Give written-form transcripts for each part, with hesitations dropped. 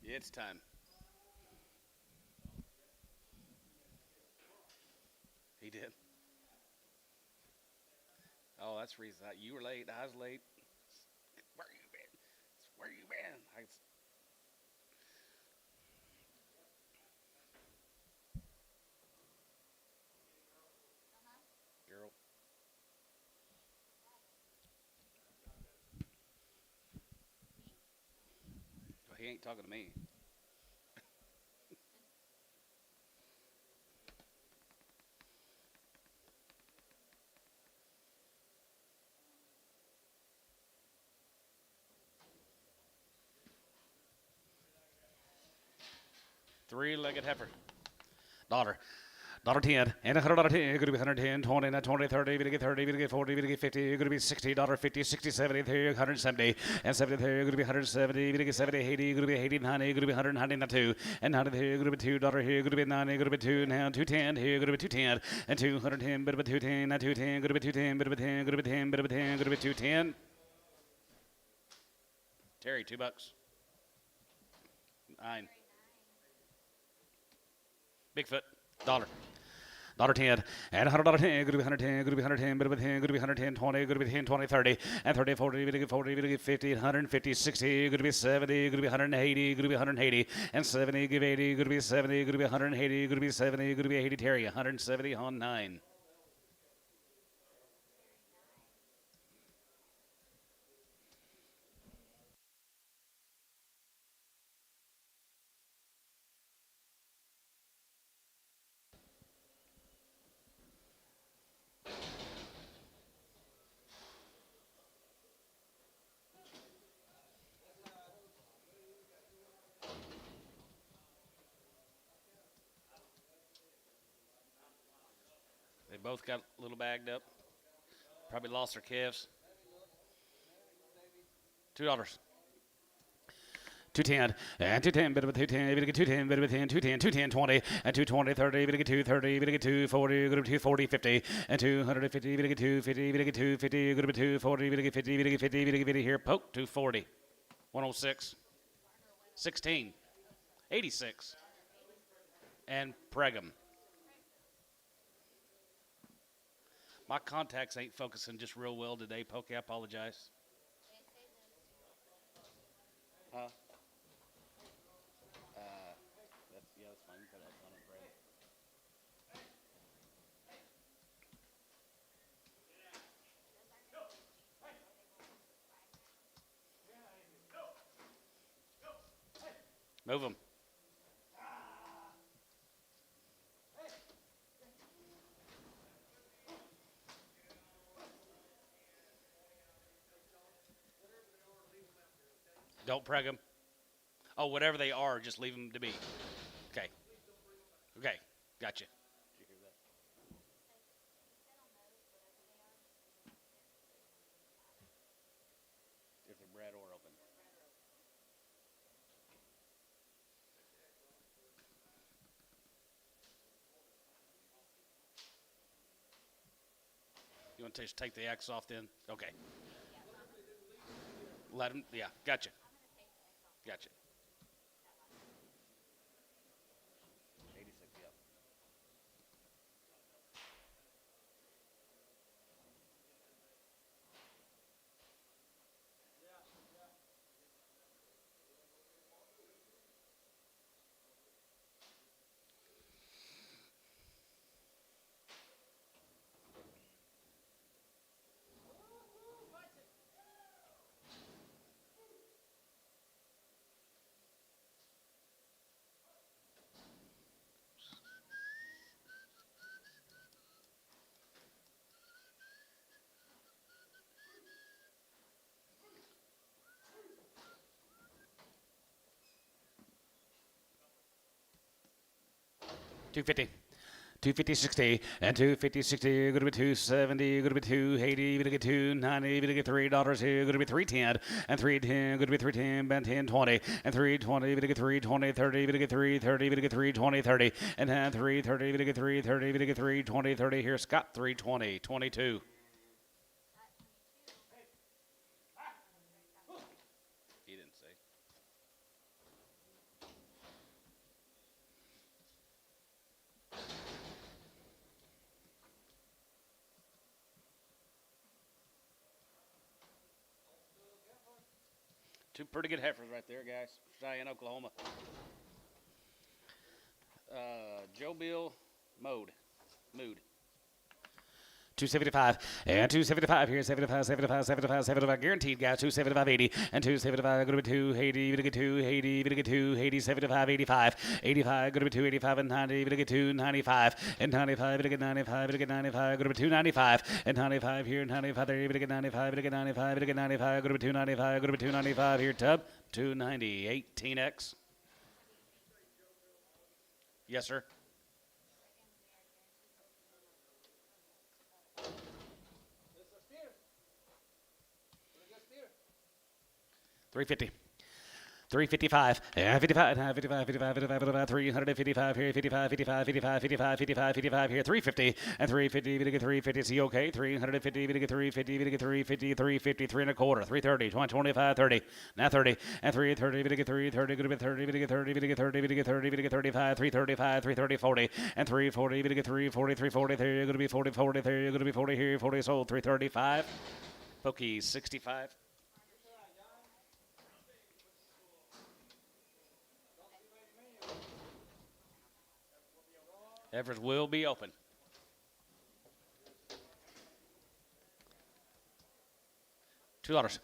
It's time. He did. Oh, that's the reason. You were late. I was late. Where you been? Where you been? Girl. Well, he ain't talking to me. 3-legged heifer. Daughter. Dollar 10 and $100 could be 110, 20, not 20, 30, we get 30, we get 40, we get 50, could be $60, 50, 60, 70, 170, and 70, could be 170, we get 70, 80, could be 80, 90, could be 190, not 2, and 90 here, could be $2 here, could be 90, could be 2, now 210 here, could be 210, and 210, but 210, not 210, could be 210, but 10, could be 10, but 10, could be 210. Terry, $2. 9. Bigfoot, dollar. Dollar 10 and $100 10 could be 110 could be 110 but 10 could be 110 20 could be 10 20 30 and 30 40 could be 40 could be 50 150 60 could be 70 could be 180 could be 180 and 70 give 80 could be 70 could be 180 could be 70 could be 80 Terry 170 on 9. They both got a little bagged up. Probably lost their calves. $2. 210 and 210 bit of 210 even get 210 bit of 10 210 210 20 and 220 30 even get 230 even get 240 go to 240 50 and 250 even get 250 even get 250 go to 240 even get 50 even get 50 even get 50 here poke 240 106 16 86 and Pregum. My contacts ain't focusing just real well today, Poke. I apologize. Huh? That's fine. You put that on it, Brad. Move them. Don't preg them. Oh, whatever they are, just leave them to be. Okay. Okay. Gotcha. Did you hear that? If they're bred or open. You want to just take the X off then? Okay. Let them. Yeah. Gotcha. Gotcha. 86. Yeah. $250. 250 60 and 250 60 going to be 270 going to be 280 going to get 290 going to get $3 here going to be 310 and 310 going to be 310 and 10 20 and 320 going to get 320 30 going to get 330 going to get 320 30 and 330 going to get 330 going to get 320 30 here Scott 320 22. He didn't say. Two pretty good heifers right there, guys. Cheyenne, Oklahoma. Joe Bill Mood. 275 and 275 here, 75, 75, 75, 75, guaranteed, guys. 275, 80 and 275, going to be 280, going to get 280, going to get 280, 75, 85, 85, going to be 285 and 90, going to get 295 and 95, going to get 95, going to get 95, going to be 295 and 95 here, 95 there, going to get 95, going to get 95, going to get 95, going to be 295, going to be 295 here, Tub, 290, 18X. Yes, sir. 350. 355, 55, 55, 55, 55, 355 here, 55, 55, 55, 55, 55, 55 here, 350, and 350, we get 350, see okay, 350, we get 350, we get 350, 350, 3 and a quarter, 330, 25, 30, now 30, and 330, we get 330, going to be 30, we get 30, we get 30, we get 30, we get 35, 335, 330, 40, and 340, we get 340, 340, there you're going to be 40, 40, there you're going to be 40 here, 40 sold, 335, Pokey 65. Heifers will be open. $2.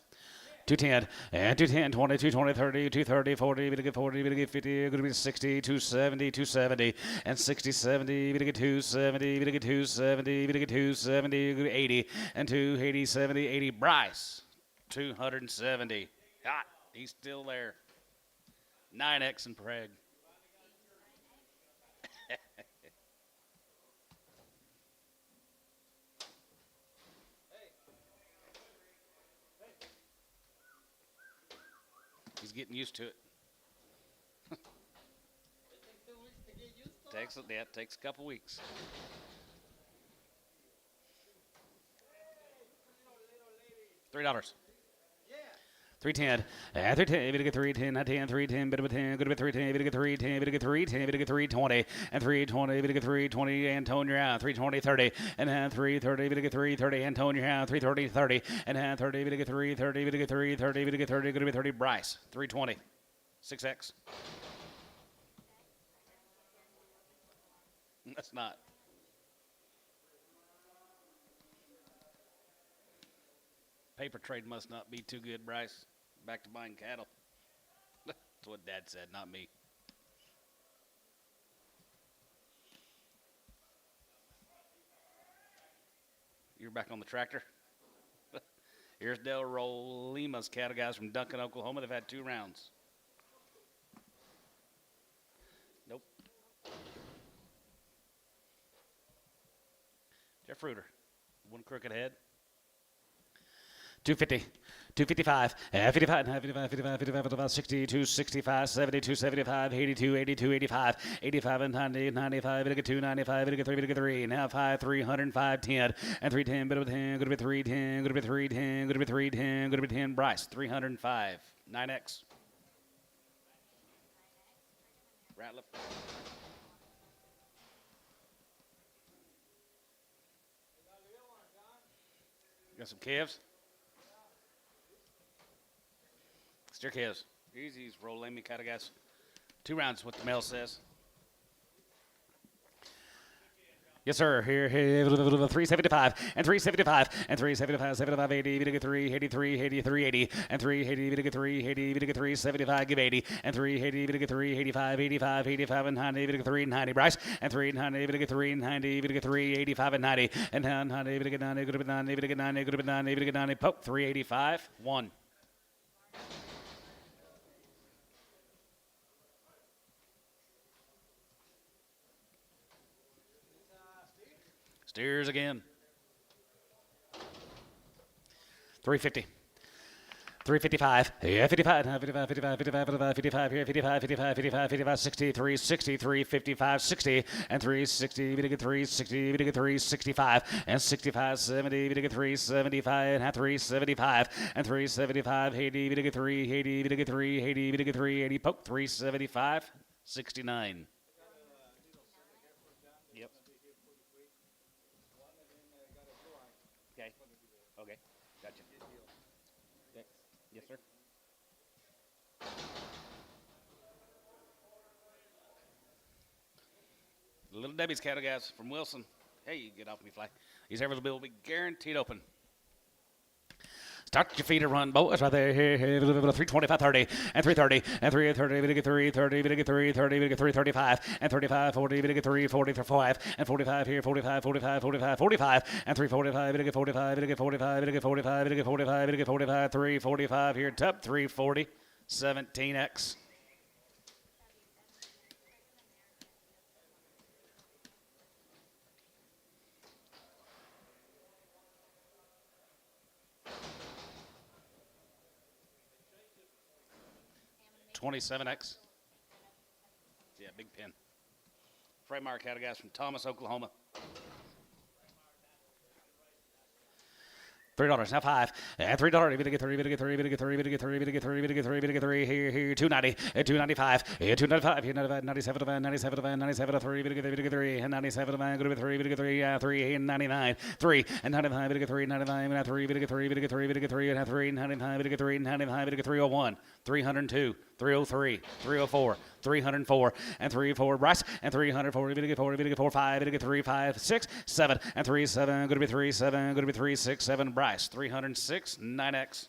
210 and 210, 20, 220, 30, 230, 40, we get 40, we get 50, going to be 60, 270, 270, and 60, 70, we get 270, we get 270, we get 270, 80, and 280, 70, 80. Bryce, 270. Hot. He's still there. 9X and Preg. He's getting used to it. Takes a couple weeks. $3. 310, 310, we get 310, not 10, 310, bit of a 10, good bit 310, we get 310, we get 310, we get 320, and 320, we get 320, Antonio out, 320, 30, and then 330, we get 330, Antonio out, 330, 30, and then 30, we get 330, we get 330, we get 30, going to be 30, Bryce, 320, 6X. That's not. Paper trade must not be too good, Bryce. Back to buying cattle. That's what Dad said, not me. You're back on the tractor. Here's Del Lima's cattle guys from Duncan, Oklahoma. They've had 2 rounds. Nope. Jeff Reuter, 1 crooked head. 250, 255, 55, 55, 55, 55, 55, 60, 265, 70, 275, 82, 82, 85, 85, and 90, 95, we get 295, we get 3, we get 3, now 5, 305, 10, and 310, bit of 10, going to be 310, going to be 310, going to be 310, going to be 10, Bryce, 305, 9X. Ratliff. Got some calves? Steer calves. Easy's rolling me kind of guys. 2 rounds, what the mail says. Yes, sir. Here, 375 and 375 and 375, 75, 80, we get 383, 83, 80, and 380, we get 380, we get 375, give 80, and 380, we get 385, 85, 85, and 90, we get 390, Bryce, and 390, we get 390, we get 385 and 90, and 90, we get 90, good to be 90, we get 90, good to be 90, we get 90, poke, 385, 1. Steers again. 350. 355, yeah, 55, 55, 55, 55, 55, 55, here, 55, 55, 55, 55, 63, 63, 55, 60, and 360, we get 360, we get 365, and 65, 70, we get 375, and 375, and 375, 80, we get 380, we get 380, we get 380, poke, 375, 69. Yep. Okay. Okay. Gotcha. Okay. Yes, sir. Debbie's cattle guys from Wilson. Hey, you get off me, fly. These heifers will be guaranteed open. Start your feeder run, boys, right there. 325, 30, and 330, and 330, we get 330, we get 330, we get 335, and 35, 40, we get 345, and 45 here, 45, 45, 45, 45, and 345, we get 45, we get 45, we get 45, we get 45, we get 45, 345 here, top 340, 17X. $27X. Yeah, big pin. Freymire cattle guys from Thomas, Oklahoma. $3 now 5 and $3. We get 3. We get 3. We get 3. We get 3. We get 3. We get 3. We get 3. Here. 290 and 295 and 295. Here 97 to 97 to 3. We get 3 and 97 to go to 3. We get 3. 3 and 99. 3 and 95. We get 3. 99 and 3. We get 3. We get 3. We get 3 and 3 95. We get 3 95. We get 301. 302. 303, 304, 304, and 34 Bryce, and 340, we get 40, we get 4, 5, we get 3, 5, 6, 7, and 3, 7, going to be 3, 7, going to be 3, 6, 7 Bryce, 306, 9X.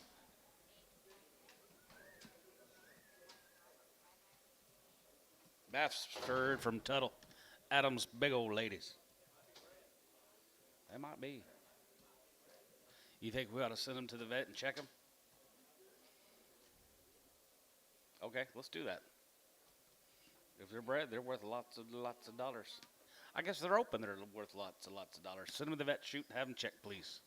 Bassford from Tuttle, Adams, big old ladies. That might be. You think we ought to send them to the vet and check them? Okay, let's do that. If they're bred, they're worth lots of dollars. I guess they're open. They're worth lots of dollars. Send them to the vet, shoot, and have them checked, please.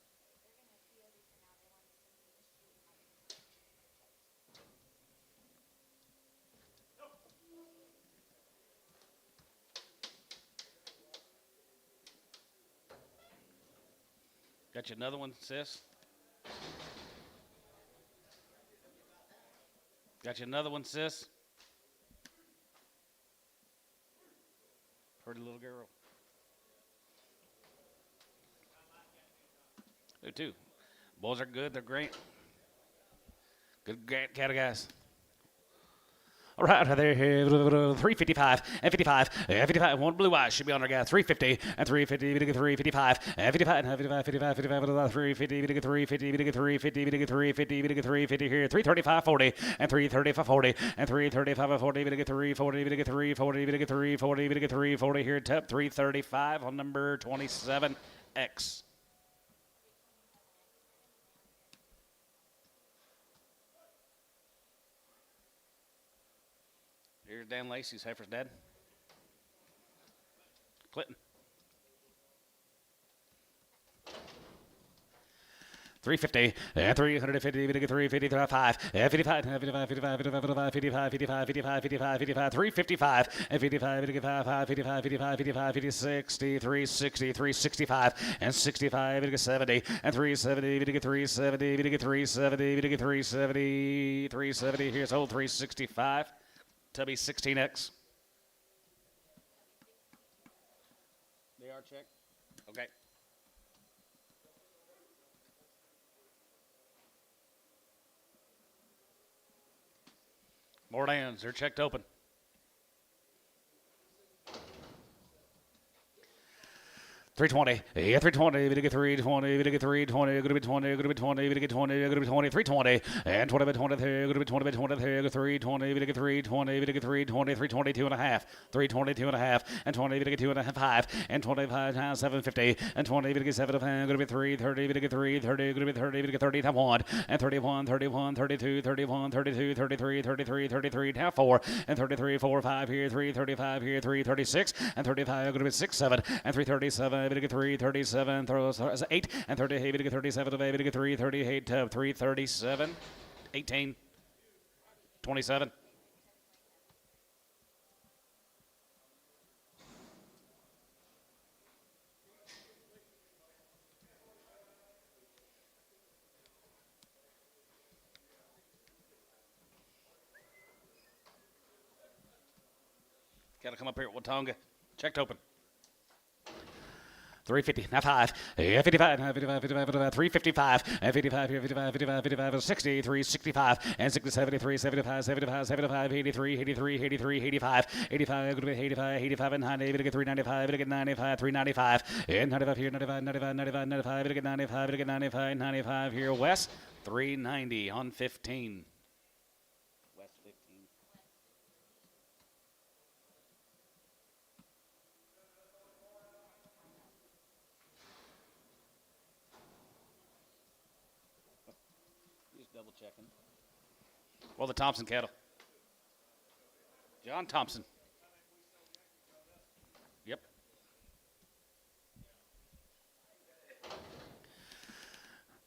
Got you another one, sis? Got you another one, sis? Pretty little girl. They too. Bulls are good. They're great. Good cattle guys. All right, there, 355 and 55, and 55. One blue eyes should be on our gas. 350 and 350. We get 355 and 55 and 55, 55, 55. 350. We get 350. We get 350. We get 350. We get 350 here. 335, 40 and 335, 40 and 335, 40. We get 340. We get 340. We get 340. We get 340 here. Top 335 on number 27X. Here's Dan Lacey's heifer's dad. Clinton. 350 and 350. We get 355 and 55 and 55, 55, 55, 55, 55, 55, 55, 55, 355 and 55. We get 55, 55, 55, 55, 50, 60, 360, 365 and 65. We get 70 and 370. We get 370. We get 370. We get 370. 370. Here's old 365. Tubby 16X. They are checked? Okay. More Dans, they're checked open. $320, yeah, $320, we get $320, we get $320, going to be $20, going to be $20, we get $20, going to be $20, $320, and $20 by $20 there, going to be $20 by $20 there, $320, we get $320, we get $320, $322 and a half, $322 and a half, and $20, we get $2 and a half, 5, and 25 times $750, and $20, we get $7 going to be $330, we get $330, going to be $30, we get $30 times 1, and $31, $31, $32, $31, $32, $33, $33, $33 times 4, and $33, 4, 5 here, $335 here, $336, and $35 going to be 6, 7, and $337. We get 337, throws 8, and 30. We get 37 today. We get 338, 337, 18, 27. Got to come up here at Watonga. Checked open. 350, now 5, 55, 355, 55, 60, 365, and 73, 75, 75, 75, 83, 83, 83, 85, 85, 85, 85, and 90, 395, 95, 395, and 95 here, 95, 95, 95, 95, 95, 95, 95 here, West, 390 on 15. West 15. Just double checking. Well, the Thompson cattle. John Thompson. Yep.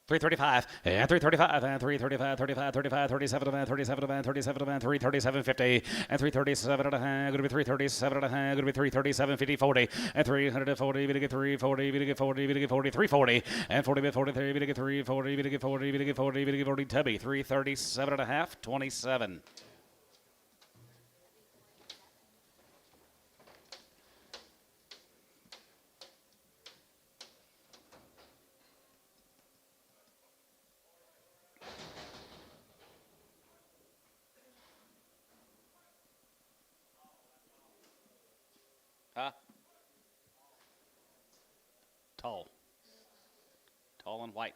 $335 and $335 and $335, $35, $35, $37, $37, $37, $337, $50 and $337 and a half. Going to be $337 and a half. Going to be $337, $50, $40 and $340. We get $340. We get $40. We get $40. $340 and $40. $43. We get $340. We get $40. We get $40. We get $40. Tubby $337 and a half. 27. Huh? Tall. Tall and white.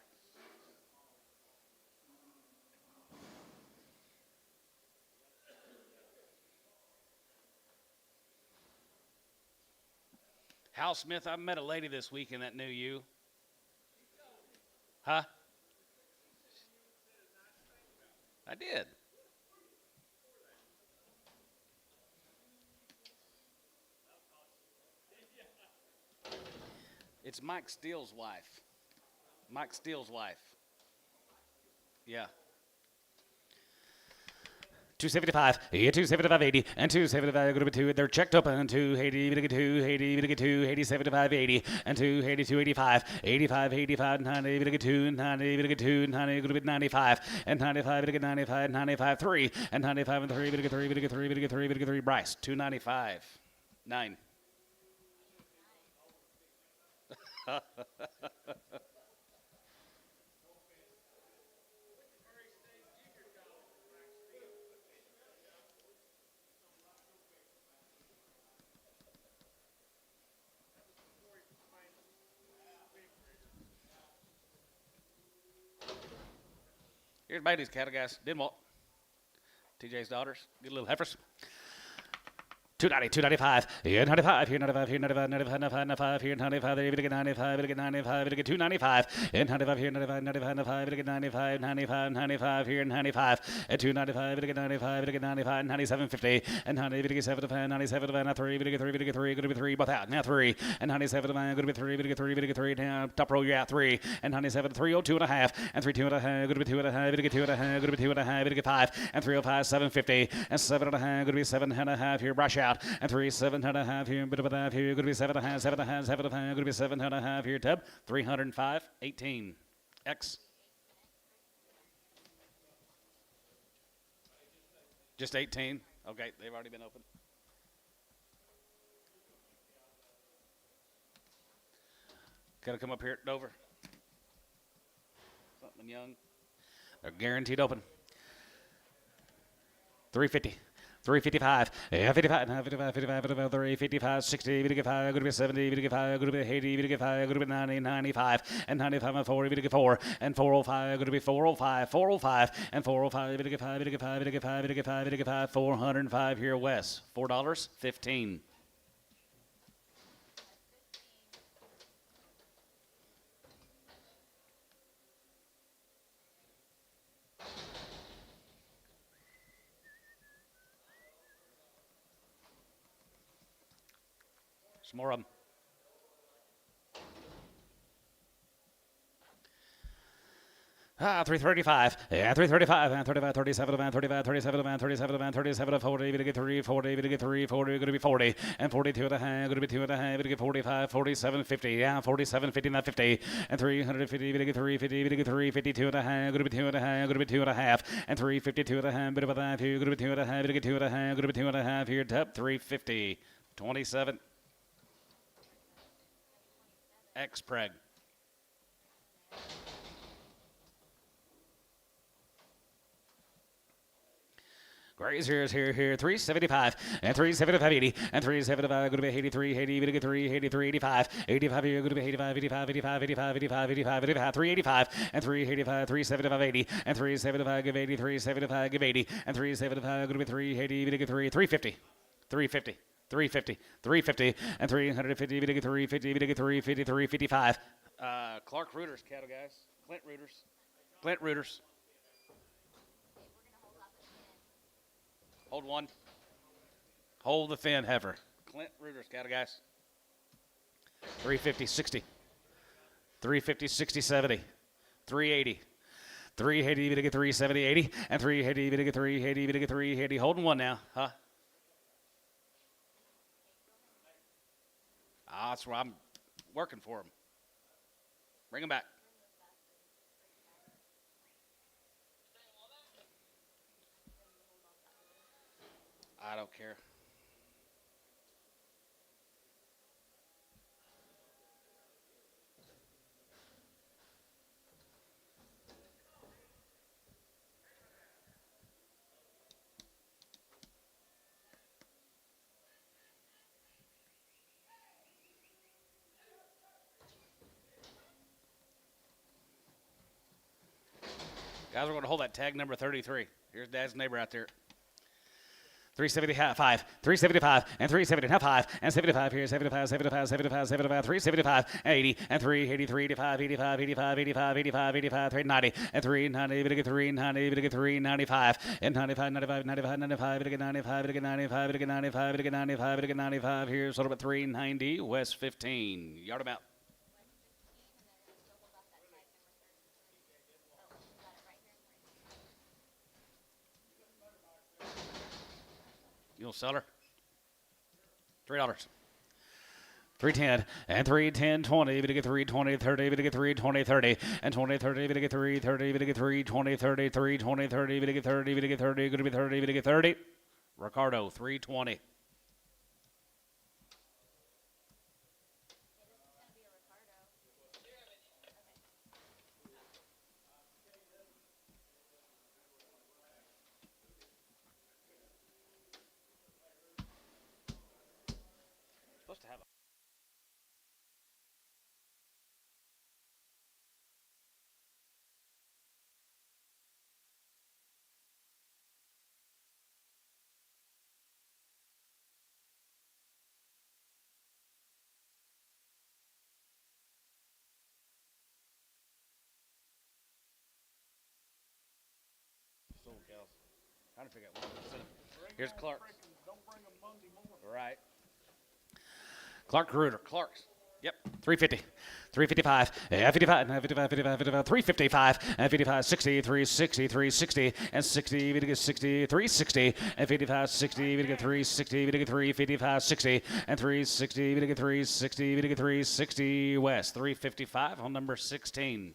Hal Smith, I met a lady this weekend that knew you. Huh? I did. It's Mike Steele's wife. Mike Steele's wife. Yeah. 275, yeah, 275, 80, and 275, going to be 2. They're checked up, and 280, we get 280, we get 280, 75, 80, and 280, 285, 85, 85, 90, we get 2, 90, we get 2, 90, going to be 95, and 95, we get 95, 95, 3, and 95, and 3, we get 3, we get 3, we get 3, we get 3, Bryce, 295, 9. Here's Bailey's cattle, guys. Denwalt. TJ's daughters. Good little heifers. 290, 295, here 95, here 95, here 95, 95, 95, 95, here 95, there we get 95, we get 95, we get 295, and 95, here 95, 95, 95, we get 95, 95, 95, here 95, and 295, we get 95, we get 95, 97, 50, and 90, we get 75, 97, and 3, we get 3, we get 3, going to be 3, both out, now 3, and 97, going to be 3, we get 3, we get 3, now top row, yeah, 3, and 97, 302 and a half, and 32 and a half, going to be 2 and a half, we get 2 and a half, going to be 2 and a half, we get 5, and 305, 750, and 7 and a half, going to be 7 and a half, here, brush out. And 3, 7 and a half here, bit of a half here, going to be 7 and a half, 7 and a half, 7 and a half, going to be 7 and a half here, Tub, 305, 18. X. Just 18? Okay, they've already been open. Gotta come up here at Dover. Something young. They're guaranteed open. 350. 355, 55, 55, 55, 55, 60, 55, going to be 70, 55, going to be 80, 55, going to be 90, 95, and 95, and 40, 54, and 405, going to be 405, 405, and 405, 55, 55, 55, 55, 55, 405 here, West, $4.15. Some more of them. Ah, 335, yeah, 335, and 35, 37, and 35, 37, and 37, and 37, 40, we get 3, 40, we get 3, 40, going to be 40, and 42 and a half, going to be 2 and a half, we get 45, 47, 50, yeah, 47, 50, not 50, and 350, we get 350, we get 352 and a half, going to be 2 and a half, going to be 2 and a half, and 352 and a half, bit of a half here, going to be 2 and a half, we get 2 and a half, going to be 2 and a half here, top 350, 27. X-Preg. Graze here, 375, and 375.80, and 375, going to be 83, 80, going to get 3, 83, 85, 85 here, going to be 85, 85, 85, 85, 85, 85, 85, 385, and 385, 375, 80, and 375, give 80, 375, give 80, and 375, going to be 380, going to get 3, 350, 350. 350, 350, and 350, we get 350, we get 350, 355. Clark Rooters, cattle guys. Clint Rooters. Clint Rooters. Hold one. Hold the thin heifer. Clint Rooters, cattle guys. 350, 60. 350, 60, 70. 380. 380, we get 370, 80, and 380, we get 380, we get 380. Holding one now, huh? That's where I'm working for him. Bring him back. I don't care. Guys, we're going to hold that tag number 33. Here's Dad's neighbor out there. 375, 375, and 375, and 75 here, 75, 75, 75, 75, 375, 80, and 383, 85, 85, 85, 85, 85, 85, 390, and 390, we get 390, we get 395, and 95, 95, 95, 95, we get 95, we get 95, we get 95, we get 95, we get 95 here, sort of at 390, West 15. Yard them out. You'll sell her. $3. 310 and 310 20 to get 320 30 to get 320 30 and 20 30 to get 330 to get 320 30 320 30 to get 30 to get 30 going to be 30 to get 30. Ricardo 320. Supposed to have a sold cows. Trying to figure out what. Here's Clark. Right. Clark Reuter. Clark's. Yep. 350. 355. 55. 55. 55. 55. 355. 55. 60. 360. 360. And 60. We get 60. 360. And 55. 60. We get 360. We get 355. 60. And 360. We get 360. We get 360. West. 355 on number 16.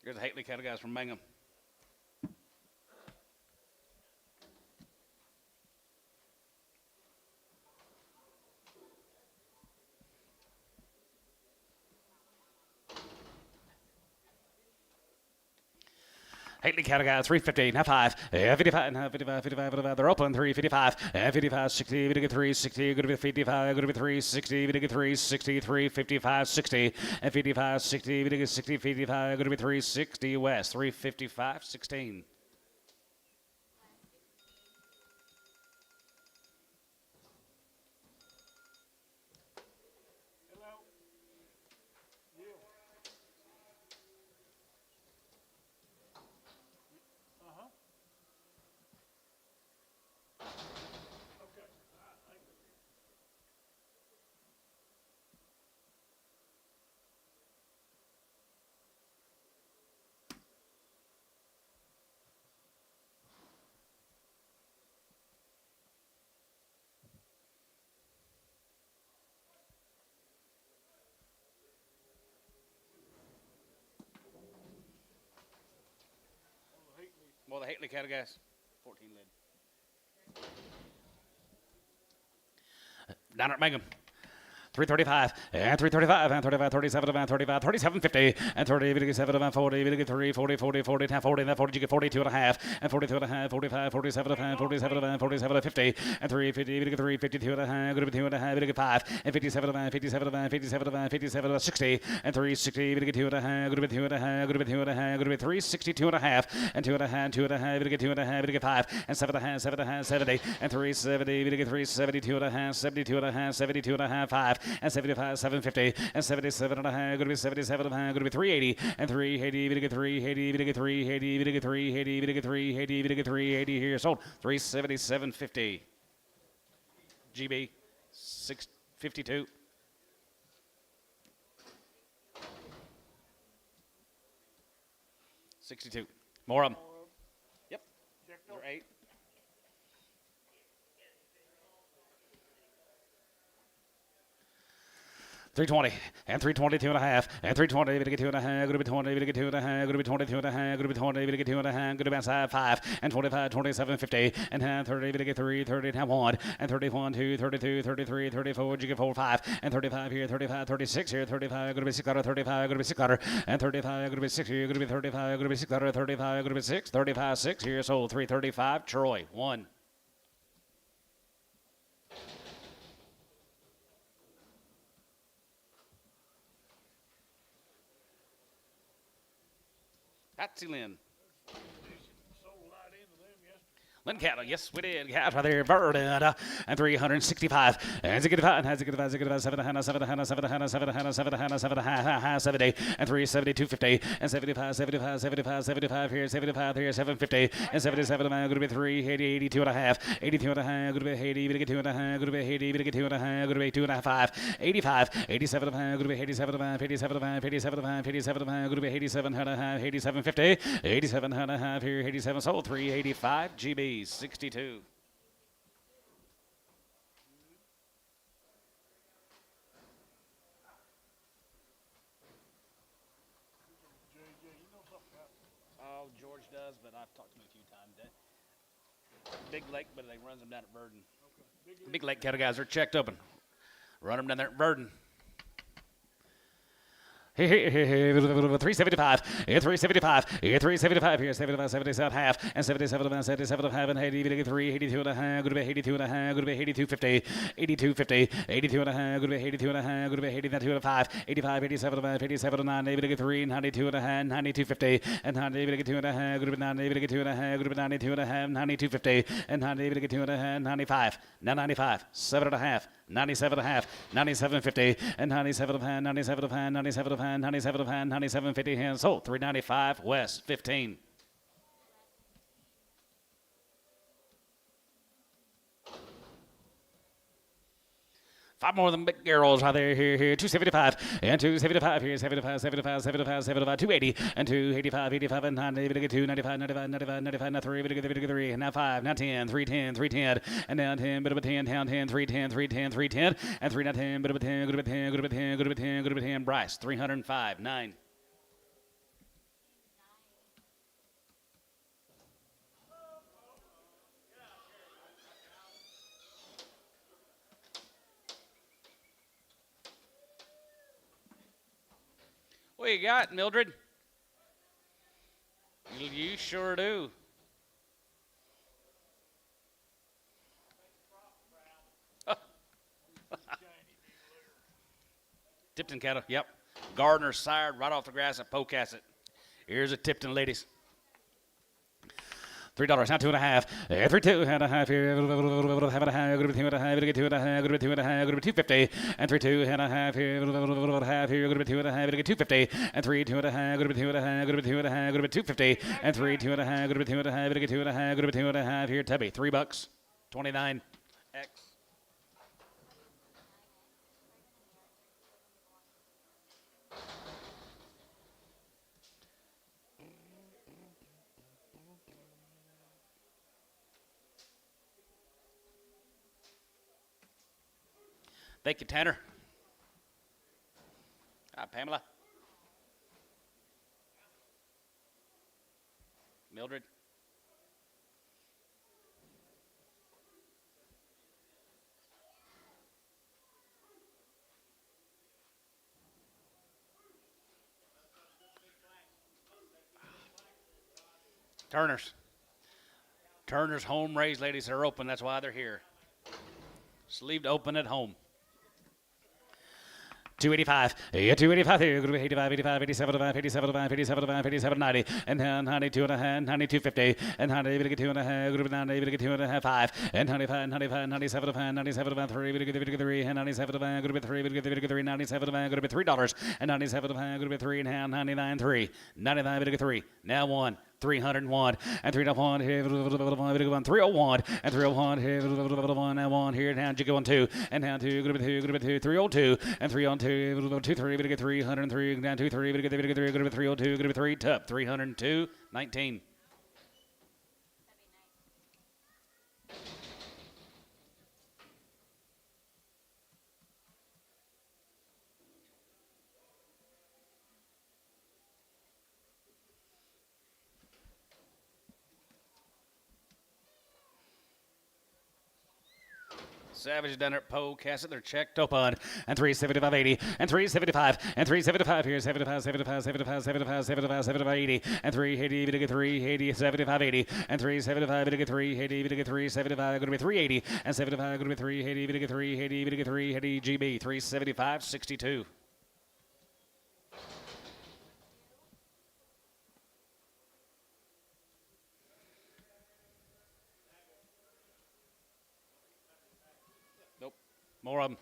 Here's the Hately cattle guys from Mangum. Hately cattle guys, 350, now 5, 55, 55, 55, 55, they're open, 355, 55, 60, we get 360, going to be 55, going to be 360, we get 360, 355, 60, and 55, 60, we get 60, 55, going to be 360 West, 355, 16. Gately cattle gas. 14 lid. Down at Mangum. 335 and 335 and 35 37 and 35 37 50 and 30 7 and 40 3 40 40 40 and 40 and 40 you get 42 and a half and 42 and a half 45 47 and 47 and 47 50 and 350 3 52 and a half good 2 and a half 5 and 57 and 57 and 57 and 57 and 60 and 360 2 and a half good 2 and a half good 2 and a half good 362 and a half and 2 and a half 2 and a half 2 and a half 5 and 7 and a half 7 and a half 70 and 370 372 and a half 72 and a half 72 and a half 5 and 75 750 and 77 and a half going to be 77 and a half going to be 380 and 380 to get 380 to get 380 to get 380 to get 380 to get 380 here sold 377.50 GB 652 62 more of them. Yep. Number 8. $320 and $322 and a half and $320 to get 2 and a half. Going to be 20 to get 2 and a half. Going to be 22 and a half. Going to be 20 to get 2 and a half. Going to be outside 5 and 25 27.50 and half 30 to get 3 30 and half 1 and 31 2 32 33 34 you get 4 5 and 35 here 35 36 here 35 going to be 600 35 going to be 600 and 35 going to be 6 here going to be 35 going to be 600 35 going to be 6 35 6 here sold 335 Troy 1. Patsy Lynn. Lynn cattle, yes, we did. Cattle right there, bird and 365. And 65, and 65, 7 70 and 370, 250 and 75, 75, 75, 75 here, 75 here, 750 and 77. Going to be 380, 82 and a half, 82 and a half. Going to be 80, going to get 2 and a half. Going to be 80, going to get 2 and a half. Going to be 2 and a half, 5, 85, 87 and a half. Going to be 87 and a half, 87 and a half, 87 and a half, 87 and a half. Going to be 87 and a half, 87, 50, 87 and a half here, 87 sold 385 GB. 62. Oh, George does, but I've talked to him a few times. Big Lake, but they runs them down at Burden. Okay. Big Lake cattle guys are checked open. Run them down there at Burden. 375, 375, 375 here, 75, 77 half, and 77, 77 half, and 80, 382 and a half, good to be 82 and a half, good to be 82, 50, 82, 50, 82 and a half, good to be 82 and a half, good to be 82 and a 5, 85, 87, 87 and 90, 3, 92 and a half, 92, 50, and 90, 2 and a half, good to be 90, 2 and a half, good to be 92 and a half, 92, 50, and 90, 2 and a half, 95, now 95, 7 and a half, 97 and a half, 97, 50, and 97 of hand, 97 of hand, 97 of hand, 97 of hand, 97, 50 hands sold, 395 West, 15. Five more of them big girls right there, here, 275, and 275 here, 75, 75, 75, 75, 280, and 285, 85, and 90, 295, 95, 95, 95, now 3, 3, now 5, now 10, 310, 310, and down 10, bit of a 10, down 10, 310, 310, 310, and 3 now 10, bit of a 10, good of a 10, good of a 10, good of a 10, good of a 10, Bryce, 305, 9. What you got, Mildred? You sure do. Tipton cattle, yep. Gardner sired right off the grass at Pocasset. Here's a Tipton, ladies. $3, now 2.5, 3, 2 and a half here, have a half, good to be 2 and a half, good to be 2 and a half, good to be 2 and a half, good to be 250, and 3, 2 and a half here, half here, good to be 2 and a half, good to get 250, and 3, 2 and a half, good to be 2 and a half, good to be 2 and a half, good to be 250, and 3, 2 and a half, good to be 2 and a half, good to get 2 and a half, good to be 2 and a half here, Tubby, $3, 29, X. Thank you, Tanner. Hi, Pamela. Mildred. Turner's. Turner's home raised ladies are open. That's why they're here. Sleeved open at home. 285, yeah, 285 here, going to be 85, 85, 87, 85, 87, 85, 87, 85, 87, 90, and 92 and a half, 92, 50, and 90, going to get 2 and a half, going to be 90, going to get 2 and a half, 5, and 95, 95, 97, 97, 3, going to get 3, and 97, going to be 3, going to get 3, 97, going to be $3, and 97, going to be 3 and a half, 99, 3, 99, going to get 3, now 1. 301 and 301 here 301 and 301 here now 1 here now jiggle 1 2 and now 2 going to be 2 302 and 302 2 3 going to get 303 down 2 3 going to get 3 going to be 302 going to be 3 top 302 19. Savage down at Poe, Cassett, they're checked open, and 375.80, and 375, and 375 here, 75, 75, 75, 75, 75, 75, 80, and 380, to get 380, 75, 80, and 375, to get 380, to get 375, going to be 380, and 75, going to be 380, to get 380, to get 380, GB, 375, 62. More of them.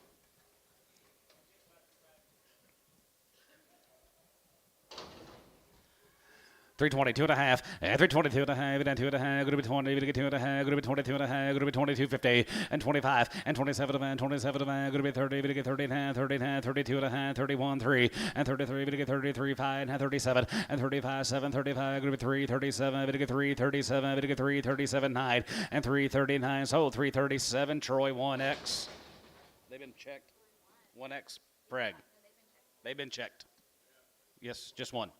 $320, 2.5, and $320, 2.5, and 2.5, going to be 20, going to get 2.5, going to be 22 and a half, going to be 22.50, and 25, and 27 of 27 of going to be 30, going to get 30 and a half, 30 and a half, 32 and a half, 31, 3, and 33, going to get 33, 5, and 37, and 35, 7, 35, going to be 3, 37, going to get 3, 37, going to get 3, 37, 9, and 339, sold 337, Troy 1X. They've been checked. 1X, Preg. They've been checked. Yes, just one.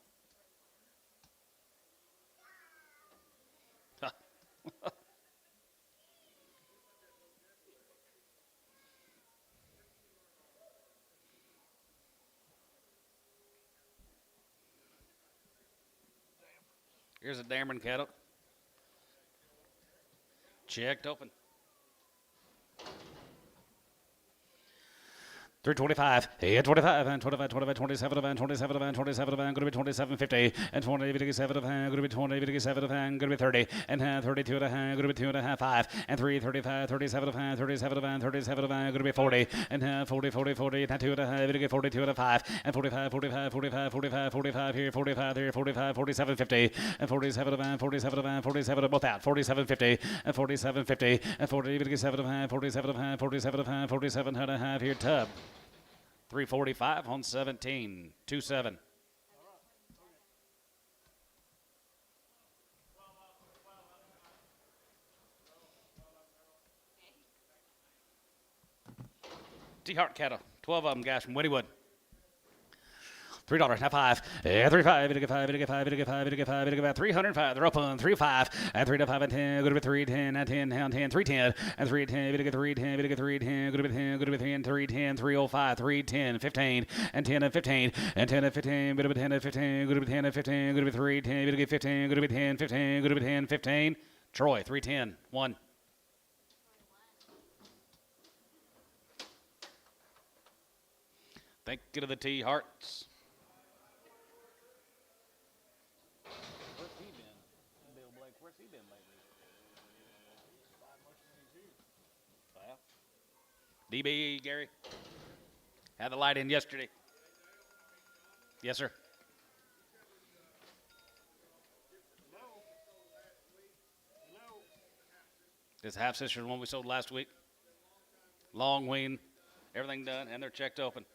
Here's a Dameron cattle. Checked open. 325, yeah, 25, and 25, 25, 27, and 27, and 27, and going to be 27.50, and 20, 57, and going to be 20, 57, and going to be 30, and 32 and a half, going to be 2 and a half, 5, and 335, 37, and 37, and 37, and going to be 40, and 40, 40, 40, and 2 and a half, going to get 42 and a 5, and 45, 45, 45, 45, 45 here, 45 here, 45, 47.50, and 47, and 47, and 47, both out, 47.50, and 47.50, and 40, 47 and a half, 47 and a half, 47 and a half, 47 and a half here, Tub. 345 on 17, 2-7. T-Hart cattle, 12 of them, guys, from Wynnewood. $3, now 5, yeah, 35, to get 5, to get 5, to get 5, to get 5, to get 5, 305, they're open, 3-5, and 3 to 5 and 10, go to be 310, and 10, down 10, 310, and 310, to get 310, to get 310, go to be 10, go to be 10, 310, 305, 310, 15, and 10 and 15, and 10 and 15, go to be 10 and 15, go to be 10 and 15, go to be 310, to get 15, go to be 10, 15, go to be 10, 15, Troy, 310, 1. Thank you to the T-Hearts. DB, Gary. Had the light in yesterday. Yes, sir. This half-sister one we sold last week. Long wean. Everything done, and they're checked open.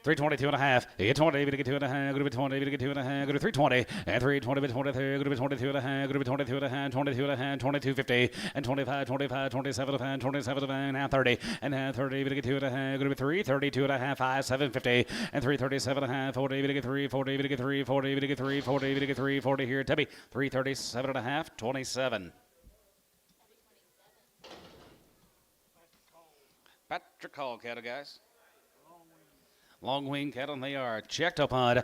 322 and a half, 20, to get 2 and a half, going to be 20, to get 2 and a half, go to 320, and 320, 23, going to be 22 and a half, going to be 22 and a half, 22 and a half, 22.50, and 25, 25, 27 and a half, 27 and a half, now 30, and now 30, to get 2 and a half, going to be 332 and a half, 5, 750, and 337 and a half, 40, to get 3, 40, to get 3, 40, to get 3, 40, to get 3, 40 here, Tubby, 337 and a half, 27. Patrick Hall cattle, guys. Long wing cattle, and they are checked up on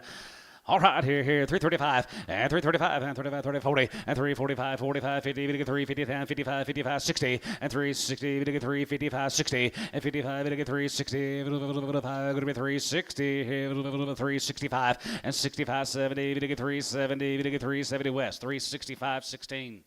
All right, here, 335, and 335, and 35, 30, 40, and 345, 45, 50, we get 350, 55, 55, 60, and 360, we get 355, 60, and 55, we get 360, going to be 360, 365, and 65, 70, we get 370, we get 370 West, 365, 16.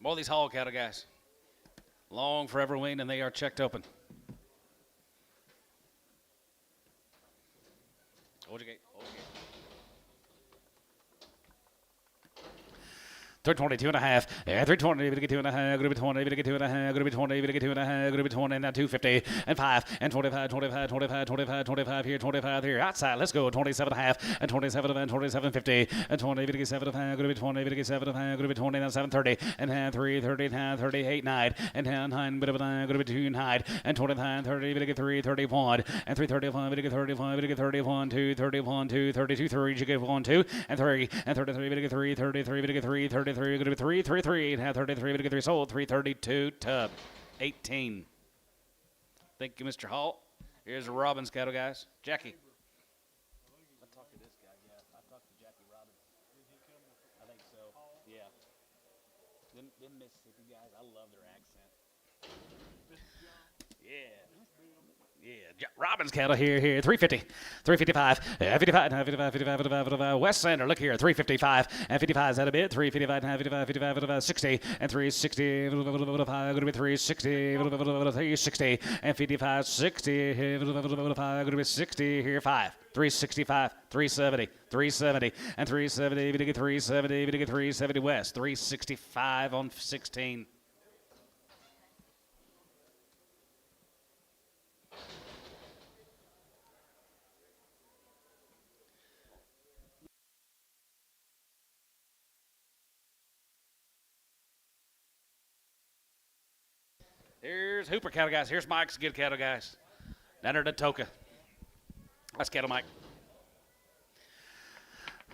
Boy, these hog cattle guys, long forever weaned, and they are checked open. Hold your gate. 322 and a half, and 320, we get 2 and a half, going to be 20, we get 2 and a half, going to be 20, we get 2 and a half, going to be 20, and now 250, and 5, and 25, 25, 25, 25, 25 here, 25 here, outside, let's go, 27 and a half, and 27 and 27, 50, and 20, we get 7 and a half, going to be 20, we get 7 and a half, going to be 20, now 730, and hand 330, and hand 38, 9, and hand 9, bit of a 9, going to be 2 and hide, and 29, 30, we get 331, and 335, we get 35, we get 31, 2, 31, 2, 32, 3, you get 1, 2, and 3, and 33, we get 3, 33, we get 3, 33, going to be 3, 3, 3, and have 33, we get 3 sold, 332, tub, 18. Thank you, Mr. Hall. Here's the Robbins cattle guys. Jackie. I talked to this guy, yeah. I talked to Jackie Robbins. I think so, yeah. Them Mississippi guys, I love their accent. Yeah. Yeah, Robbins cattle here, 350, 355, 55, 55, 55, 55, West Center, look here, 355, and 55 is that a bit, 355, 55, 55, 55, 60, and 360, going to be 360, 360, and 55, 60, going to be 60, here, 5, 365, 370, 370, and 370, we get 370, we get 370 West, 365 on 16. Here's Hooper cattle guys. Here's Mike's good cattle guys. Down there to Toka. That's cattle Mike.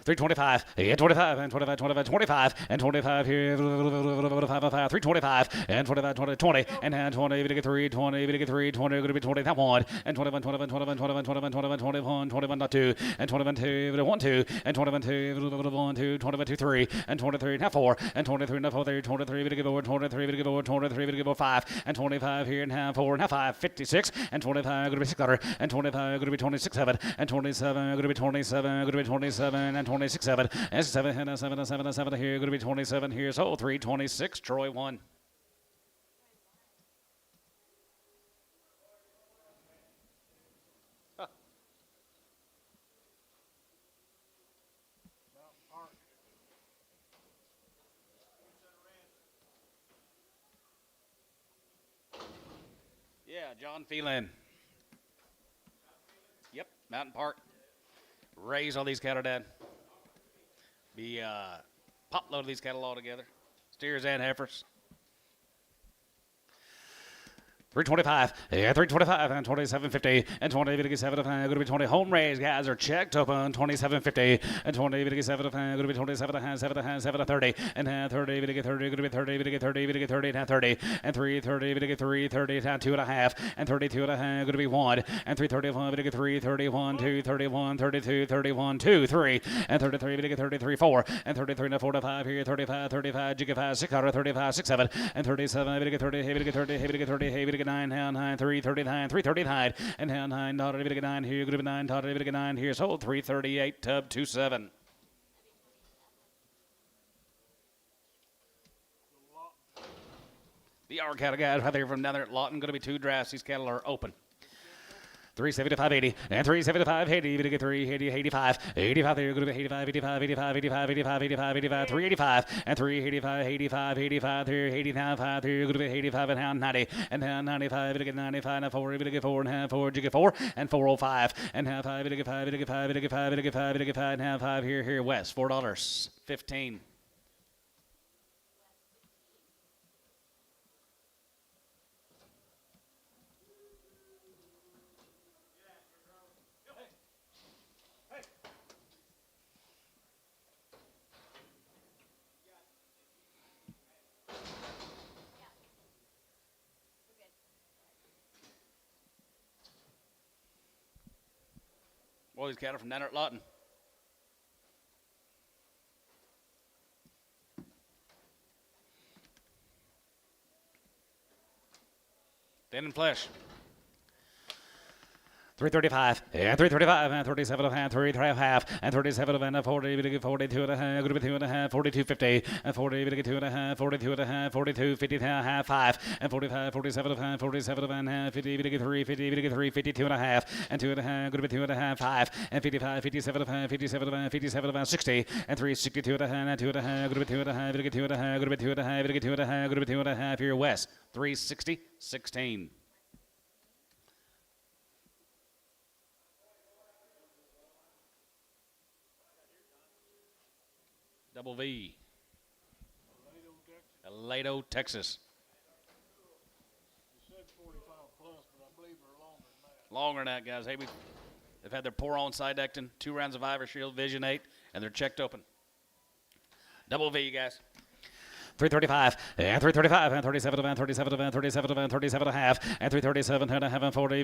325, and 25, and 25, 25, 25, and 25 here, 325, and 25, 20, 20, and 20, we get 3, 20, we get 3, 20, going to be 20, that 1, and 21, 21, 21, 21, 21, 21, 21, 21, not 2, and 21, 2, we get 1, 2, and 21, 2, 1, 2, 21, 2, 3, and 23, now 4, and 23, now 4, 23, we get 4, 23, we get 4, 23, we get 5, and 25 here, and now 4, now 5, 56, and 25, going to be 600, and 25, going to be 26, 7, and 27, going to be 27, going to be 27, and 26, 7, and 7, and 7, and 7, and 7 here, going to be 27 here, so 326, Troy 1. Huh. Yeah, John Phelan. Yep, Mountain Park. Raise all these cattle, Dad. Be pop load of these cattle all together. Steers and heifers. 325, yeah, 325, and 2750, and 20, 57, going to be 20. Home raised guys are checked open, 2750, and 20, 57, going to be 27, 7, 7, 30, and 30, we get 30, going to be 30, we get 30, we get 30, and 30, and 330, we get 330, and 2.5, and 32 and a half, going to be 1, and 331, we get 331, 2, 31, 32, 31, 2, 3, and 33, we get 33, 4, and 33, and 4 to 5 here, 35, 35, you get 5, 600, 35, 6, 7, and 37, we get 30, hey, we get 30, hey, we get 30, hey, we get 9, hand 9, 339, 339, and hand 9, daughter, we get 9 here, going to be 9, daughter, we get 9 here, sold 338, tub 27. The hour cattle guys right there from down there at Lawton, going to be 2 drafts. These cattle are open. 375, 80, and 375, 80, we get 380, 85, 85, there, going to be 85, 85, 85, 85, 85, 85, 85, 385, and 385, 85, 85, there, 89, 5, there, going to be 85, and down 90, and down 95, we get 95, and 4, we get 4, and half 4, you get 4, and 405, and half 5, we get 5, we get 5, we get 5, we get 5, we get 5, and half 5 here, West, $4, 15. All these cattle from down there at Lawton. Thin and flesh. 335 and 335 and 37 and 33 and a half and 37 and 40 42 and a half, going to be 2 and a half, 42.50 and 40 2 and a half, 42 and a half, 42 50 and a half, 5 and 45 47 and a half, 47 and a half, 50 3 50 3 52 and a half and 2 and a half, going to be 2 and a half, 5 and 55 57 and a half, 57 and 57 and 60 and 3 62 and a half and 2 and a half, going to be 2 and a half, 2 and a half, going to be 2 and a half, 2 and a half, going to be 2 and a half here west 360 16. Double V. Aledo, Texas. You said 45 plus, but I believe they're longer than that. Longer than that, guys. Hey, they've had their pour on side dectin, 2 rounds of Ivor Shield, Vision 8, and they're checked open. Double V, you guys. 335 and 335 and 37 and 37 and 37 and 37 and a half and 337 and a half and 40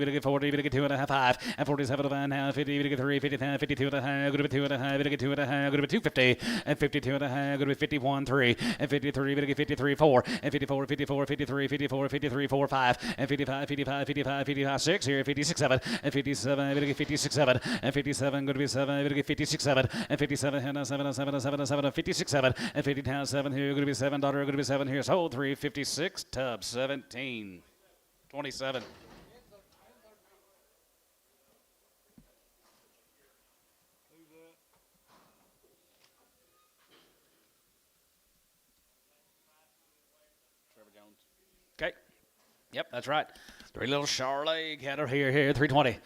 2 and a half 5 and 47 and a half 50 3 50 52 and a half going to be 2 and a half 2 and a half going to be 250 and 52 and a half going to be 51 3 and 53 53 4 and 54 54 53 54 53 4 5 and 55 55 55 55 6 here 56 7 and 57 56 7 and 57 going to be 7 56 7 and 57 and 7 7 7 7 and 56 7 and 50 down 7 here going to be 7 $, going to be 7 here. So 356 tub 17 27. Trevor Jones. Okay. Yep, that's right. 3 little Charlet cattle here 320.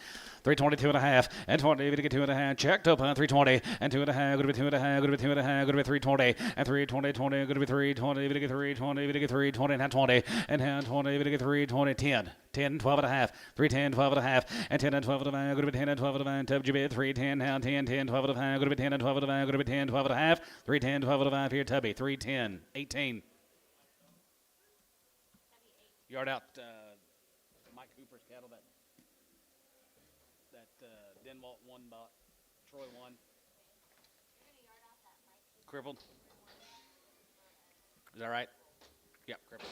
322 and a half and 20 to get 2 and a half checked up on 320 and 2 and a half going to be 2 and a half going to be 2 and a half going to be 320 and 320 20 going to be 320 to get 320 to get 320 and 20 and 20 to get 320 10 10 12 and a half 310 12 and a half and 10 and 12 and a half going to be 10 and 12 and a half tub GB 310 now 10 10 12 and a half going to be 10 and 12 and a half going to be 10 12 and a half 310 12 and a half here tubby 310 18 yard out Mike Cooper's cattle that Denwalt 1 bought, Troy 1. Crippled. Is that right? Yep, crippled.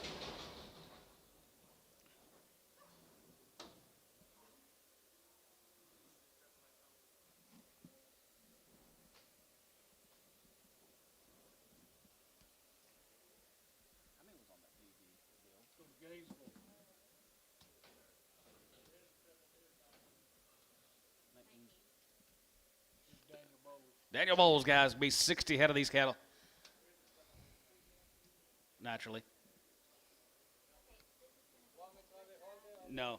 How many was on that TV deal? From Gainesville. Daniel Bowles, guys, be 60 head of these cattle. Naturally. No.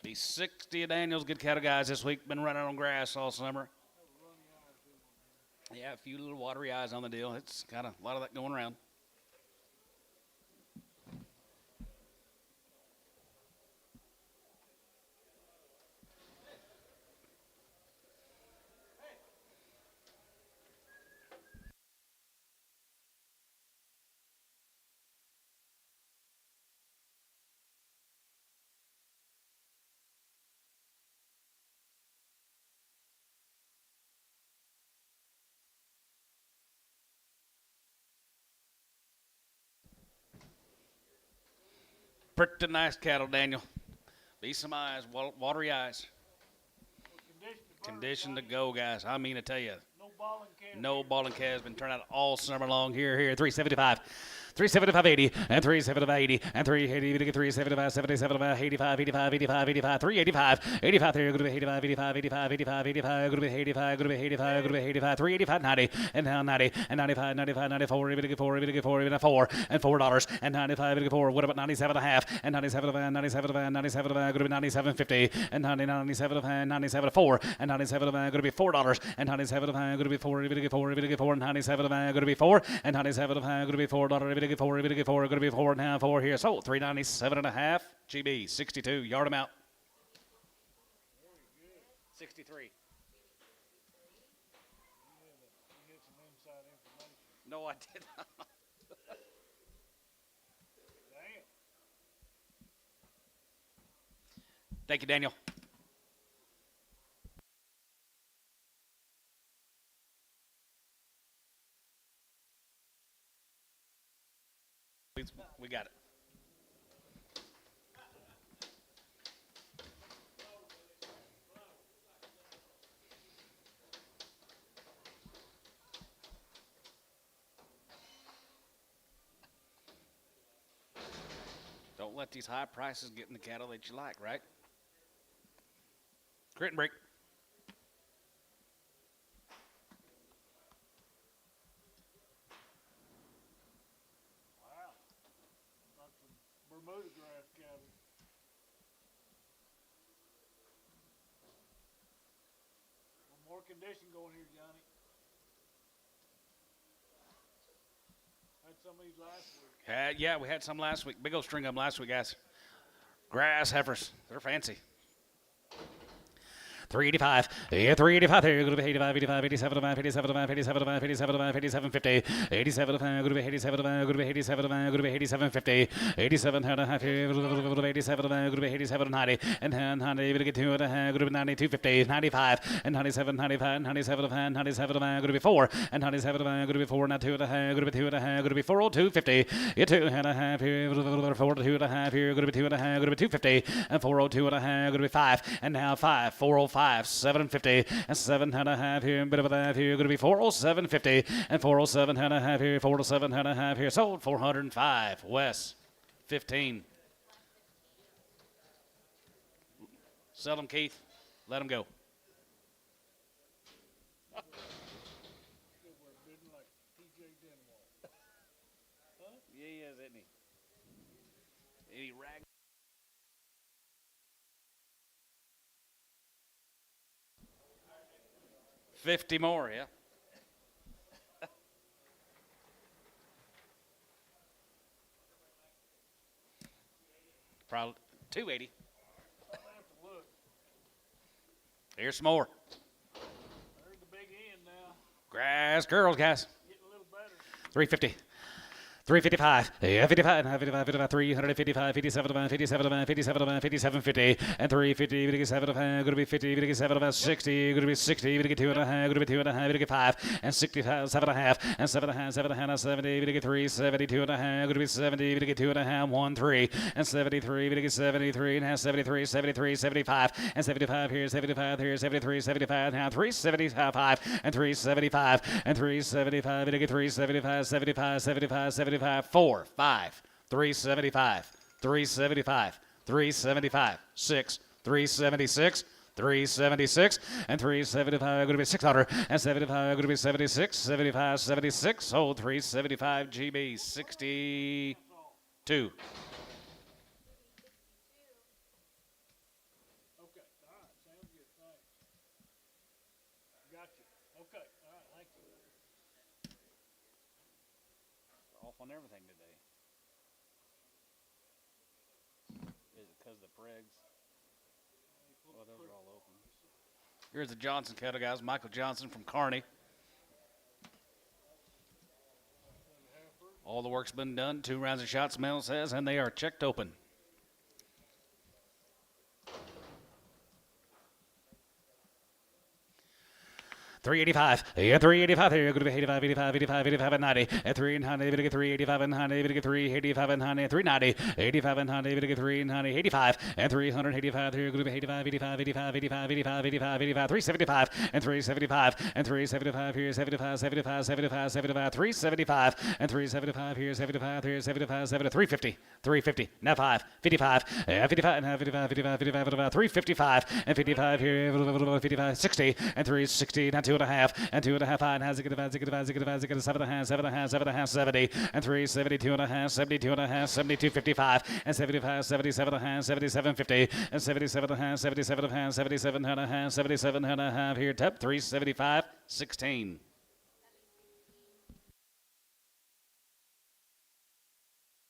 Be 60 of Daniel's good cattle guys this week. Been running on grass all summer. Yeah, a few little watery eyes on the deal. It's kind of a lot of that going around. Pretty nice cattle, Daniel. Be some eyes, watery eyes. Condition to go, guys. I mean to tell you. No balling calves been turned out all summer long. Here, 375. 375.80 and 375.80 and 380 to get 375 77 85 85 85 85 385 85 there going to be 85 85 85 85 85 going to be 85 going to be 85 going to be 85 385 90 and now 90 and 95 95 94 even to get 4 even to get 4 even at 4 and $4 and 95 to get 4 what about 97 and a half and 97 and 97 and 97 going to be 97.50 and 97 and 97 4 and 97 going to be $4 and 97 going to be 4 even to get 4 even to get 4 and 97 going to be 4 and 97 going to be $4 even to get 4 even to get 4 going to be 4 and a half 4 here so 397 and a half GB 62 yard them out 63 no I did not Thank you, Daniel. We got it. Don't let these high prices get in the cattle that you like, right? Crit and break. Wow. Got some Bermuda grass cattle. More condition going here, Johnny. Had some of these last week. Yeah, we had some last week. Big old string of them last week, guys. Grass heifers. They're fancy. 385. Yeah, 385. There, going to be 85, 85, 87, 87, 87, 87, 87, 50. 87, going to be 87, going to be 87, going to be 87, 50. 87, and a half, 87, going to be 87, 90. And 90, going to get to it, going to be 92, 50. 95, and 97, 95, 97, 97, going to be 4. And 97, going to be 4, not 2 and a half, going to be 2 and a half, going to be 402, 50. Get 2 and a half here, 402 and a half here, going to be 2 and a half, going to be 250. And 402 and a half, going to be 5. And now 5, 405. 750 and 7 and a half here, bit of a half here, going to be 407.50 and 407 and a half here, 407 and a half here, sold 405. West 15. Sell them, Keith. Let them go. Yeah, he is, isn't he? Any rag? $50 more, yeah. Probably 280. Here's some more. There's the big end now. Grass girls, guys. Getting a little better. 350. 355, yeah, 55, 55, 55, 355, 57, 57, 57, 57, 50, and 350, 57, going to be 50, 57, 60, going to be 60, going to get 2 and a half, going to be 2 and a half, going to get 5, and 65, 7 and a half, and 7 and a half, 7 and a half, 70, going to get 3, 72 and a half, going to be 70, going to get 2 and a half, 1, 3, and 73, going to get 73 and a half, 73, 73, 75, and 75 here, 75 here, 73, 75, now 375, and 375, and 375, going to get 375, 75, 75, 75, 4, 5, 375, 375, 375, 6, 376, 376, and 375 going to be 600, and 75 going to be 76, 75, 76, sold 375 GB, 62. Okay. All right. Sounds good. Thanks. Got you. Okay. All right. Thank you. Off on everything today. Is it because the pregs? Oh, those are all open. Here's the Johnson cattle, guys. Michael Johnson from Kearney. All the work's been done. 2 rounds of shots, Mel says, and they are checked open. $385, yeah, $385. Here, going to be 85, 85, 85, 85, and 90, and 390, going to get 385 and 90, going to get 385 and 90, 390, 85 and 90, going to get 390, 85, and 385. Here, going to be 85, 85, 85, 85, 85, 85, 85, 375, and 375, and 375. Here, 75, 75, 75, 75, 375, and 375. Here, 75, here, 75, 75, 350, 350. Now 5, 55, yeah, 55, now 55, 55, 55, 55, 355, and 55 here, 55, 60, and 360, now 2 and a half, and 2 and a half, and has it get a 7 and a half, 7 and a half, 7 and a half, 70, and 372 and a half, 72 and a half, 72, 55, and 75, 77 and a half, 77, 50, and 77 and a half, 77 and a half, 77 and a half, 77 and a half. Here, top 375, 16.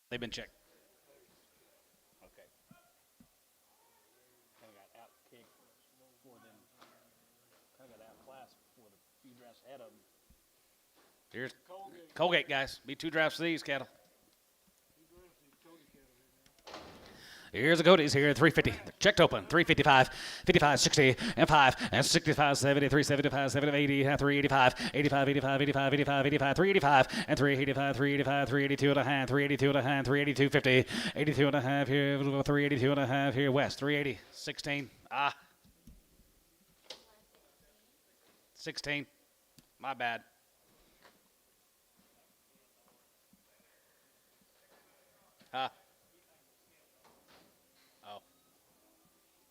They've been checked. Okay. Kind of got out kicked for them. Kind of got outclassed for the few drafts ahead of them. Here's Colgate, guys. Be 2 drafts of these cattle. Here's the Cody's here, 350. Checked open, 355, 55, 60, and 5, and 65, 70, 375, 70, 80, 385, 85, 85, 85, 85, 85, 385, and 385, 385, 382 and a half, 382 and a half, 382, 50, 82 and a half here, 382 and a half here, West, 380, 16. 16. My bad. Oh.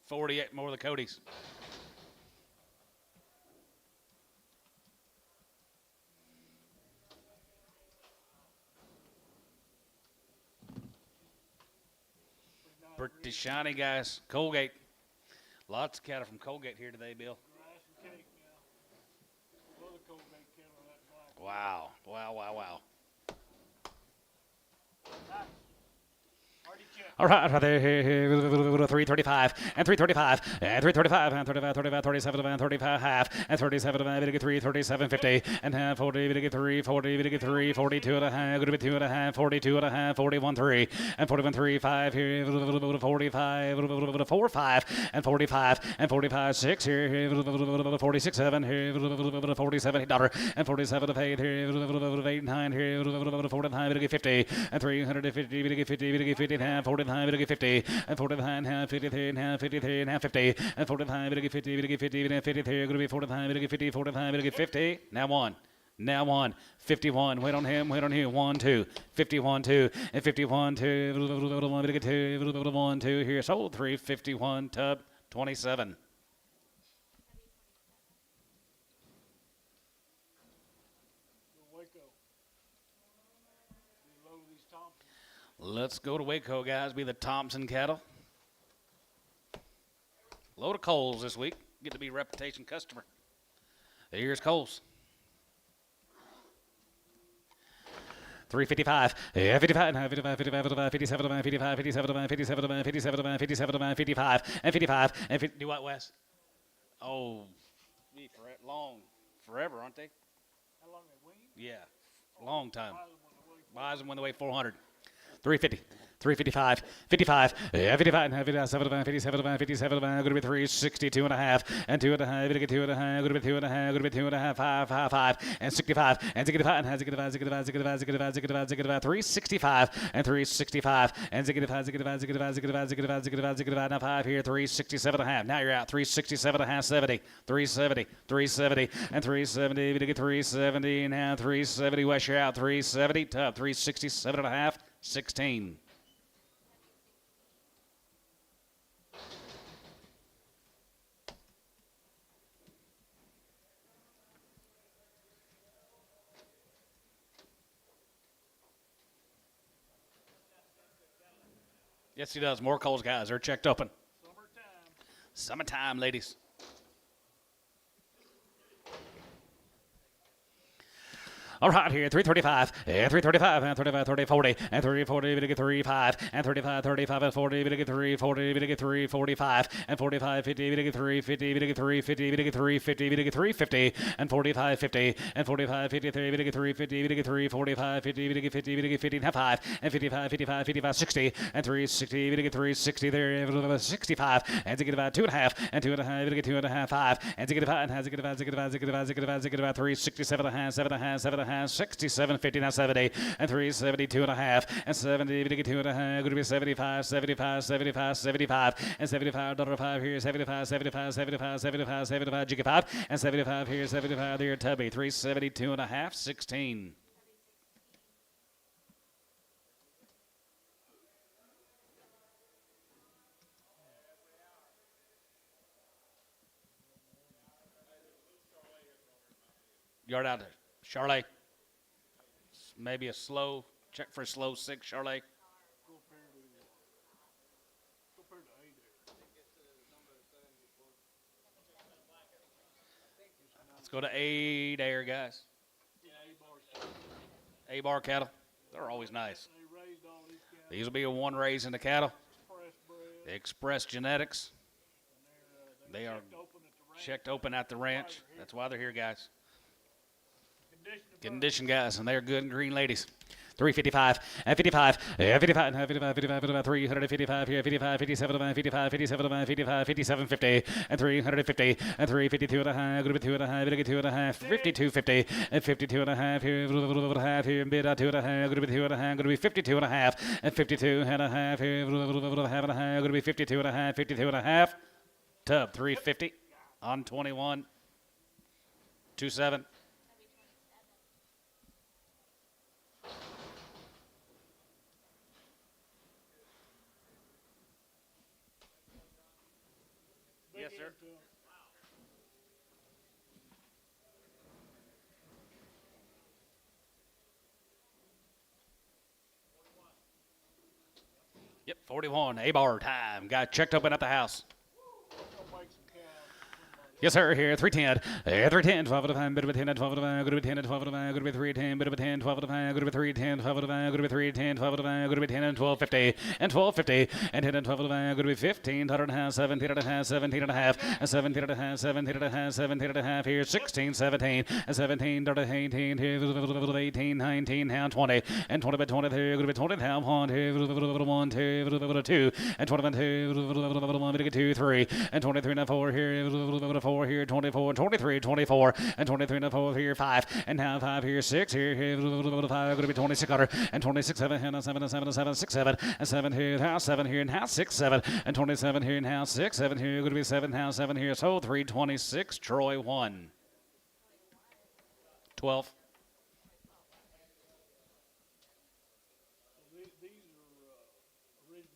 48 more of the Cody's. Pretty shiny, guys. Colgate. Lots of cattle from Colgate here today, Bill. Grass and cake now. Other Colgate cattle that black. Wow. Wow, wow, wow. Nice. Already checked. All right, right there, here, 335, and 335, and 335, and 35, 35, 37, and 35, half, and 37, and 3, 37, 50, and half, 40, 3, 40, 3, 42 and a half, going to be 2 and a half, 42 and a half, 41, 3, and 41, 3, 5 here, 45, 4, 5, and 45, and 45, 6 here, 46, 7 here, 47, dollar, and 47, 8 here, 8, 9 here, 49, 50, and 350, 50, 50, and half, 45, 50, and 45, half, 53, and half, 53, and half, 50, and 45, 50, 50, and 53, going to be 45, 50, 45, 50, now one. Now one, 51, wait on him, 1, 2, 51, 2, and 51, 2, 1, 2, here, sold, 351, tub, 27. Waco. Below these Thompsons. Let's go to Waco, guys, be the Thompson cattle. Load of Coles this week, get to be a reputation customer. Here's Coles. 355, 55, 55, 55, 57, 55, 57, 57, 57, 57, 55, and 55, and 50. Do what, Wes? Oh, long, forever, aren't they? How long they weaned? Yeah, long time. Buys them when Buys them when they weigh they weigh 400. 350. 355, 55, 55, 57, 57, 57, going to be 362 and a half, and 2 and a half, going to get 2 and a half, going to be 2 and a half, going to be 2 and a half, 5, and 65, and 65, and 65, 65, 65, 65, 65, 65, 365, and 365, and 65, 65, 65, 65, 65, 65, 65, now 5 here, 367 and a half. Now you're out, 367 and a half, 70, 370, 370, and 370, going to get 370, now 370, West, you're out, 370, tub, 367 and a half, 16. Yes, he does. More Coles guys. They're checked open. Summertime, ladies. All right, here, 335, and 335, and 35, 30, 40, and 30, 40, we get 35, and 35, 35, and 40, we get 3, 40, we get 3, 45, and 45, 50, we get 3, 50, we get 3, 50, we get 3, 50, we get 3, 50, and 45, 50, and 45, 53, we get 3, 50, we get 3, 45, 50, we get 50, we get 50, and half 5, and 55, 55, 55, 60, and 360, we get 360 there, 65, and to get about 2 and a half, and 2 and a half, we get 2 and a half, 5, and to get about, and has to get about, to get about, to get about, to get about, to get about 367 and a half, 7 and a half, 7 and a half, 67, 50, now 70, and 372 and a half, and 70, we get 2 and a half, going to be 75, 75, 75, 75, and $75 here, 75, 75, 75, 75, 75, you get 5, and 75 here, 75 there, Tubby, 372 and a half, 16. Yard out there, Charlotte. Maybe a slow, check for a slow 6, Charlotte. Let's go to A there, guys. A-bar cattle. They're always nice. These will be a 1 raise in the cattle. Express Genetics. They are checked open at the ranch. That's why they're here, guys. Condition guys, and they're good and green ladies. 355 and 55 and 55 and 55 55 55 355 here 55 57 55 57 55 57 50 and 350 and 352 and a half group 2 and a half 2 and a half 52 50 and 52 and a half here half here mid 2 and a half group 2 and a half going to be 52 and a half and 52 and a half here half and a half going to be 52 and a half 52 and a half tub 350 on 21 27 Yes, sir. Yep, 41. A-bar time. Got checked up and at the house. Yes, sir. Here, 310. 310. 12 of 5. Bit of a 10 and 12 of 5. Good to be 10 and 12 of 5. Good to be 310. Bit of a 10. 12 of 5. Good to be 310. 12 of 5. Good to be 310. 12 of 5. Good to be 10 and 1250. And 1250. And 10 and 12 of 5. Good to be 15. 100 and a half. 17 and a half. 17 and a half. And 17 and a half. 17 and a half. 17 and a half. Here, 16. 17. And 17. 18. Here, 18. 19. Now 20. And 20 by 20. Here, good to be 20. Now 1. Here, 1. 2. And 21. 2. 2. 3. And 23 and 4. Here, 4 here, 24, 23, 24, and 23 and 4 here, 5, and now 5 here, 6 here, 5, going to be 26 under, and 26, 7, and 7, and 7, and 7, 6, 7, and 7 here, now 7 here, now 6, 7, and 27 here, now 6, 7 here, going to be 7, now 7 here, so 326, Troy 1. 12. These are original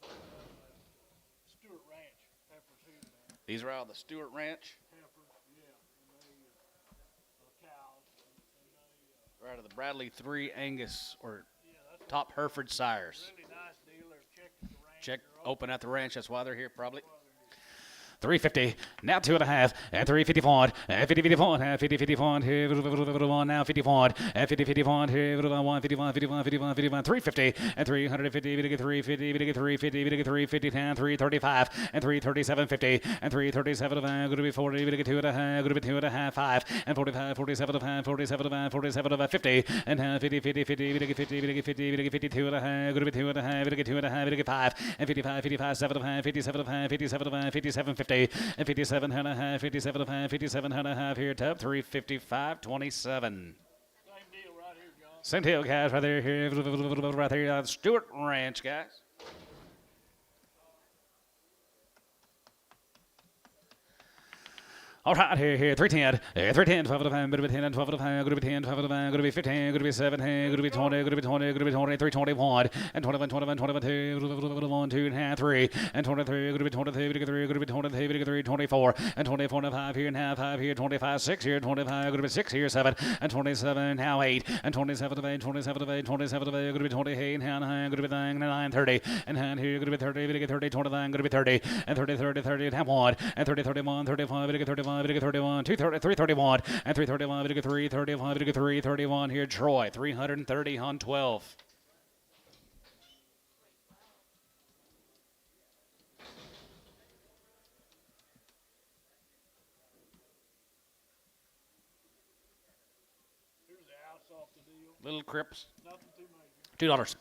Stewart Ranch heifers here now. These are out of the Stewart Ranch. Heifers, yeah, and they cows, and they They're out of the Bradley 3 Angus or yeah, that's top Hereford sires. a really nice deal. They're checked at the ranch. Check They're open at the ranch. That's why they're here, probably. while they're here. 350, now 2.5, and 354, and 50, 54, and 50, 54, here, now 54, and 50, 54, here, 1, 55, 55, 55, 55, 350, and 350, 350, 350, 350, 10, 335, and 337, 50, and 337, going to be 40, 2 and a half, going to be 2 and a half, 5, and 45, 47, 47, 47, 50, and 50, 50, 50, 50, 50, 52 and a half, going to be 2 and a half, 2 and a half, 5, and 55, 55, 7, 57, 57, 57, 50, and 57 and a half, 57 and a half, 57 and a half here, tub 355, 27. Same deal right here, John. Same deal, guys, right there, here, right there, on Stewart Ranch, guys. All right, here, 310, 310, 12 of 5, going to be 10 and 12 of 5, going to be 10, 12 of 5, going to be 15, going to be 17, going to be 20, going to be 20, going to be 20, 321, and 21, 21, 22, 1, 2 and a half, 3, and 23, going to be 23, going to be 23, 24, and 24 and 5 here, and half 5 here, 25, 6 here, 25, going to be 6 here, 7, and 27, now 8, and 27 of 8, 27 of 8, 27 of 8, going to be 28, and 9, going to be 9, 30, and hand here, going to be 30, 30, 29, going to be 30, and 30, 30, 30, and have 1, and 30, 31, 35, 35, 31, 331, and 331, 335, 331 here, Troy, 330 on 12. Here's the outs off the deal. Little crips, Nothing too major. $2.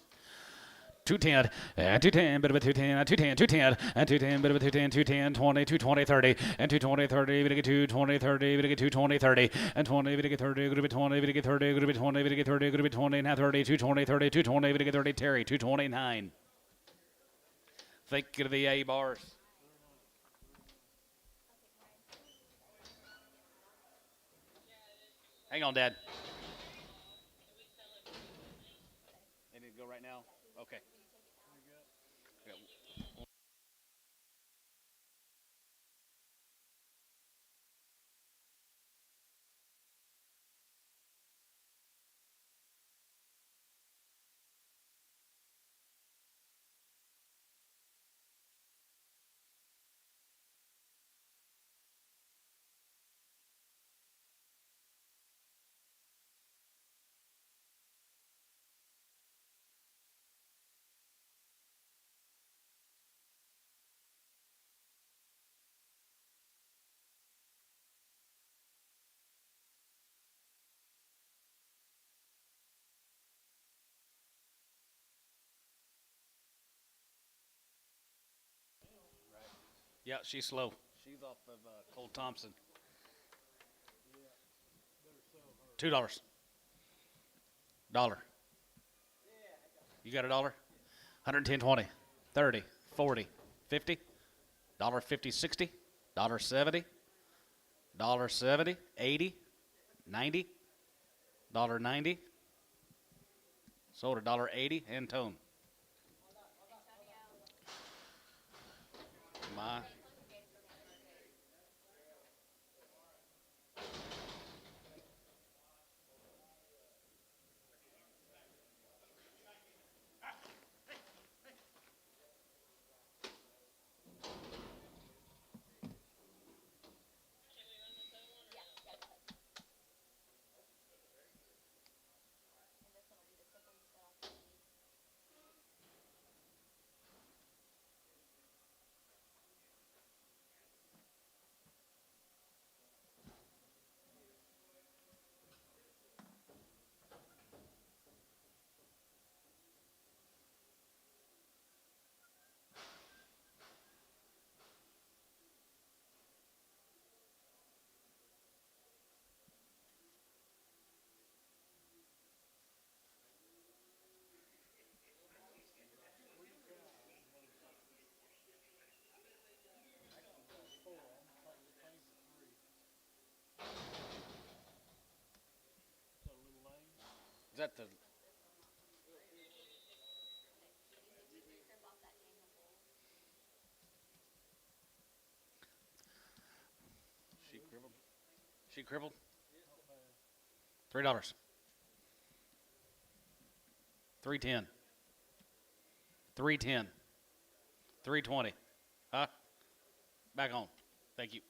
210, and 210, bit of a 210, and 210, 210, and 210, bit of a 210, 210, 20, 220, 30, and 220, 30, bit of 220, 30, bit of 220, 30, and 20, bit of 30, going to be 20, bit of 30, going to be 20, bit of 30, going to be 20, now 30, 220, 30, 220, bit of 30, Terry, 229. Think of the A bars. Hang on, Dad. They need to go right now? Okay. Yeah, she's slow. She's off of Cole Thompson. $2. Dollar. You got a dollar? 110, 20, 30, 40, 50. Dollar 50, 60. Dollar 70. Dollar 70, 80, 90. Dollar 90. Sold a dollar 80 and tone. My. Is that the? She crippled. She crippled. $3. 310. 310. 320. Huh? Back on. Thank you.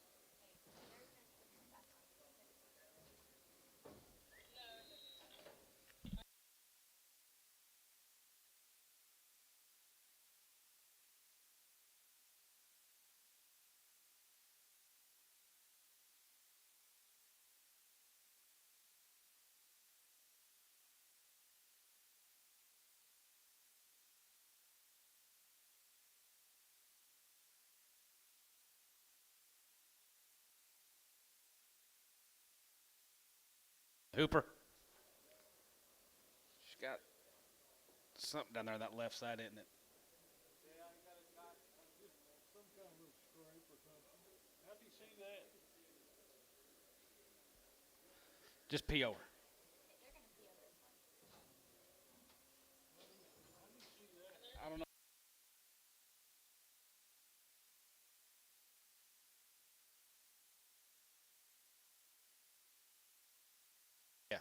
Hooper. She's got something down there on that left side, isn't it? Some kind of little scrape or something. How do you see that? Just pee over. I don't know. Yeah.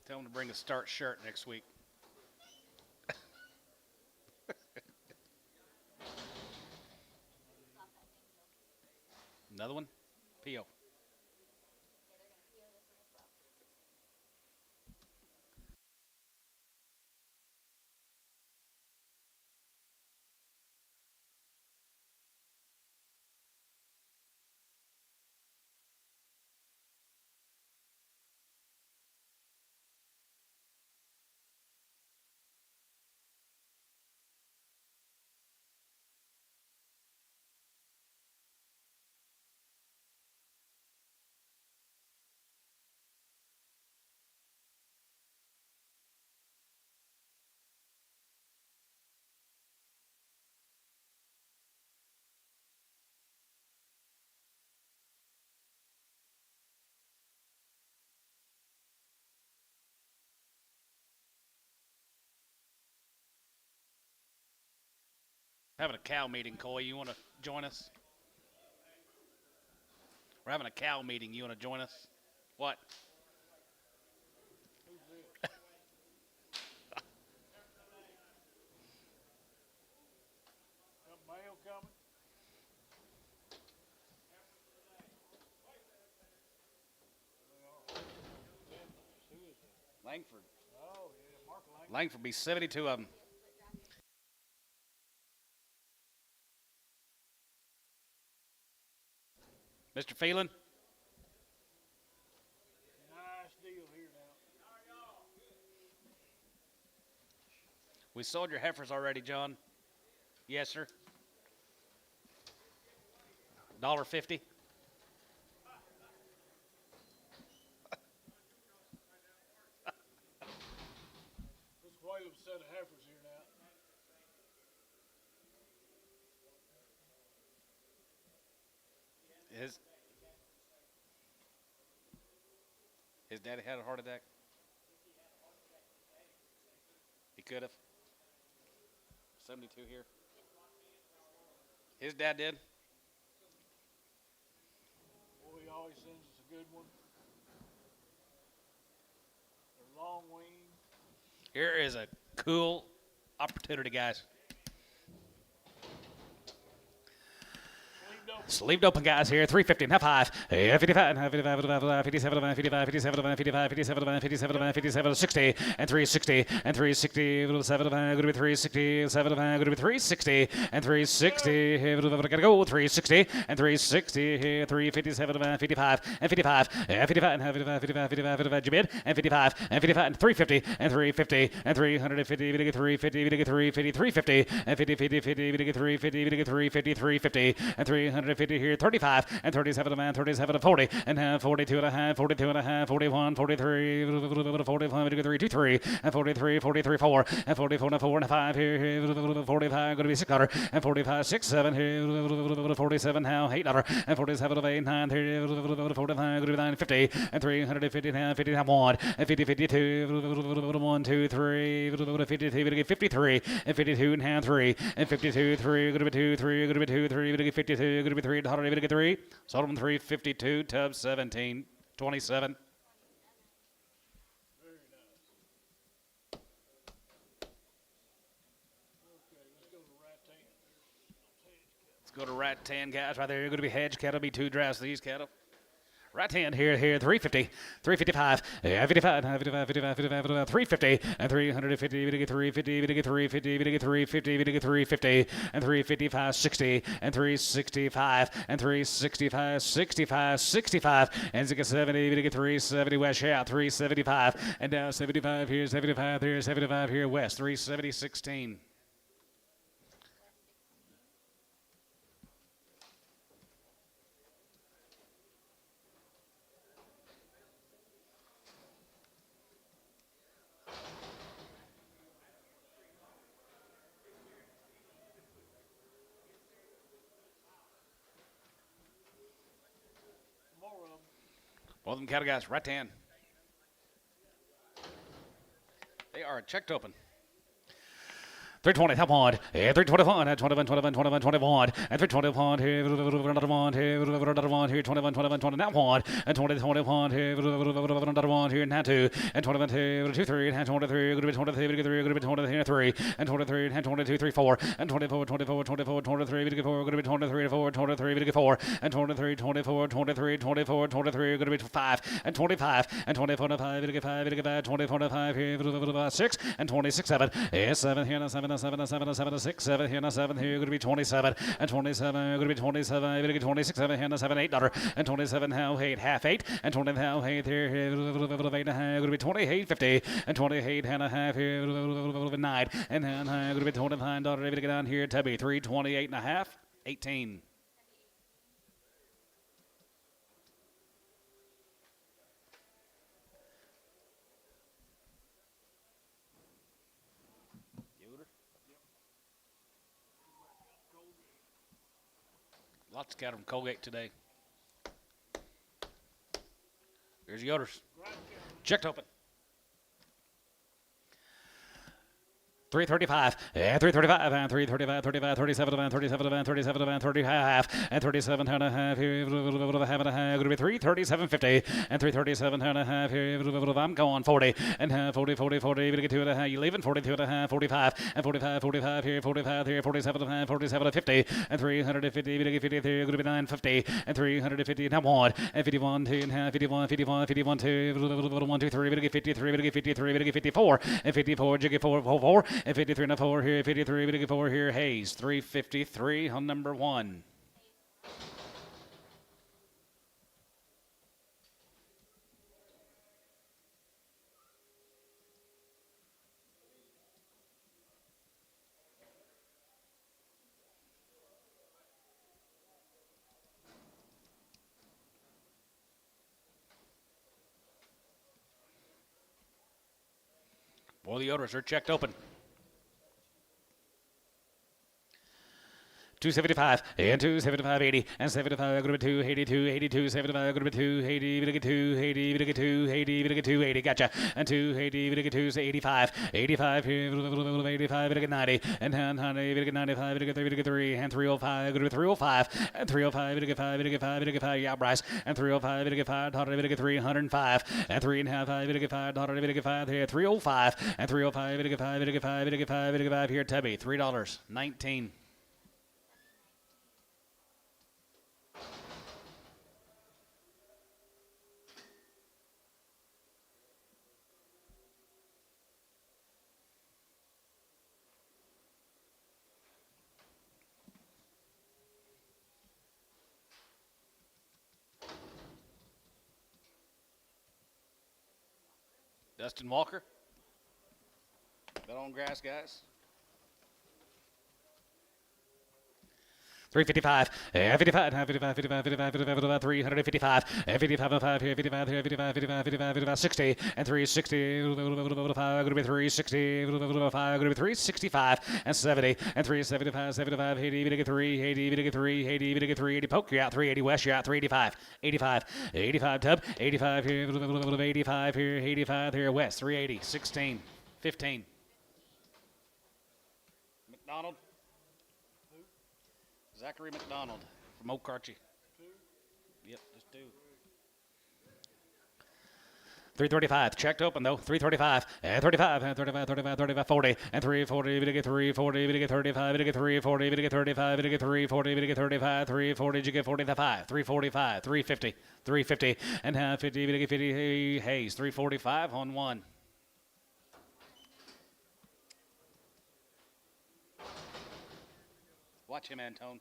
Tell him to bring a start shirt next week. Another one? P.O. Having a cow meeting, Coy. You want to join us? We're having a cow meeting. You want to join us? What? Got mail coming? Who is that? Langford. Oh, yeah, Mark Lang. Langford be 72 of them. Mr. Phelan? Nice deal here now. We sold your heifers already, John. Yes, sir. $1.50. Let's wait a set of heifers here now. His daddy had a heart attack. He could have. 72 here. His dad did. Boy, he always sends us a good one. They're long winged. Here is a cool opportunity, guys. Sleeved open, guys, here. 350, half five. 55, 57, 55, 60, and 360, and 360, 7, going to be 360, 7, going to be 360, and 360, gotta go, 360, and 360, 357, 55, and 55, 55, 55, 55, 55, Jabid, and 55, and 55, and 350, and 350, and 350, 350, 350, 350, and 50, 50, 50, 350, 350, 350, and 350 here, 35, and 37 a man, 37 to 40, and 42 and a half, 42 and a half, 41, 43, 45, 23, and 43, 43, 4, and 44 and 4 and 5 here, 45, going to be 600, and 45, 6, 7 here, 47 now, 800, and 47 of 8, 9 here, 45, going to be 950, and 350 now, 50 now, 1, and 50, 52, 1, 2, 3, 52, 53, and 52 now, 3, and 52, 3, going to be 2, 3, going to be 2, 3, going to be 52, going to be 3, 103, sold them 352, tub 17, 27. Very nice. Okay, let's go to Rattan. Let's go to Rat 10, guys, right there. You're going to be hedge cattle, be 2 drafts of these cattle. Right hand here, 350, 355, 55, 55, 55, 55, 350, and 350, 350, 350, 350, 350, and 355, 60, and 365, and 365, 65, 65, and 70, 370 west, yeah, 375, and now 75 here, 75 here, 75 here west, 370, 16. More of them. Both of them cattle guys, right hand. They are checked open. 320, top one, 321, 21, 21, 21, 21, and 321 here, another one here, another one here, 21, 21, 20, now one, and 20, 21 here, another one here, now 2, and 21 here, 2, 3, and 23, going to be 23, going to be 23, 3, and 23, and 22, 3, 4, and 24, 24, 24, 23, 4, going to be 23, 4, 23, 4, and 23, 24, 23, 24, 23, going to be 5, and 25, and 24, 5, 5, 24, 5 here, 6, and 26, 7, 7 here, 7, 7, 7, 7, 6, 7 here, 7 here, going to be 27, and 27, going to be 27, 26, 7 here, 7, $8, and 27 now, 8, half 8, and 20 now, 8 here, 8 and a half, going to be 28, 50, and 28 and a half here, 9, and then going to be $29, able to get down here, Tubby, 328 and a half, 18. Lots of cattle from Colgate today. Here's Yoder's. Checked open. 335, and 335, and 335, 35, 37, and 37, and 37, and 30 half, and 37 and a half here, half and a half, going to be 337.50, and 337 and a half here, I'm going 40, and 40, 40, 40, going to get 2 and a half, you leaving 42 and a half, 45, and 45, 45 here, 45 here, 47 and a half, 47 and 50, and 350, going to get 50 here, going to be 950, and 350, now 1, and 51, 2 and a half, 51, 51, 51, 2, 1, 2, 3, going to get 53, going to get 53, going to get 54, and 54, jiggy 4, 4, 4, and 53 and a 4 here, 53, we get 4 here, Hayes, 353 on number 1. Boy, the odors are checked open. 275 and 275 80 and 75 going to 282 82 75 going to 280 going to 280 going to 280 going to 280 gotcha and 280 going to 285 85 here 85 going to 90 and 100 going to 95 going to 3 and 305 going to 305 and 305 going to 5 going to 5 going to 5 yeah Bryce and 305 going to 5 going to 305 and 3.5 going to 5 going to 5 here 305 and 305 going to 5 going to 5 going to 5 going to 5 here Tubby $3.19. Dustin Walker. Bet on grass, guys. 355, 55, 55, 55, 55, 55, 355, 55, 5 here, 55 here, 55, 55, 55, 55, 60, and 360, 5, going to be 360, 5, going to be 365, and 70, and 375, 75, 80, even to get 3, 80, even to get 3, 80, even to get 380, poke, you're out 380, West, you're out 385, 85, 85, Tub, 85 here, 85 here, 85 here, West, 380, 16, 15. McDonald. Zachary McDonald from Oak Archie. Yep, just two. 335, checked open though. 335, and 35, and 35, 35, 35, 40, and 340, to get 340, to get 35, to get 340, to get 35, to get 340, to get 35, 340, to get 45, 345, 350, 350, and half 50, to get 50, Hayes, 345 on one. Watch him, Antone.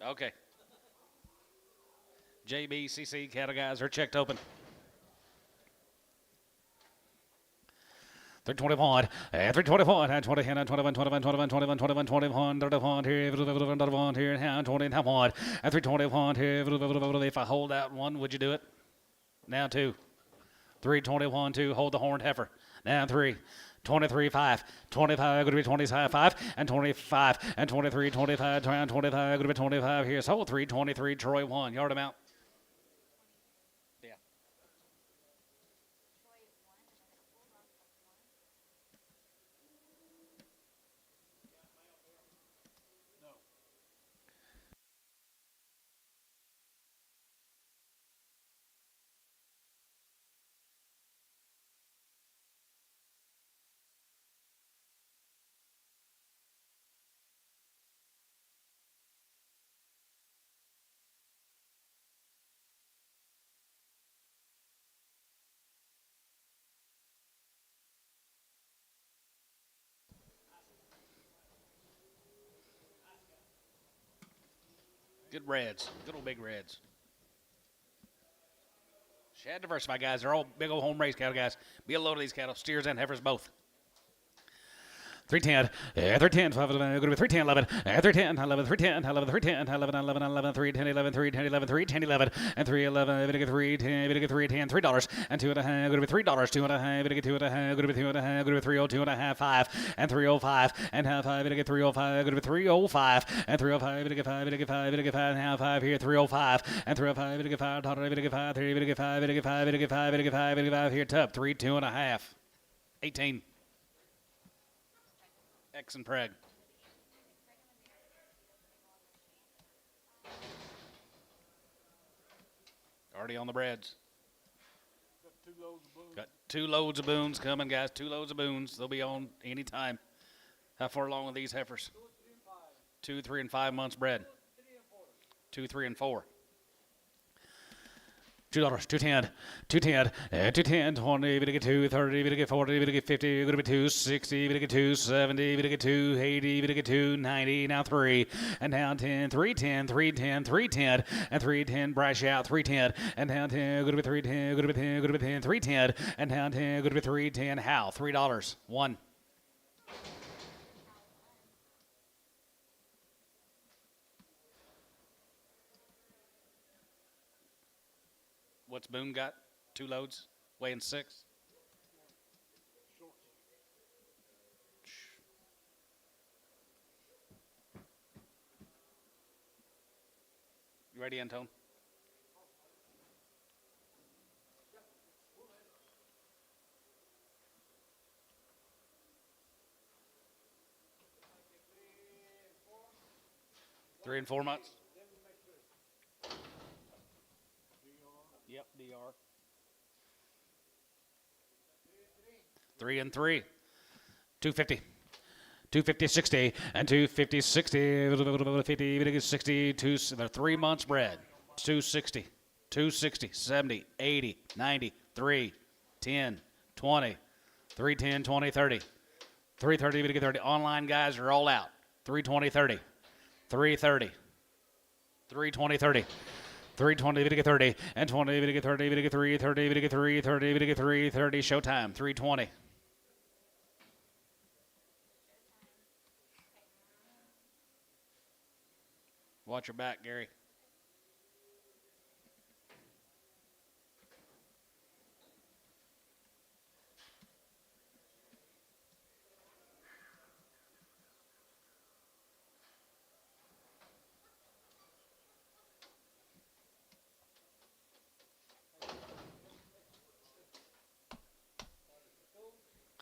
Okay. JBCC cattle guys are checked open. 321, and 321, and 20, and 21, 21, 21, 21, 21, 21, 21, here, 21 here, and 21, and 321 here. If I hold out one, would you do it? Now two. 321, 2, hold the horned heifer. Now 3. 23, 5, 25, going to be 25, 5, and 25, and 23, 25, 25, going to be 25 here. So 3, 23, Troy 1, yard him out. Yeah. Good reds. Good old big reds. Shad diversify, guys. They're all big old home raised cattle, guys. Be a load of these cattle, steers and heifers both. 310, 310, 5, going to be 310, 11, 310, 11, 310, 11, 310, 11, 11, 11, 310, 11, 310, 11, 310, 11, and 311, going to get 310, going to get 310, $3, and 2.5, going to be $3, 2.5, going to get 2.5, going to be 2.5, going to be 302 and a half, 5, and 305, and half 5, going to get 305, going to be 305, and 305, going to get 5, going to get 5, going to get 5, and half 5 here, 305, and 305, going to get 5, going to get 5, 3, going to get 5, going to get 5, going to get 5, going to get 5, going to get 5 here, Tub, 3, 2 and a half, 18. X and Preg. Already on the breads. Got 2 loads of boons coming, guys. 2 loads of boons. They'll be on any time. How far along are these heifers? 2, 3, and 5 months bred. 2, 3, and 4. $2, 210, 210, 210, 20, to get 230, to get 40, to get 50, going to be 260, to get 270, to get 280, to get 290, now 3, and down 10, 310, 310, 310, and 310, Bryce out, 310, and down 10, going to be 310, going to be 10, going to be 10, 310, and down 10, going to be 310, Hal, $3, 1. What's Boone got? 2 loads? Weighing 6. Short. You ready, Antone? Three and 4 months. Yep, DR. 3 and 3. 250. 250, 60, and 250, 60, 50, 60, they're 3 months bred. 260, 260, 70, 80, 90, 3, 10, 20, 310, 20, 30, 330, 30. Online guys are all out. 320, 30, 330, 320, 30. 320, 30, and 20, 30, 3, 30, 3, 30, 3, 30, showtime, 320. Watch your back, Gary.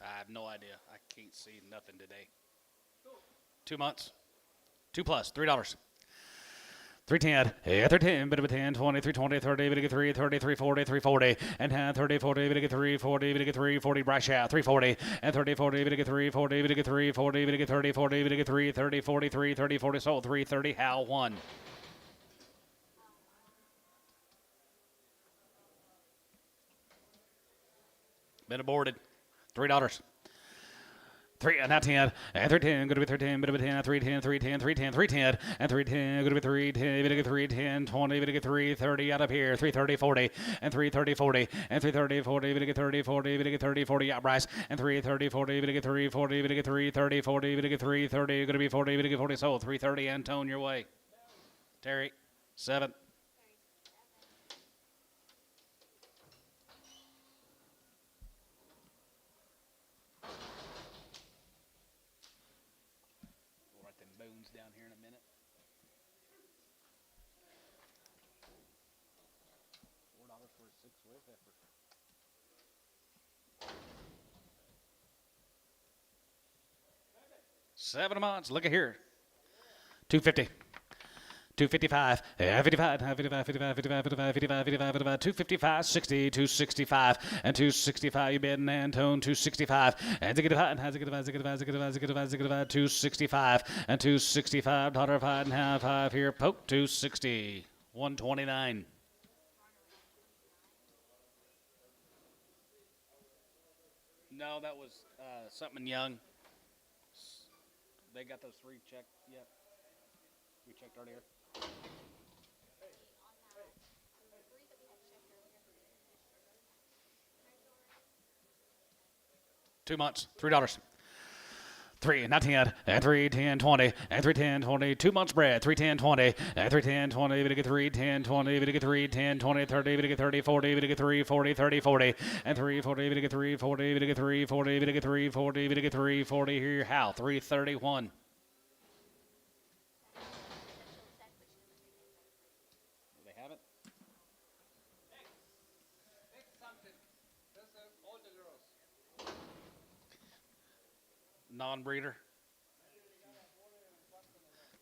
I have no idea. I can't see nothing today. 2 months. 2 plus, $3. 310, 310, bit of a 10, 20, 320, 30, bit of 3, 30, 340, 340, and 30, 40, bit of 340, bit of 340, brush out, 340, and 30, 40, bit of 340, bit of 340, bit of 30, 40, bit of 3, 30, 40, 3, 30, 40, sold, 330, Hal 1. Been aborted, $3. 3 and 10 and 310 going to be 13 bit of a 10 310 310 310 310 and 310 going to be 310 bit of 310 20 bit of 330 out of here 330 40 and 330 40 and 330 40 bit of 30 40 bit of 30 40 out Bryce and 330 40 bit of 340 bit of 330 40 bit of 330 going to be 40 bit of 40 sold 330 Antone your way. Terry 7. Bones down here in a minute. $4 for a 6 weight heifer. $7 months. Look at here. 250. 255, 55, 55, 55, 55, 55, 55, 55, 255, 60, 265, and 265. You bid Antone 265, and 265, and 265. Daughter 5.5 here. Poke 260, 129. No, that was something young. They got those 3 checked yet. We checked earlier. 2 months, $3. 3, not 10, and 3, 10, 20, and 3, 10, 20, 2 months bred, 3, 10, 20, and 3, 10, 20, bit of 3, 10, 20, bit of 3, 10, 20, 30, bit of 30, 40, bit of 3, 40, 30, 40, and 3, 40, bit of 3, 40, bit of 3, 40, bit of 3, 40, bit of 3, 40, here, how, 331. They have it? Non-breeder.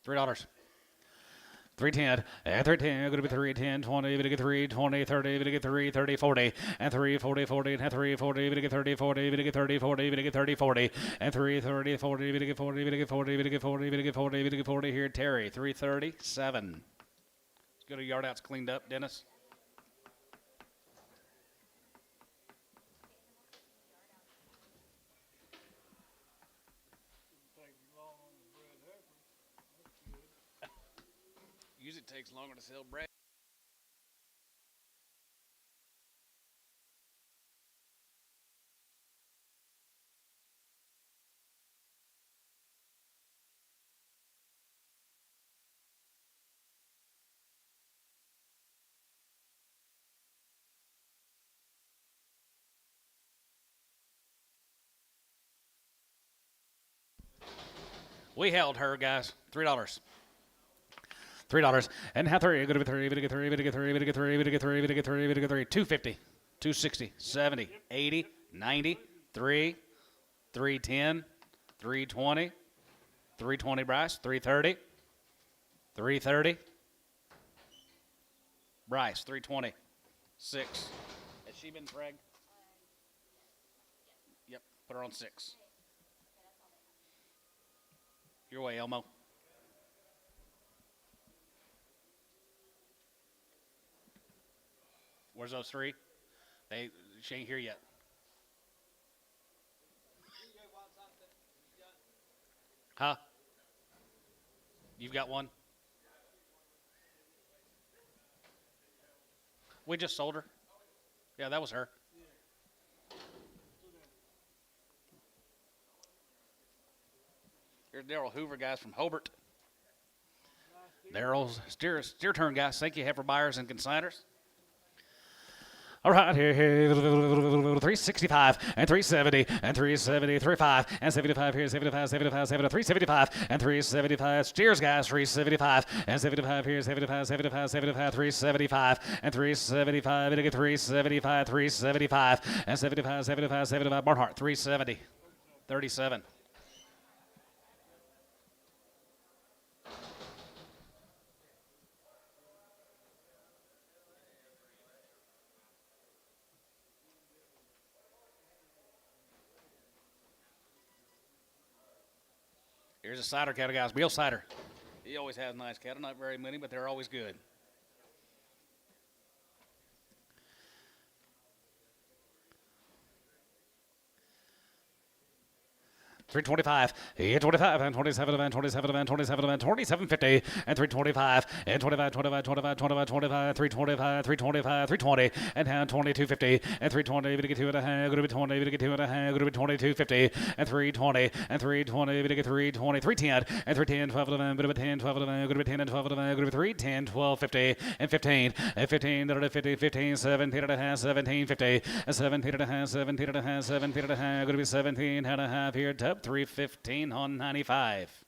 $3. 310, and 310, going to be 310, 20, bit of 3, 20, 30, bit of 3, 30, 40, and 3, 40, 40, and 3, 40, bit of 30, 40, bit of 30, 40, bit of 30, 40, and 3, 30, 40, bit of 40, bit of 40, bit of 40, bit of 40, bit of 40, here, Terry, 337. Let's go to yard outs cleaned up, Dennis. Usually it takes longer to sell bread. We held her, guys. $3. $3. And how three? Going to be three. Going to get three. Going to get three. Going to get three. Going to get three. Going to get three. Going to get three. 250. 260. 70. 80. 90. 3. 310. 320. 320, Bryce. 330. 330. Bryce, 320. 6. Has she been pregged? Yep. Put her on 6. Your way, Elmo. Where's those 3? She ain't here yet. Huh? You've got one? We just sold her. Yeah, that was her. Here's Daryl Hoover, guys, from Hobart. Daryl's steer turn, guys. Thank you, heifer buyers and consigners. All right, here, 365 and 370 and 370, 35 and 75 here, 75, 75, 75, 375 and 375. Steers, guys, 375 and 75 here, 75, 75, 75, 375 and 375. And again, 375, 375 and 75, 75, 75. Barnhart, 370, 37. Here's a cider cattle, guys. Bill Cider. He always has nice cattle. Not very many, but they're always good. 325, 25, and 27, and 27, and 27, and 2750, and 325, and 25, 25, 25, 25, 25, 325, 325, 320, and down 2250, and 320, we get 2.5, going to be 20, we get 2.5, going to be 2250, and 320, and 320, we get 320, 310, and 310, 12 of them, going to be 10, 12 of them, going to be 10 and 12 of them, going to be 310, 12, 50, and 15, and 15, 50, 15, 17 and a half, 17, 50, and 17 and a half, 17 and a half, 17 and a half, going to be 17 and a half here, top 315 on 95.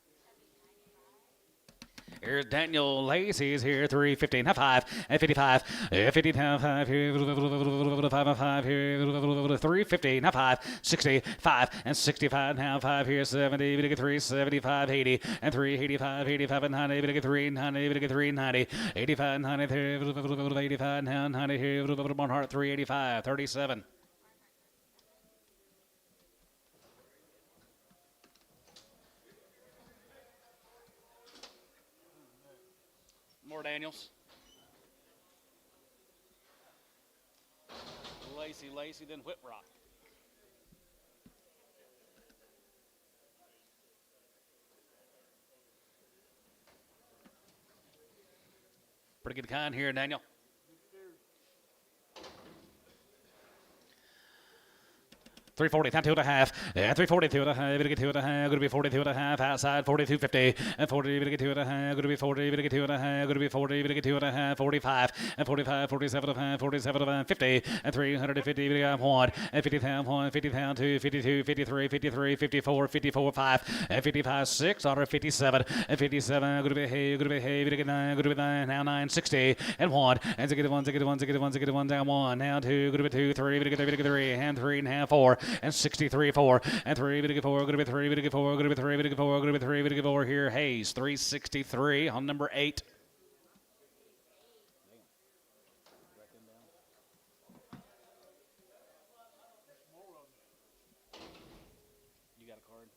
Here's Daniel Lacey's here, 315, half 5, and 55, 50, half 5 here, 5 here, 315, half 5, 65, and 65, half 5 here, 70, we get 375, 80, and 385, 85, and 90, we get 390, we get 390, 85, 90, 85, 90 here, Barnhart, 385, 37. More Daniels. Lacey, then Whitrock. Pretty good kind here, Daniel. 340, down 2.5, and 342 and a half, going to get 2.5, going to be 42 and a half, outside 42.50, and 40, going to get 2.5, going to be 40, going to get 2.5, going to be 40, going to get 2.5, 45, and 45, 47 and a half, 47 and a half, 50, and 350, we got 1, and 50 pound 1, 50 pound 2, 52, 53, 53, 54, 54, 5, and 55, 6, order 57, and 57, going to be hay, going to be hay, going to get 9, going to be 9, now 9, 60, and 1, and to get 1, to get 1, to get 1, to get 1, down 1, now 2, going to be 2, 3, going to get 3, going to get 3, and 3 and a half, 4, and 63, 4, and 3, going to get 4, going to be 3, going to get 4, going to be 3, going to get 4, going to be 3, going to get 4 here. Hayes, 363 on number 8. You got a card?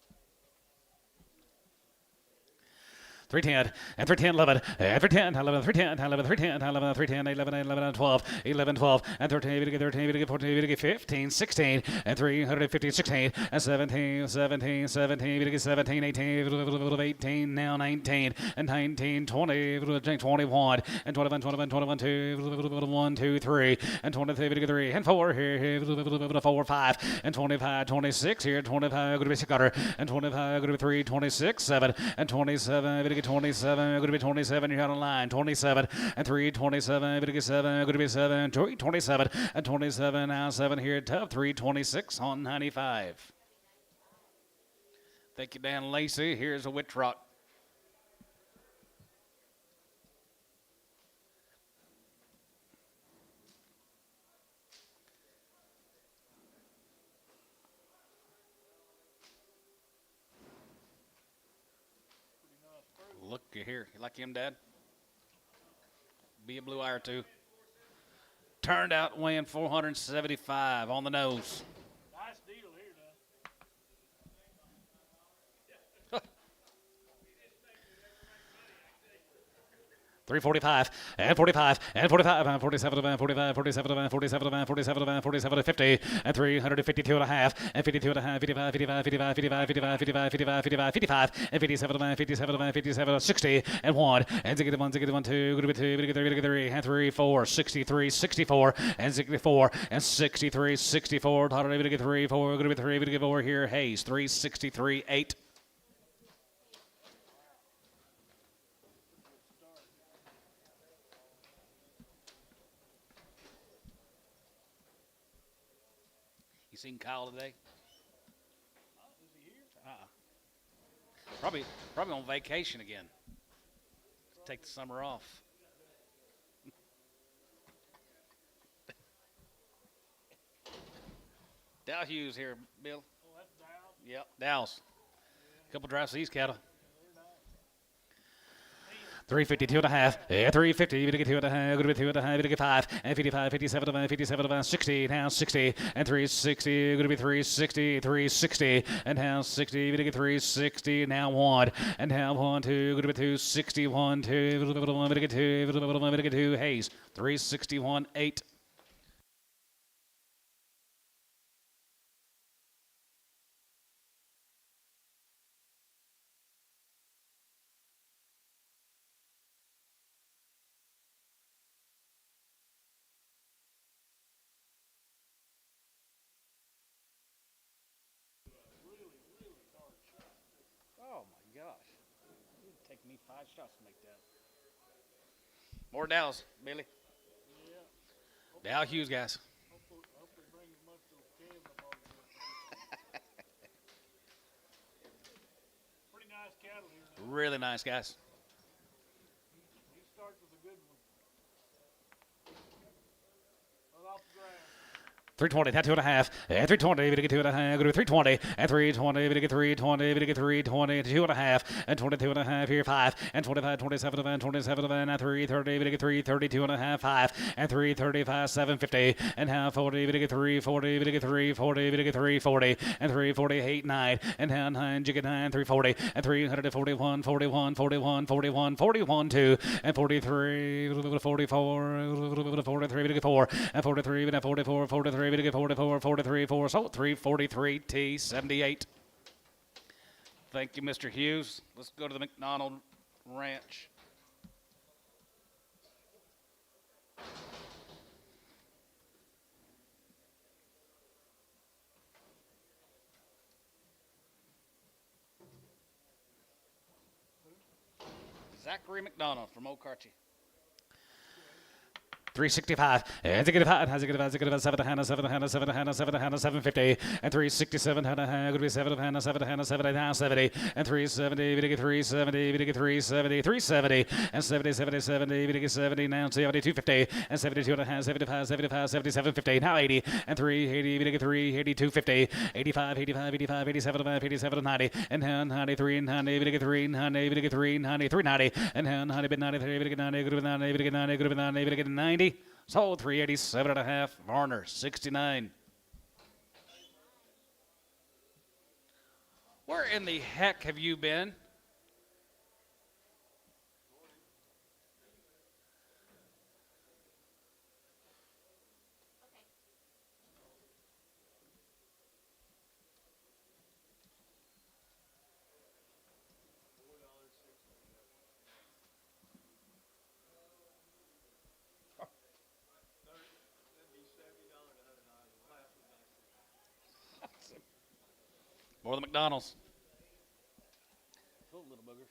310, and 310, 11, and 310, 11, 310, 11, 310, 11, 310, 11, 11, 12, 11, 12, and 13, we get 13, we get 14, we get 15, 16, and 350, 16, and 17, 17, 17, we get 17, 18, 18, now 19, and 19, 20, 21, and 21, 21, 21, 2, 1, 2, 3, and 23, we get 3, and 4 here, 4, 5, and 25, 26 here, 25, going to be 6, and 25, going to be 3, 26, 7, and 27, we get 27, going to be 27, you're out of line, 27, and 3, 27, going to get 7, going to be 7, 3, 27, and 27, now 7 here, tough, 326 on 95. Thank you, Dan Lacey. Here's a wit trot. Look here. You like him, Dad? Be a blue eye or two. Turned out weighing 475 on the nose. Nice deal here, though. 345 and 45 and 45 and 47 and 45, 47 and 47 and 47 and 47 and 50 and 352 and a half and 52 and a half, 55, 55, 55, 55, 55, 55, 55, 55, 55 and 57 and 57 and 57 and 60 and 1 and 61, 61, 2, good to be 2, good to be 3 and 3, 4, 63, 64 and 64 and 63, 64, total to get 3, 4, good to be 3, good to get 4 here, Hayes, 363, 8. Seen Kyle today? Is he here? Probably on vacation again. Take the summer off. Dow Hughes here, Bill. Oh, that's Dow. Yep, Dow's. Couple drives these cattle. 352 and a half, 350, we get 2 and a half, good to be 2 and a half, we get 5, and 55, 57, and 57, and 60, now 60, and 360, good to be 360, 360, and now 60, we get 360, now 1, and now 1, 2, good to be 261, 2, we get 2, we get 2, Hayes, 361, 8. Oh my gosh. It would take me 5 shots to make that. More Dows, Billy. Yeah. Dow Hughes, guys. Hopefully bring as much of Kevin along with him. Pretty nice cattle here now. Really nice, guys. He starts with a good one. Right off the ground. 320, that 2 and a half, and 320, we get 2 and a half, go to 320, and 320, we get 320, we get 320, 2 and a half, and 22 and a half here, 5, and 25, 27, and 27, and 330, we get 332 and a half, 5, and 335, 750, and half 40, we get 340, we get 340, we get 340, and 348, 9, and hand 9, jig 9, 340, and 341, 41, 41, 41, 41, 2, and 43, 44, 43, we get 4, and 43, we get 44, 43, we get 44, 43, 4, so 343, T, 78. Thank you, Mr. Hughes. Let's go to the McDonald Ranch. Zachary McDonald from Okarche. 365, and 750, and 367, could be 7, now 70, and 370, we get 370, we get 370, 370, and 70, 70, 70, we get 70, now 70, 250, and 72 and a half, 75, 75, 77, 50, now 80, and 380, we get 380, 250, 85, 85, 85, 87, 87, 90, and 93, 90, we get 3, 90, we get 3, 90, 390, and 90, 93, we get 90, good 90, we get 90, good 90, we get 90. So 387 and a half, Varner, 69. Where in the heck have you been? More the McDonald's. Little boogers.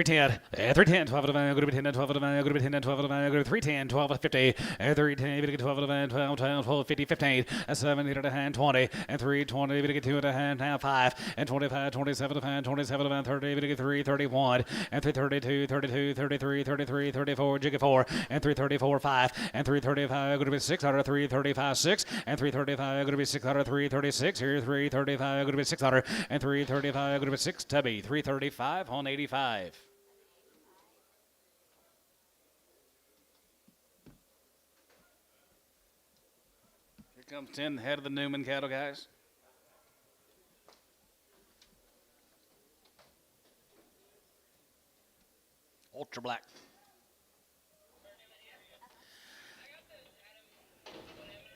310, 310, 12 of the van, going to be 10 and 12 of the van, going to be 10 and 12 of the van, going to be 310, 12 of 50, 310, 12 of the van, 12, 12, 12, 50, 15, 17 of the hand, 20, and 320, 2 of the hand, now 5, and 25, 27 of the van, 27 of the van, 30, 3, 31, and 332, 32, 33, 33, 34, jiggy 4, and 334, 5, and 335, going to be 6 out of 335, 6, and 335, going to be 6 out of 336, here 335, going to be 600, and 335, going to be 6, Tubby, 335 on 85. Here comes 10, head of the Newman cattle, guys. Ultra black.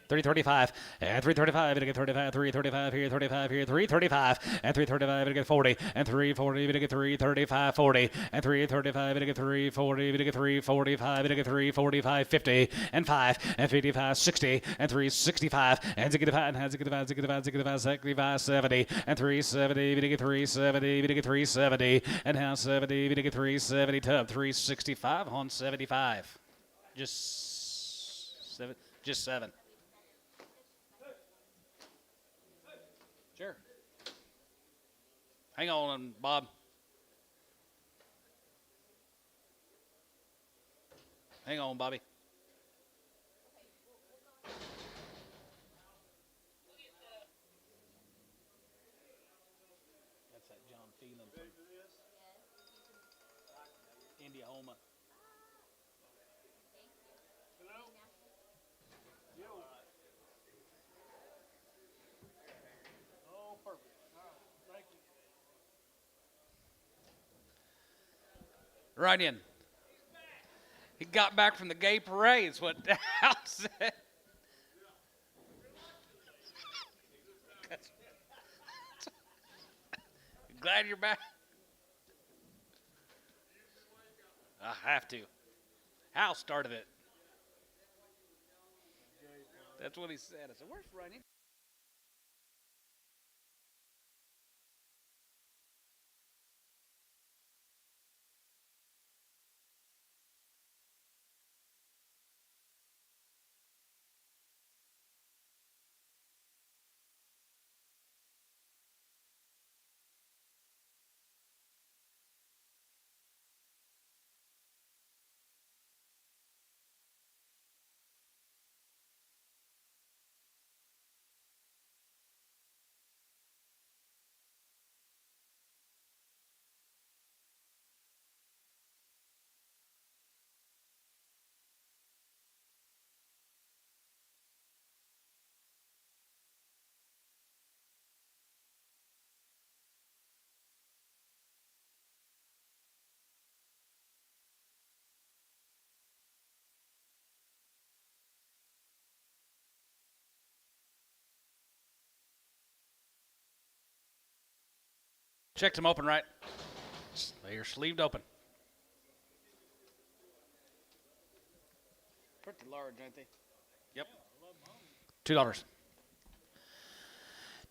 335, and 335, and get 35, 335 here, 35 here, 335, and 335, and get 40, and 340, and get 335, 40, and 335, and get 340, and get 345, and get 345, 50, and 5, and 55, 60, and 365, and 65, and 65, 65, 65, 65, 70, and 370, and get 370, and get 370, and now 70, and get 370, tub, 365 on 75. Just 7. Sure. Hang on, Bob. Hang on, Bobby. That's that John Phelan from Indiana. Hello? Yo. Oh, perfect. All right. Thank you. Right in. He got back from the gay parade, is what Al said. Glad you're back. I have to. Hal started it. That's what he said. I said, where's running? Checked them open, right? They are sleeved open. Pretty large, aren't they? Yep. $2.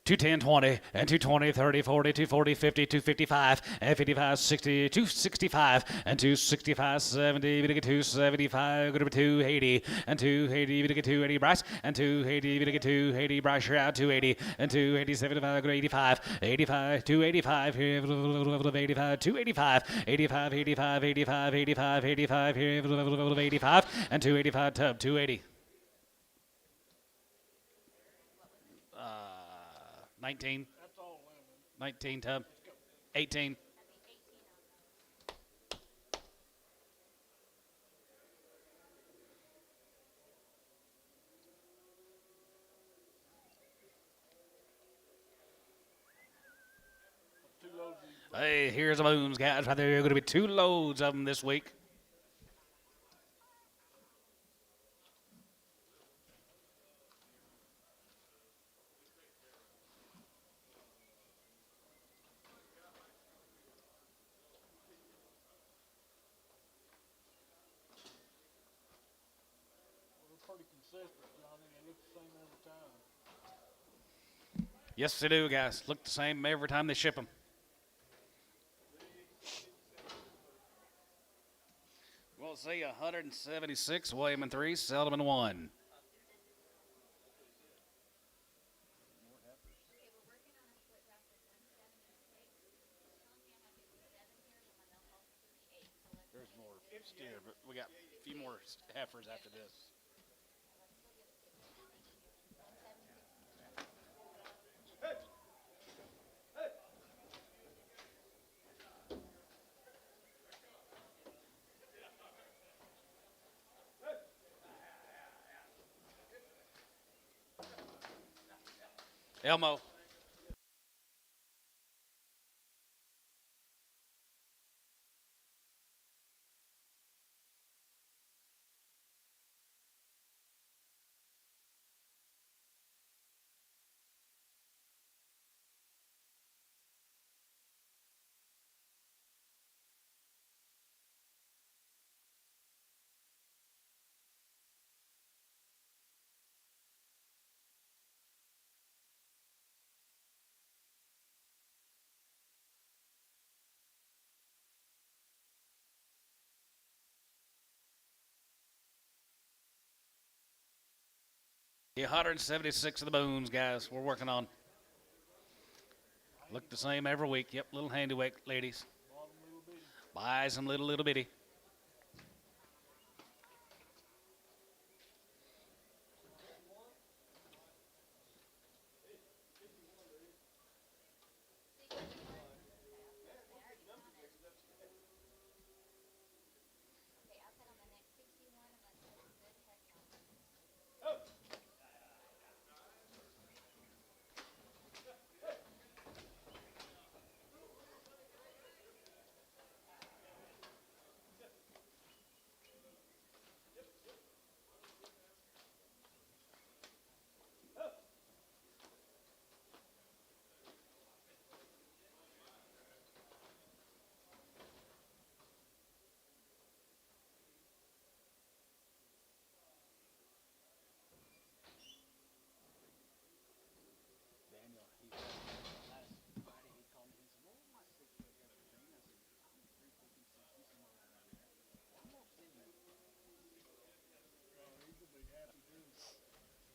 210, 20, and 220, 30, 40, 240, 50, 255, and 55, 60, 265, and 265, 70, we get 275, go to 280, and 280, we get 280 Bryce, and 280, we get 280 Bryce, you're out 280, and 280, 75, go to 85, 85, 285, here, 85, 285, 85, 85, 85, 85, 85, here, 85, and 285 tub, 280. 19. That's all, women. 19 tub. 18. Two loads of Hey, here's the booms, guys. Right there, going to be 2 loads of them this week. pretty consistent, Johnny. They look the same every time. Yes, they do, guys. Look the same every time they ship them. see 176, William and 3, Seldom and 1. There's more steer, but we got a few more heifers after this. Elmo. The 176 of the boons, guys, we're working on. Look the same every week. Yep, little handy weight ladies. Buys them little bitty.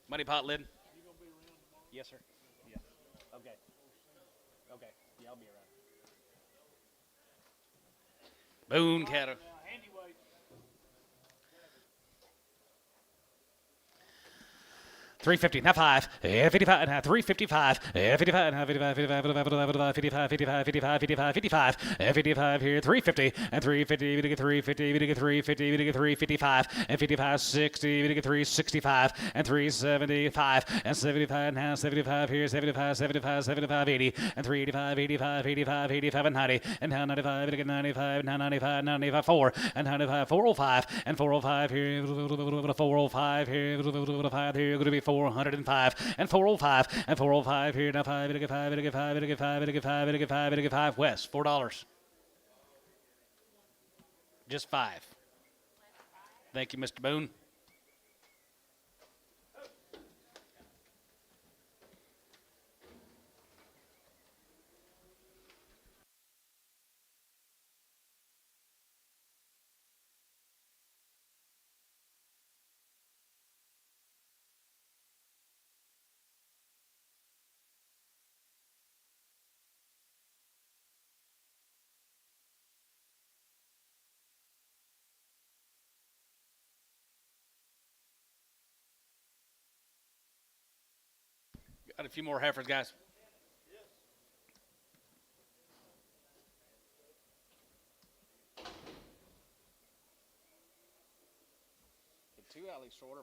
Money pot lid. Yes, sir. Yeah. Okay. Okay. Yeah, I'll be around. Boon cattle. Now, handy weight. 350, now 5, 55 and a half, 355, 55 and a half, 55, 55, 55, 55, 55, 55, 55, 55, 55 here, 350, and 350, we get 350, we get 350, we get 355, and 55, 60, we get 365, and 375, and 75 and a half, 75 here, 75, 75, 75, 80, and 385, 85, 85, 85, and 90, and now 95, we get 95, now 95, 95, 4, and 95, 405, and 405 here, 405 here, 5 here, going to be 405 and 405 and 405 here now 5 to get 5 to get 5 to get 5 to get 5 to get 5 to get 5 West $4. Just 5. Thank you, Mr. Boone. Got a few more heifers, guys. Get 2 alleys shorter.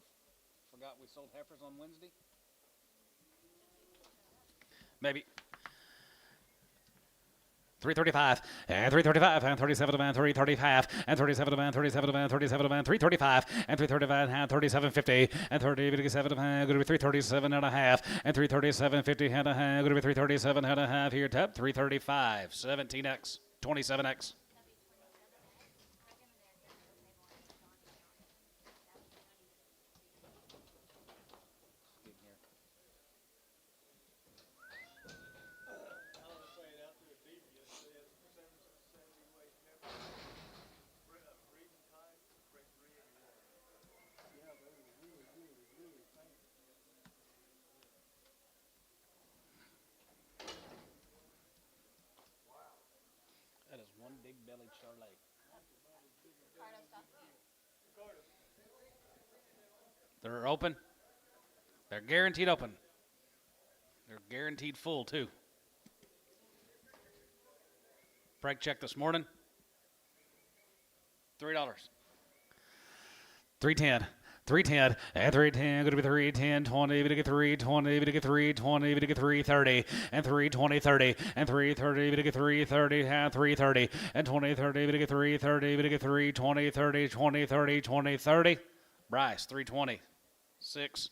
Forgot we sold heifers on Wednesday. Maybe. 335 and 335 and 37 and 335 and 37 and 37 and 37 and 335 and 335 and 3750 and 37 and going to be 337 and a half and 337.50 and a half going to be 337 and a half here top 335 17x 27x. They're open. They're guaranteed open. They're guaranteed full, too. Preg check this morning. $3. 310. 310 and 310, going to be 310, 20, going to get 320, going to get 320, going to get 330, and 320, 30, and 330, going to get 330, and 330, and 20, 30, going to get 330, going to get 320, 30, 20, 30, 20, 30. Bryce, 320, 6.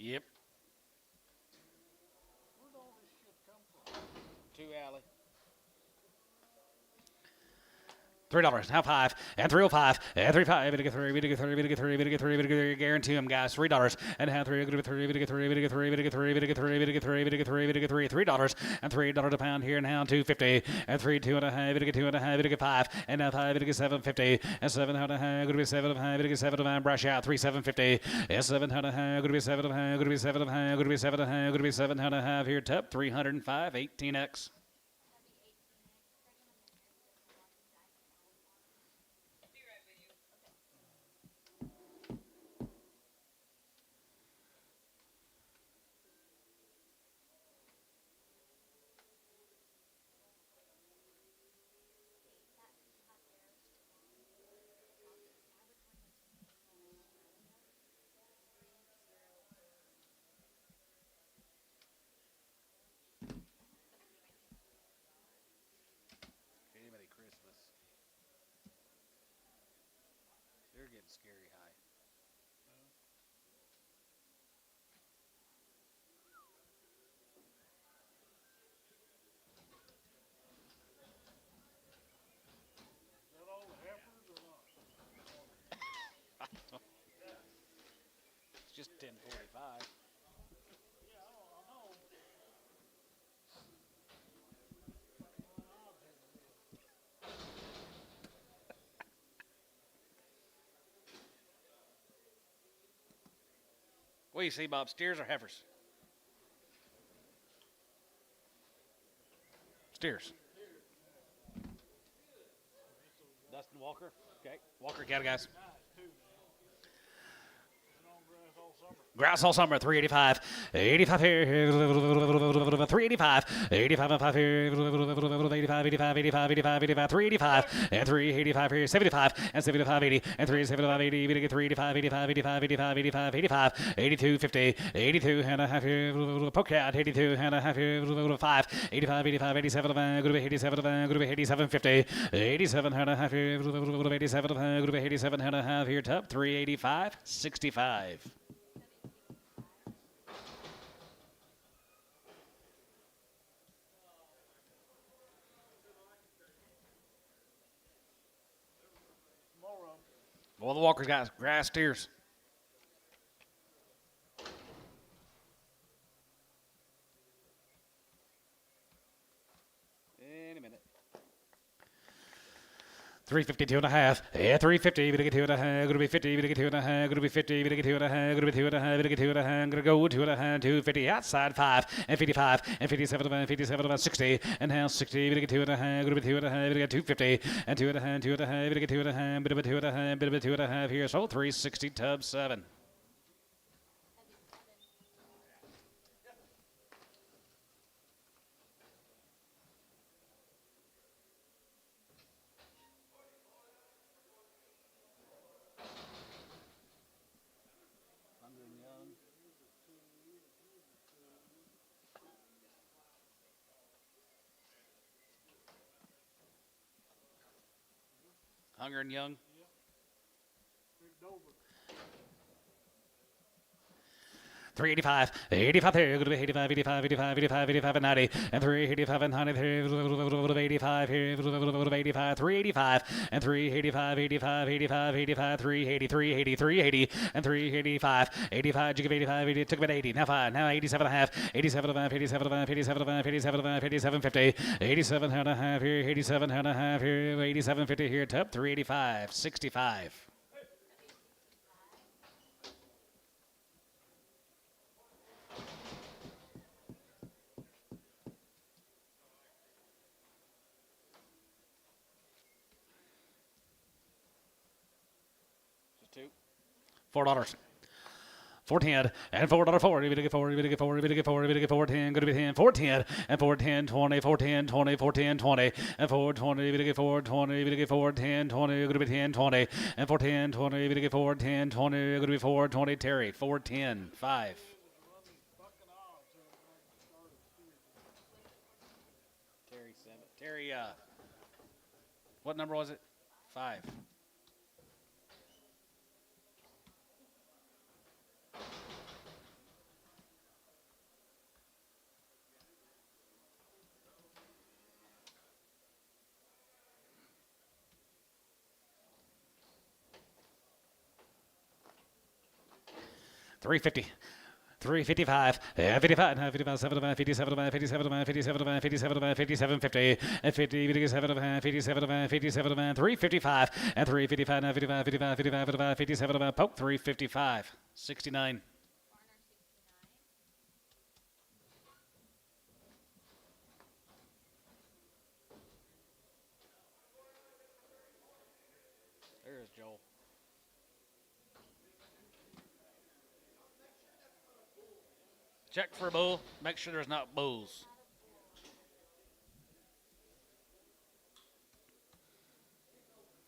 Yep. Where'd all this shit come from? 2 alley. $3, now 5, and 305, and 35, and get 3, we get 3, we get 3, we get 3, we get guarantee them, guys. $3, and now 3, we get 3, we get 3, we get 3, we get 3, we get 3, we get 3, we get 3, we get 3, $3, and $3 a pound here now, $2.50, and 3, 2.5, we get 2.5, we get 5, and now 5, we get $7.50, and 7.5, going to be 7.5, we get 7.5, brush out, 3.750, and 7.5, going to be 7.5, going to be 7.5, going to be 7.5, going to be 7.5 here, top 305, 18X. They're getting scary high. Is that all the heifers or not? It's just 10:45. Yeah, I know. What do you see, Bob? Steers or heifers? Steers. Dustin Walker. Okay. Walker got it, guys. Nice, too, man. Been on grass all summer. Grass all summer, 385. 85 here. 385. 85 and 5 here. 85, 85, 85, 85, 85, 385. And 385 here. 75 and 75, 80. And 375, 80. We get 385, 85, 85, 85, 85, 85. 82, 50. 82 and a half here. Poke out. 82 and a half here. 5. 85, 85, 87. Good to be 87. Good to be 87, 50. 87 and a half here. 87. Good to be 87 and a half here. Top 385, 65. More of them. Well, the Walker's got grass steers. Any minute. 352 and a half. Yeah, 350. We get 2 and a half. Going to be 50. We get 2 and a half. Going to be 50. We get 2 and a half. Going to be 2 and a half. We get 2 and a half. Going to go 2 and a half. 250 outside 5 and 55 and 57 and 57 about 60 and now 60. We get 2 and a half. Going to be 2 and a half. We get 250 and 2 and a half. 2 and a half. We get 2 and a half. Bit of a 2 and a half. Bit of a 2 and a half here. So 360 tub 7. Hunger and Young. Big Dover. 385, 85 there, going to be 85, 85, 85, 85, 85 and 90, and 385 and 90 there, 85 here, 85, 385, and 385, 85, 85, 85, 380, 380, 380, and 385, 85, you give 85, 80, took about 80, now 5, now 87 and a half, 87 and a half, 87 and a half, 87 and a half, 87 and a half, 87, 50, 87 and a half here, 87 and a half here, 87, 50 here, top 385, 65. $4. 410 and $4.40. We get 4. We get 4. We get 4. We get 410. Going to be 10. 410 and 410 20. 410 20. 410 20 and 420. We get 420. We get 410 20. Going to be 10 20 and 410 20. We get 410 20. Going to be 420. Terry 410 5. Terry 7. Terry what number was it? 5. $350. 355, 55, 55, 75, 57, 57, 57, 57, 57, 50, and 50, 57, 57, 57, 355, and 355, 55, 55, 55, 55, 57, poke, 355, 69. There's Joel. Check for a bull. Make sure there's not bulls.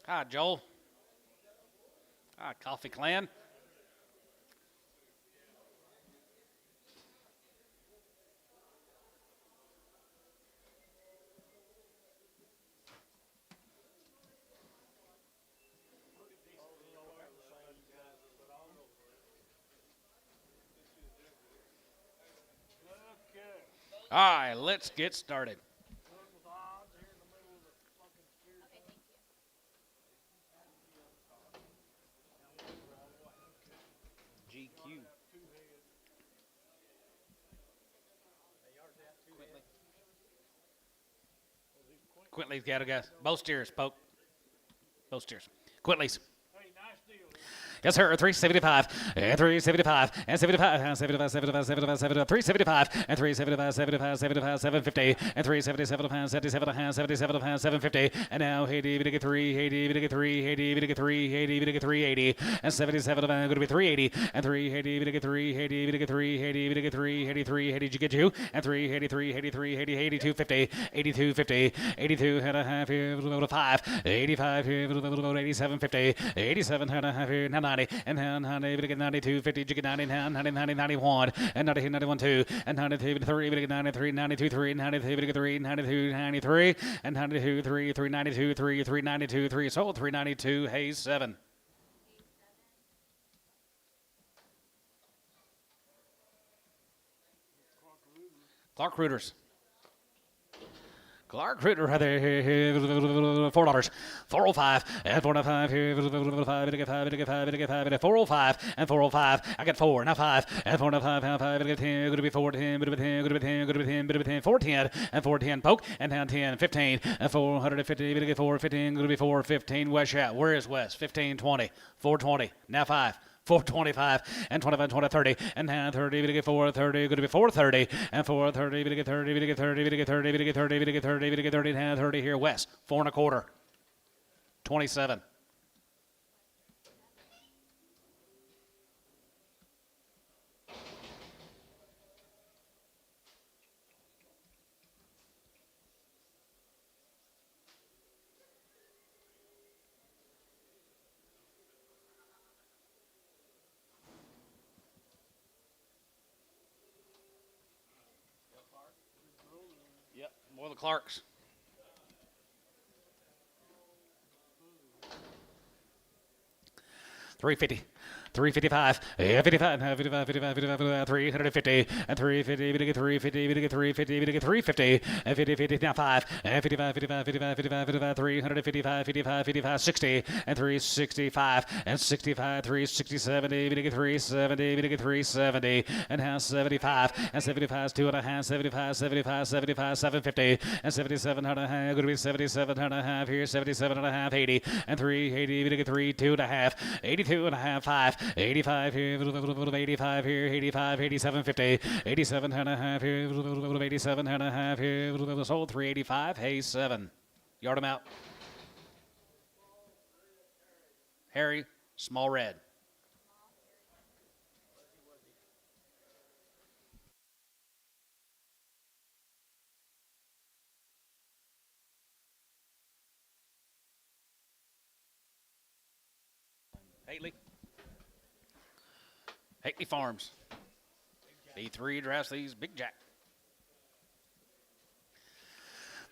Hi, Joel. Hi, Coffee Clan. All right, let's get started. GQ. Quintley's got to go. Both steers, poke. Both steers. Quintley's. Yes, sir. 375 and 375 and 75 and 75, 75, 75, 75, 375 and 375, 75, 75, 750 and 377 pounds, 77 pounds, 77 pounds, 750 and now 80, we get 380, we get 380, we get 380, we get 380 and 77 pounds, going to be 380 and 380, we get 380, we get 380, we get 380, 380, did you get you? And 380, 380, 380, 8250, 8250, 82 and a half here, 5, 85 here, 8750, 87 and a half here, now 90 and 90, we get 92, 50, you get 90, 90, 90, 91 and 90, 91, 2 and 92, 3, we get 93, 92, 3, 93, we get 3, 92, 93 and 92, 3, 392, 3, 392, 3, sold 392, Hayes 7. Clark Rooters. Clark Ritter had $4. 405 and 405 here. 405 and 405. I got 4 now 5 and 405. Now 5. I got 10. Going to be 410. Going to be 10. Going to be 10. Going to be 10. Going to be 10. 410 and 410 poke and down 10. 15 and 450. Going to get 415. Going to be 415. West shot. Where is West? 15 20. 420. Now 5. 425 and 25, 20, 30 and now 30. We get 430. Going to be 430 and 430. We get 30. We get 30. We get 30. We get 30. We get 30. We get 30. Now 30 here. West 4 1/4. 27. Yep, more the Clarks. $350. 355, 55, 55, 55, 55, 350, and 350, we get 350, we get 350, we get 350, and 50, 50, now 5, and 55, 55, 55, 55, 55, 355, 55, 55, 60, and 365, and 65, 367, we get 370, we get 370, and now 75, and 75 is 2.5, 75, 75, 75, 750, and 77.5, going to be 77.5 here, 77.5, 80, and 380, we get 3, 2.5, 82.5, 5, 85 here, 85 here, 85, 87.50, 87.5 here, 87.5 here, sold 385, hay 7. Yard them out. Harry, small red. Hately Farms. B3 drafts these Big Jack.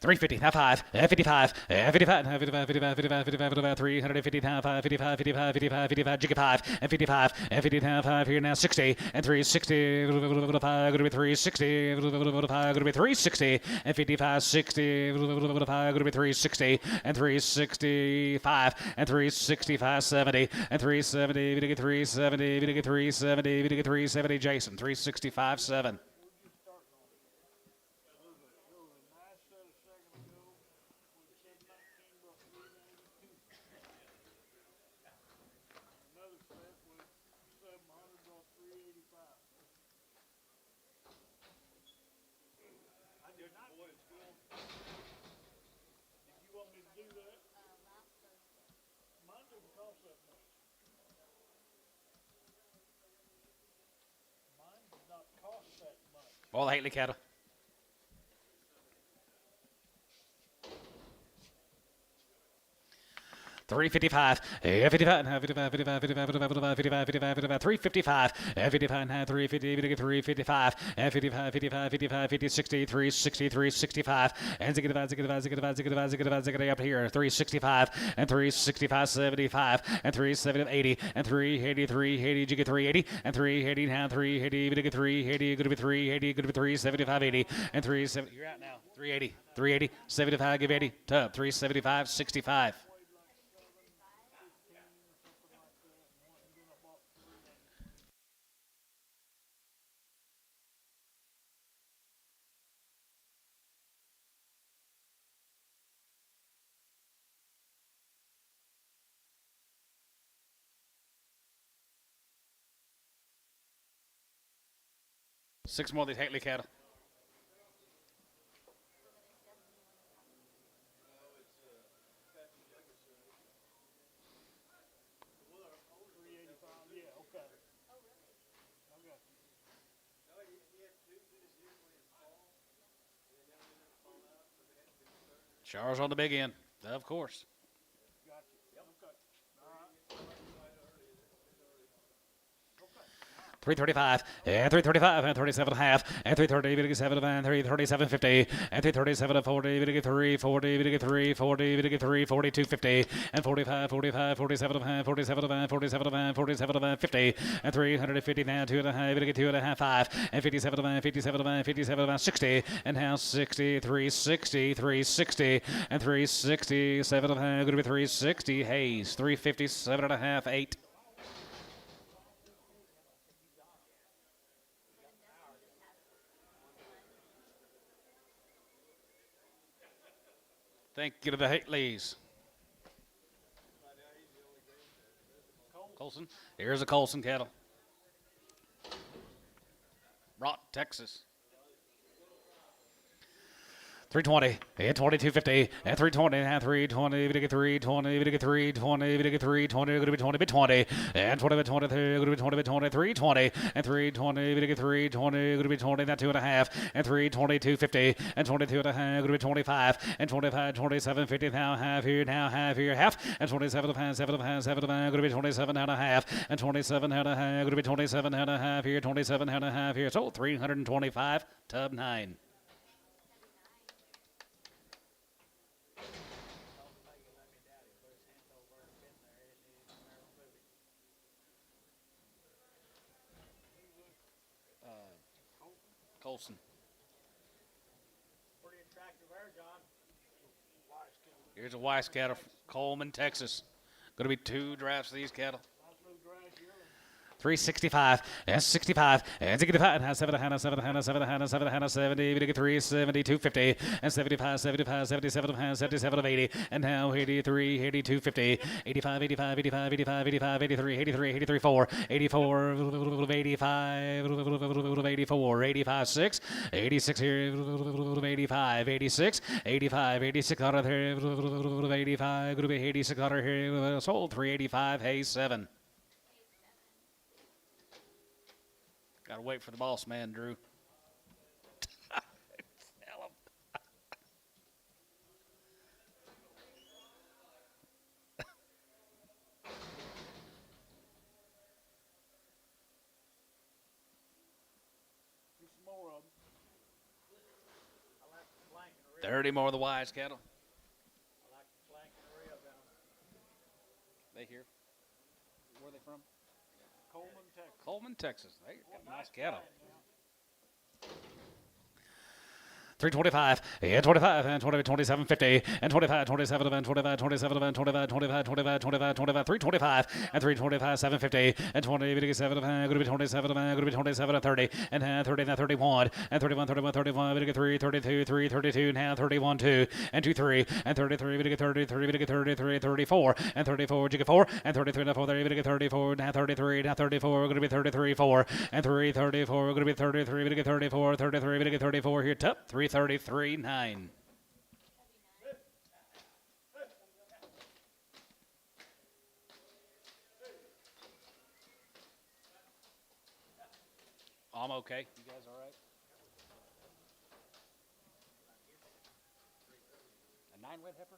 350, now 5, 55, 55, 55, 55, 55, 55, 350, now 5, 55, 55, 55, 55, jiggy 5, and 55, and 50, now 5 here, now 60, and 360, 5, going to be 360, 5, going to be 360, and 55, 60, 5, going to be 360, and 365, and 365, 70, and 370, we get 370, we get 370, we get 370, Jason, 365, 7. All the Hately cattle. $355, 55, 55, 55, 55, 55, 55, 55, 355, 55, 350, 355, 55, 55, 55, 50, 60, 360, 365, and ziggy up here, 365, and 365, 75, and 370, 80, and 380, 380, jiggy 380, and 380, now 380, 380, going to be 380, going to be 375, 80, and 370, you're out now, 380, 380, 75, give 80, tub, 375, 65. Six more of these Hately cattle. Showers on the big end, of course. 335, and 335, and 37 and a half, and 330, we get 7, and 337, 50, and 337 and 40, we get 3, 40, we get 3, 40, we get 3, 42, 50, and 45, 45, 47 and a half, 47 and a half, 47 and a half, 47 and a half, 50, and 350 now, 2 and a half, we get 2 and a half, 5, and 57 and a half, 57 and a half, 57 and a half, 60, and now 60, 360, 360, and 360, 7 and a half, going to be 360, Hayes, 357 and a half, 8. Thank you to the Hatleys. Colson. Here's a Colson cattle. Brought Texas. 320, and 2250, and 320, and 320, we get 320, we get 320, we get 320, going to be 20, bit 20, and 20, bit 20, going to be 20, bit 20, 320, and 320, we get 320, going to be 20, that 2 and a half, and 322, 50, and 22 and a half, going to be 25, and 25, 27, 50, now half, half, and 27 and a half, 7 and a half, 7 and a half, going to be 27 and a half, and 27 and a half, going to be 27 and a half here, 27 and a half here, so 325, tub 9. Colson. Pretty attractive there, John. Here's a Weiss cattle from Coleman, Texas. Going to be 2 drafts of these cattle. Nice little grass yearling. 365 and 65 and 65 and 7 and 7 and 7 and 7 and 70 370 250 and 75 75 77 and 77 of 80 and now 83 82 50 85 85 85 85 85 83 83 83 4 84 85 84 85 6 86 here 85 86 85 86 out of here 85 going to be 86 out of here sold 385 hay 7. Gotta wait for the boss man, Drew. Tell him. Do some more of them. I like the flank and rib. 30 more of the Wise cattle. I like the flank and rib in them. They here. Where are they from? Coleman, Texas. Coleman, Texas. They got nice cattle. Yeah. 325 and 25 and 20 27 50 and 25 27 and 25 27 and 25 25 25 25 25 325 and 325 750 and 20 57 and going to be 27 and going to be 27 and 30 and 30 and 31 and 31 31 31 we get 3 32 3 32 now 31 2 and 2 3 and 33 we get 33 we get 33 34 and 34 we get 4 and 33 and 4 there we get 34 now 33 now 34 we're going to be 33 4 and 3 34 we're going to be 33 we get 34 33 we get 34 here top 333 9. I'm okay. You guys all right? A 9 wet heifer?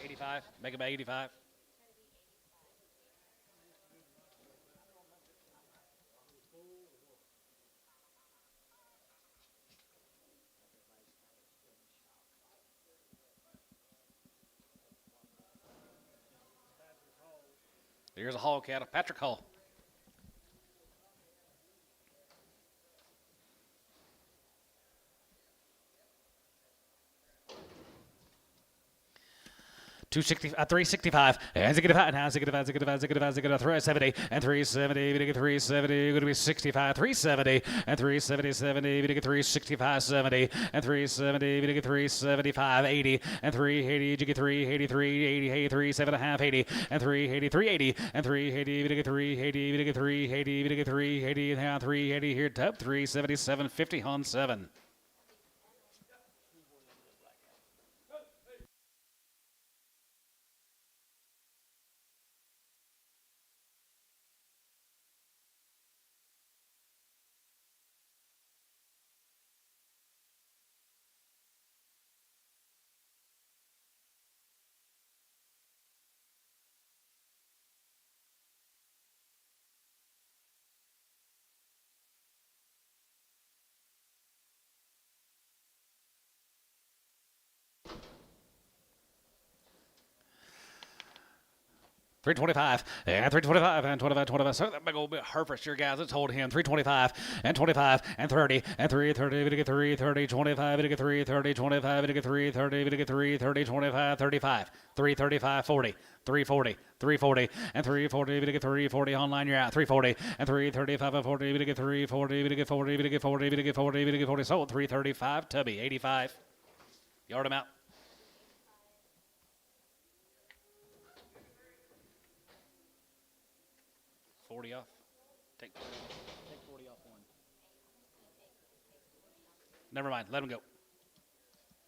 $85. Make it by 85. Here's a Hall cattle. Patrick Hall. $365 and 370 and 370 we get 370 going to be 65 370 and 370 we get 365 70 and 370 we get 375 80 and 380 you get 383 80 83 7 and a half 80 and 380 380 and 380 we get 380 we get 380 we get 380 and now 380 here top 377 50 on 7. $325 and 325 and 25 25. So that big old bit Hereford here, guys. Let's hold him. 325 and 25 and 30 and 330. We get 330 25. We get 330 25. We get 330. We get 330 25 35 335 40 340 340 and 340. We get 340 online. You're out 340 and 335 and 40. We get 340. We get 40. We get 40. We get 40. We get 40. Sold 335. Tubby 85. Yard him out. Off. Take 40 off one. Never mind. Let him go.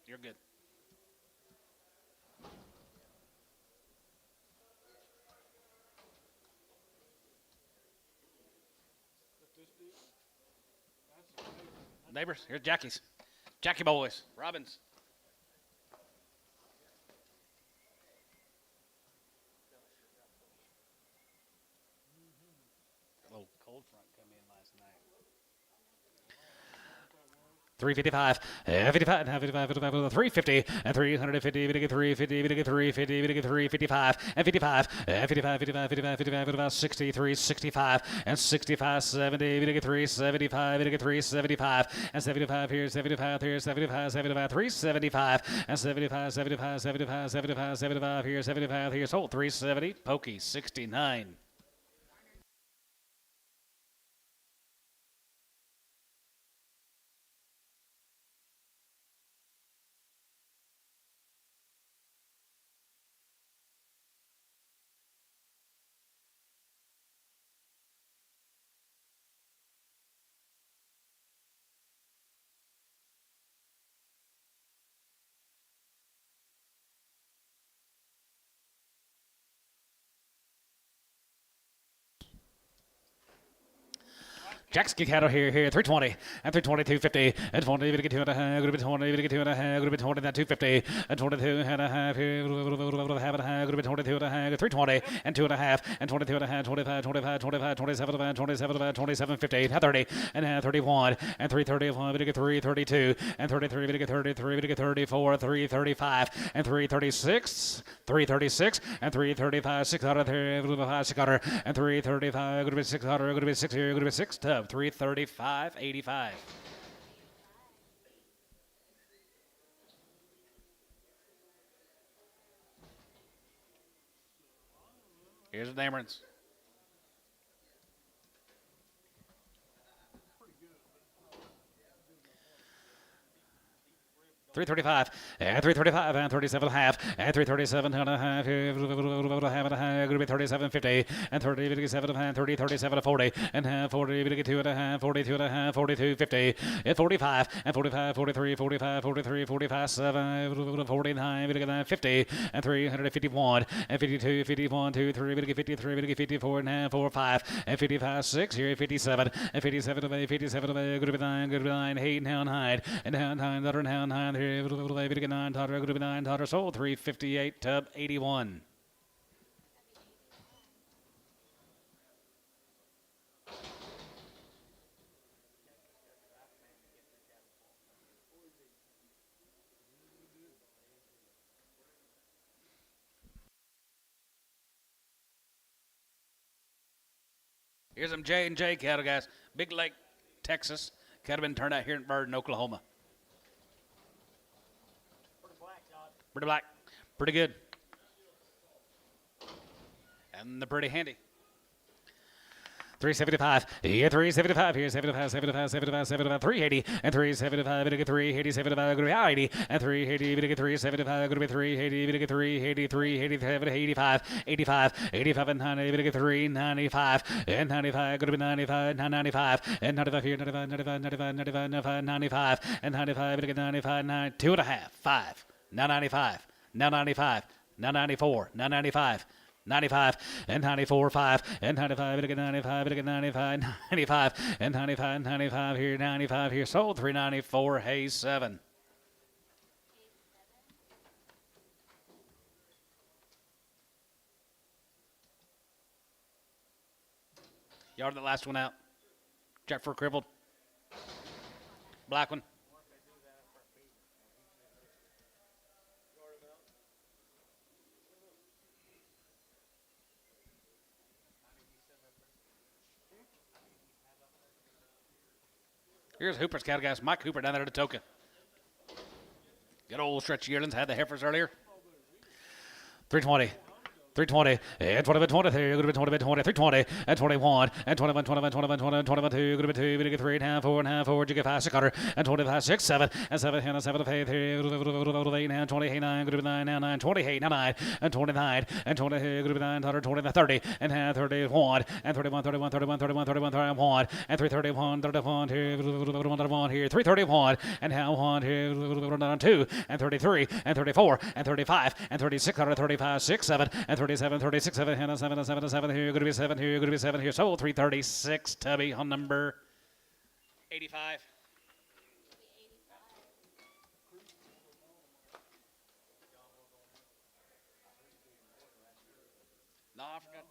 You're good. Neighbors, here's Jackie's. Jackie boys. Robbins. Cold front come in last night. 355, 55, 55, 55, 350, and 350, 350, 350, 355, and 55, 55, 55, 55, 55, 55, 63, 65, and 65, 70, 3, 75, 3, 75, and 75 here, 75 here, 75, 75, 375, and 75, 75, 75, 75, 75 here, 75 here, sold 370, pokey 69. Jack's kick out here, 320, and 320, 250, and 20, we get 2.5, group of 20, we get 2.5, group of 20, that 250, and 22 and a half here, half and a half, group of 22 and a half, 320, and 2.5, and 22 and a half, 25, 25, 25, 27, 27, 27, 50, 30, and 31, and 331, we get 332, and 33, we get 33, we get 34, 335, and 336, 336, and 335, 600, 600, and 335, group of 600, group of 6 here, group of 6 tub. 335.85. Here's the Damerons. 335, and 335, and 37 and a half, and 337 and a half, half and a half, going to be 37.50, and 30, 57 and 30, 37 to 40, and half 40, we get 2 and a half, 42 and a half, 42.50, and 45, and 45, 43, 45, 43, 45, 7, 49, we get 50, and 351, and 52, 51, 2, 3, we get 53, we get 54 and a half, 4, 5, and 55, 6, here 57, and 57 away, 57 away, good to be 9, 8, down high, and down high, down high, here. 9 totter, good to be 9 totter, sold 358 tub 81. Here's some J&J cattle, guys. Big Lake, Texas. Cattle been turned out here in Burden, Oklahoma. Pretty black. Pretty good. And they're pretty handy. 375, yeah, 375, here, 75, 75, 75, 75, 380, and 375, we get 380, 75, going to be 80, and 380, we get 375, going to be 380, we get 380, 387, 85, 85, 85, and 90, we get 395, and 95, going to be 95, 95, and 95 here, 95, 95, 95, 95, 95, 95, and 95, we get 95, 9, 2.5, 5, now 95, now 95, now 94, now 95. 95 and 94, 5 and 95, we get 95, we get 95, 95 and 95, 95 here, 95 here, sold 394, Hayes 7. Yard the last one out. Check for crippled. Black one. Here's Hooper's cattle, guys. Mike Hooper down there at Atoka. Good old stretch yearlings. Had the heifers earlier. 320. 320, and 20, 20, 20, 20, 20, 320, and 21, and 21, 21, 21, 21, 22, good to be 2, we get 3 and a half, 4 and a half, 4, you get 5, 600, and 25, 6, 7, and 7, and 7, 8, 8, and 20, 9, good to be 9, now 9, 28, now 9, and 29, and 20, good to be 9, 20, 30, and 31, and 31, 31, 31, 31, 31, 31, and 331, 31, here, 31 here, 331, and now 1 here, 2, and 33, and 34, and 35, and 36, 35, 6, 7, and 37, 36, 7, and 7, 7, 7 here, going to be 7 here, going to be 7 here. Sold 336, Tubby on number 85. No, I forgot.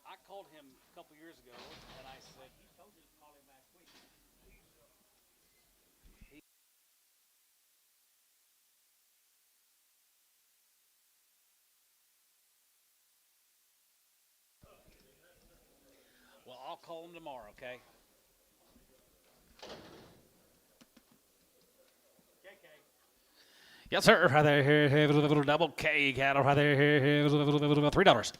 I called him a couple years ago, and I said, he told you to call him last week. I'll call them tomorrow, okay? Yes, sir. Right there, double K cattle. Right there, $3.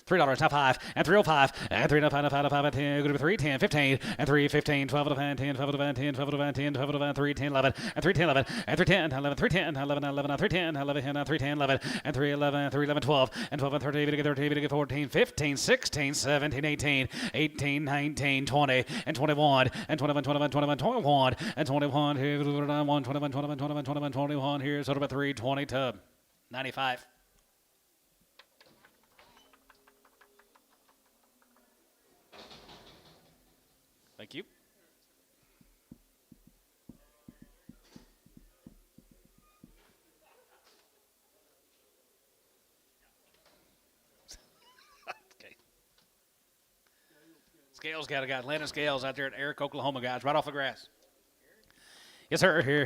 $3, now 5, and 305, and 305, and 5, and 10, good to 3, 10, 15, and 3, 15, 12 to 10, 10, 12 to 10, 10, 12 to 10, 12 to 3, 10, 11, and 3, 10, 11, and 3, 10, 11, 3, 10, 11, 11, 3, 10, 11, 3, 10, 11, and 3, 11, 3, 11, 12, and 12, and 13, 13, 14, 15, 16, 17, 18, 18, 19, 20, and 21, and 21, 21, 21, 21, and 21, 21, 21, 21, 21, 21, here's sort of a 320 tub, 95. Thank you. Okay. Scales got a guy. Atlanta Scales out there at Eric, Oklahoma, guys, right off the grass. Yes, sir. Here.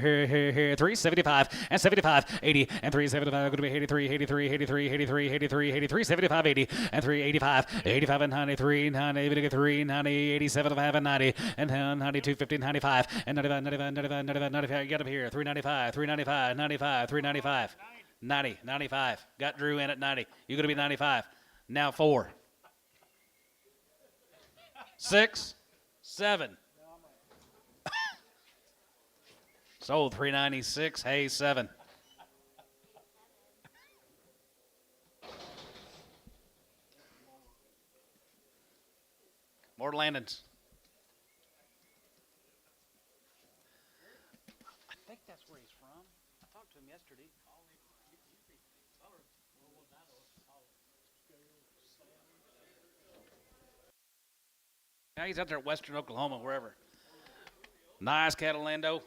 375 and 75, 80 and 375. Going to be 83, 83, 83, 83, 83, 83, 75, 80 and 385, 85 and 93, 90, 3, 90, 87 and 90 and 92, 50, 95 and 95, 95, 95, 95, 95. You got up here. 395, 395, 95, 395, 90, 95. Got Drew in at 90. You're going to be 95. Now 4, 6, 7. Sold 396, hey 7. More landings. I think that's where he's from. I talked to him yesterday. Yeah, he's out there at Western Oklahoma, wherever. Nice cattle, Lando.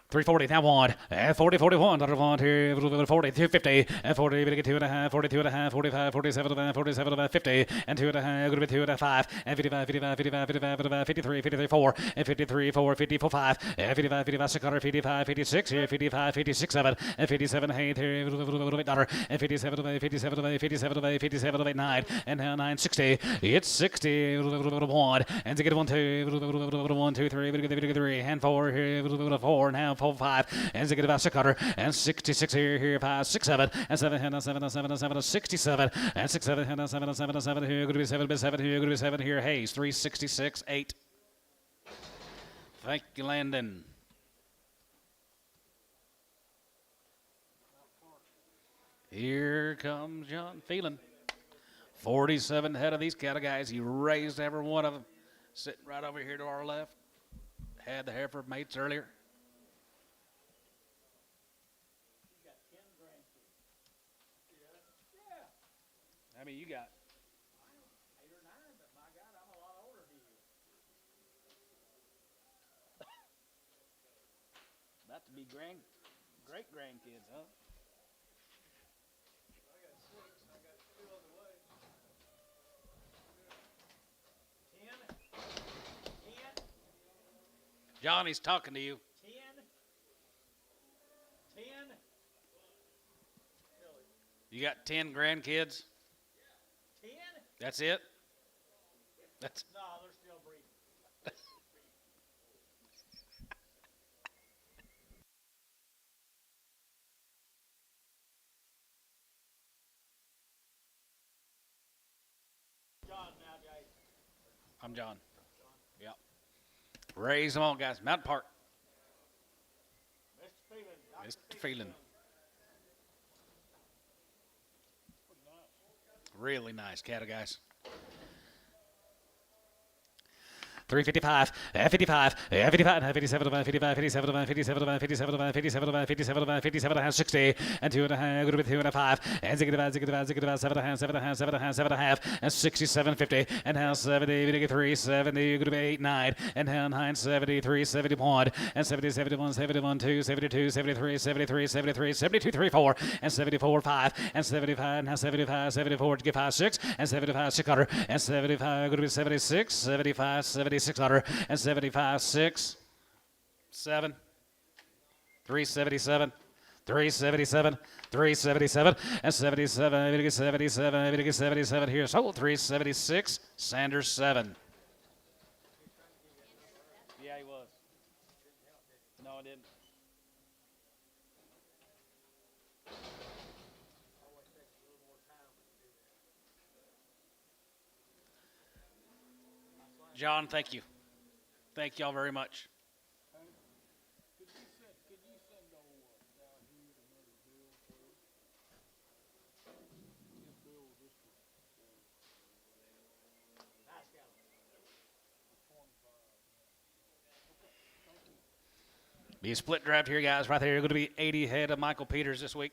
340, now 1, and 40, 41, another 1, here, 40, 250, and 40, we get 2.5, 42.5, 45, 47, 47, 50, and 2.5, going to be 2.5, and 55, 55, 55, 55, 55, 53, 53, 4, and 53, 4, 54, 5, and 55, 55, 600, 55, 56, here, 55, 56, 7, and 57, hey, here, $8, and 57, 57, 57, 57, 9, and 9, 60, it's 60, 1, and to get 1, 2, 1, 2, 3, 3, and 4, here, 4, now 4, 5, and to get about 600, and 66 here, 5, 6, 7, and 7, and 7, and 7, and 7, 67, and 6, 7, and 7, and 7, and 7, here, going to be 7, 7, here, going to be 7, here, Hayes, 366, 8. Thank you, Landon. Here comes John Phelan. 47 head of these cattle guys. He raised every one of them. Sitting right over here to our left. Had the heifer mates earlier. How many you got? 8 or 9, but my God, I'm a lot older than you. About to be great grandkids, huh? I got 6. I got 2 on the way. 10. Johnny's talking to you. 10. You got 10 grandkids? 10? That's it? That's no, they're still breathing. John now, Jay. I'm John. Yep. Raise them on, guys. Mountain Park. Mr. Phelan. Really nice cattle, guys. 355, 55, 55, 57, 55, 57, 57, 57, 57, 57, 57, 60, and 2.5, good with 2.5, and 7.5, 7.5, and 67, 50, and now 70, 3, 70, good with 8, 9, and now 9, 73, 71, and 70, 71, 71, 2, 72, 73, 73, 73, 72, 3, 4, and 74, 5, and 75, now 75, 74, to get 5, 6, and 75, 600, and 75, good with 76, 75, 76. 600 and 75, 6, 7, 377, 377, 377, and 77, 77, 77 here. Sold 376, Sanders 7. Yeah, he was. No, I didn't. John, thank you. Thank y'all very much. Could you send down here another bill for it? His bill this one. Nice guy. 25. Be a split draft here, guys. Right there, going to be 80 head of Michael Peters this week.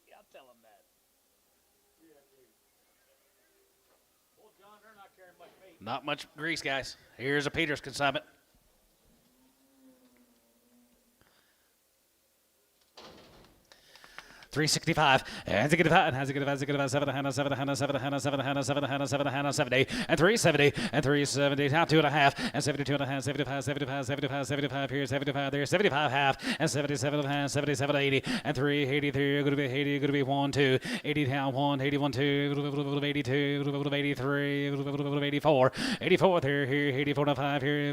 Yeah, I'll tell him that. Well, John, they're not carrying much weight. Not much grease, guys. Here's a Peters consignment. $365 and $7 70 and $370 and $370 now 2.5 and 72.5 75 here 75 there 75 half and 77.5 77 80 and 383 going to be 80 going to be 1 2 80 down 1 81 2 82 83 84 84 there here 84 5 here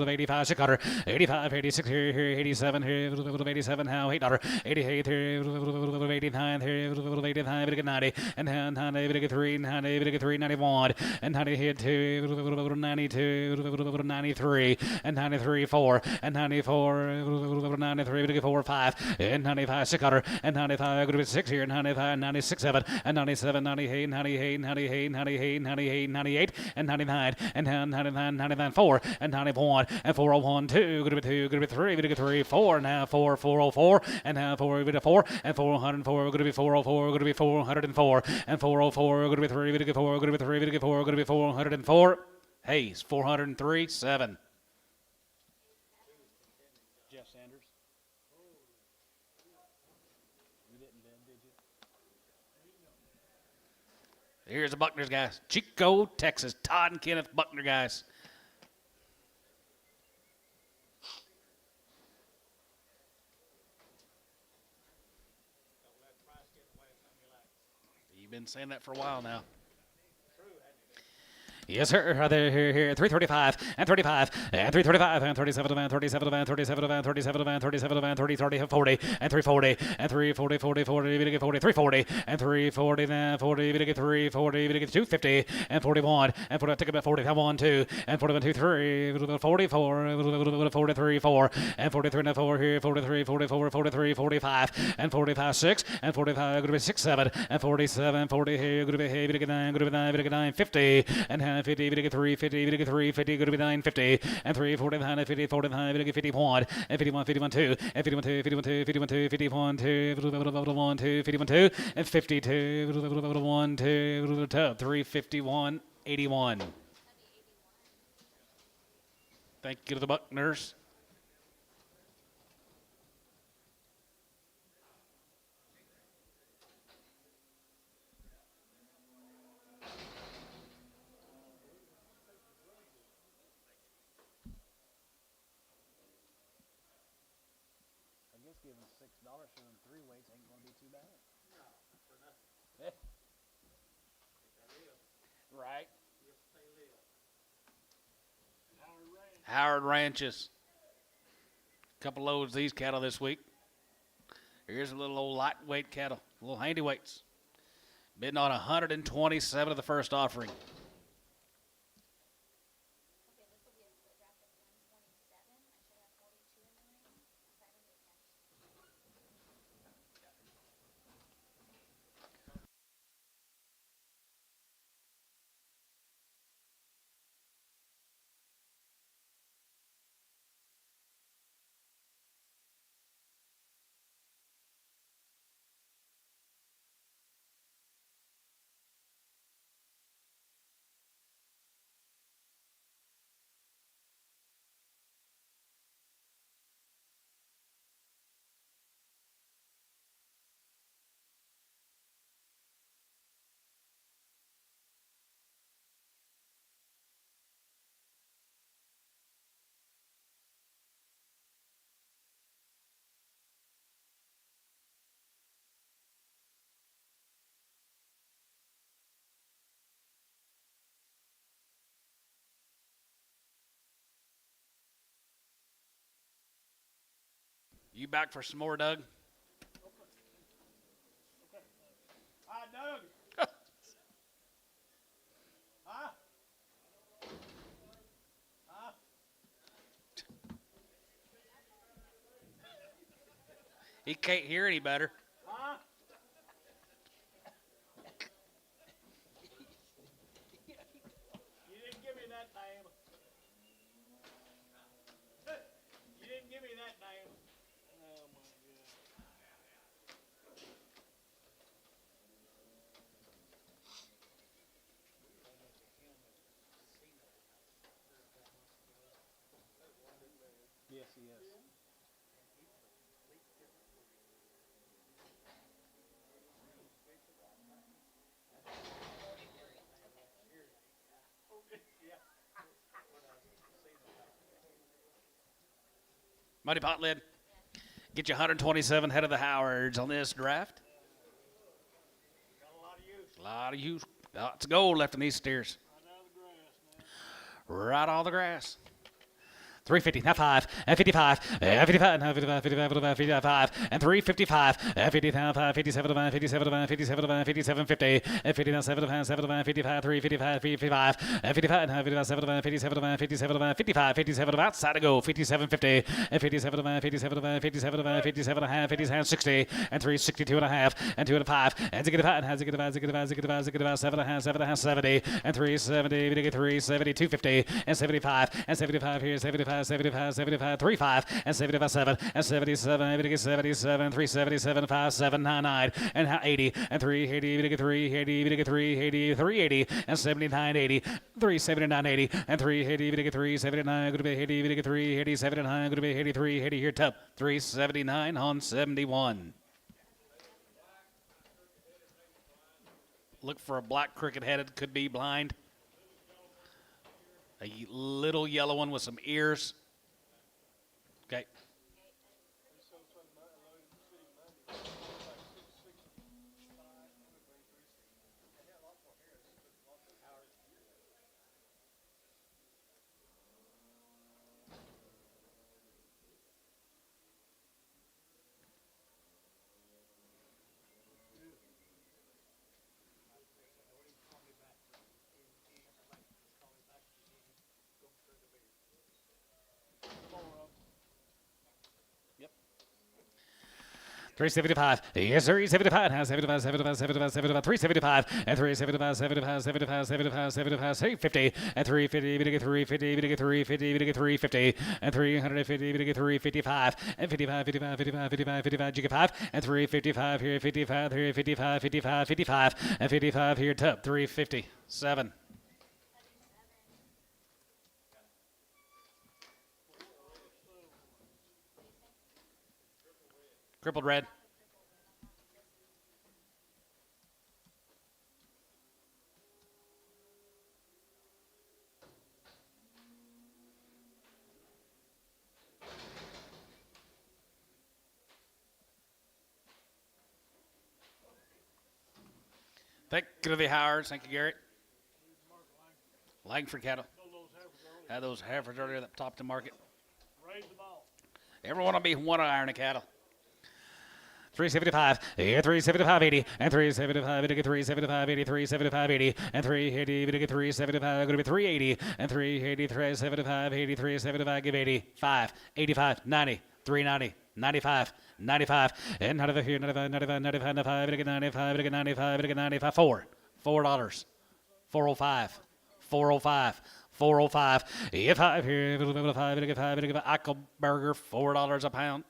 85 600 85 86 here 87 here 87 how $8 88 here 89 here 89 we get 90 and 90 we get 3 90 we get 3 91 and 90 hit 2 92 93 and 93 4 and 94 93 we get 4 5 and 95 600 and 95 going to be 6 here 95 96 7 and 97 98 98 98 98 98 98 and 99 and 99 99 4 and 91 and 401 2 going to be 2 going to be 3 we get 3 4 now 4 404 and now 4 we get 4 and 404 we're going to be 404 we're going to be 404 and 404 we're going to be 3 we get 4 we're going to be 3 we get 4 we're going to be 404 Hayes 403 7 Jeff Sanders. You didn't then, did you? here's the Buckners guys Chico Texas Todd and Kenneth Buckner guys you've been saying that for a while now. Yes, sir. Here, 335 and 35 and 335 and 37 and 37 and 37 and 37 and 37 and 30 30 and 40 and 340 and 340 40 40 we get 40 340 and 340 then 40 we get 340 we get 250 and 41 and 40 take about 40 1 2 and 41 2 3 44 43 4 and 43 and 4 here 43 44 43 45 and 45 6 and 45 going to be 6 7 and 47 40 here going to be 9 going to be 9 50 and 50, we get 350, we get 350, going to be 950, and 349, 50, 49, we get 51, and 51, 51, 2, and 51, 2, 51, 2, 51, 2, 51, 2, 1, 2, 51, 2, and 52, 1, 2, 351, 81. Thank you to the Buckners. Giving $6 for them 3 weights ain't gonna be too bad. No, for nothing. Right. If they live. Howard Ranches. Couple loads of these cattle this week. Here's a little old lightweight cattle, little handy weights. Bidding on 127 of the first offering. You back for some more, Doug? Hi, Doug. Huh? Huh? He can't hear any better. Huh? You didn't give me that name. You didn't give me that name. Oh my God. Yes, he is. Mighty Pot Lid. Get you 127 head of the Howards on this draft. Got a lot of use. A lot of use. Lots of gold left in these steers. Right out of the grass now. Right on the grass. 350, now 5, and 55, and 55, now 55, 55, 55, and 355, and 55, 57, 57, 57, 57, 50, and 59, 75, 75, 55, 355, 55, and 55, now 57, 57, 57, 55, 57, outside to go, 57, 50, and 57, 57, 57, 57, half, 57, 60, and 362 and a half, and 2 and 5, and 65, and 65, 65, 65, 65, 7 and a half, 7 and a half, 70, and 370, 370, 250, and 75, and 75 here, 75, 75, 75, 35, and 75, 7, and 77, 77, 377, 5, 7, 9, 9, and 80, and 380, 380, 380, 380, and 79, 80, 379, 80, and 380, 379, going to be 80, 380, 79, going to be 83, 80 here, top, 379 on 71. Look for a black cricket-headed, could be blind. A little yellow one with some ears. Okay. Yep. 375. Yes, sir. 75. 75, 75, 75, 75, 375. And 375, 75, 75, 75, 75, 350. And 350, 350, 350, 350. And 350, 355. And 55, 55, 55, 55, 55, Giga 5. And 355 here, 55 here, 55, 55, 55. And 55 here, top 350. 7. Crippled red. Thank you to the Howards. Thank you, Garrett. Langford cattle. Had those heifers earlier that topped the market. Raise the ball. Everyone will be one iron of cattle. 375, 375.80, and 375, get 375.80, 375.80, and 380, get 375, going to be 380, and 380, 375, 80, 375, give 80, 5, 85, 90, 390, 95, 95, and 95 here, 95, 95, 95, 95, get 95, get 95, get 95, $4, $4, 405, 405. 405. If I here, 5, get 5, get Eichelberger, $4 a pound.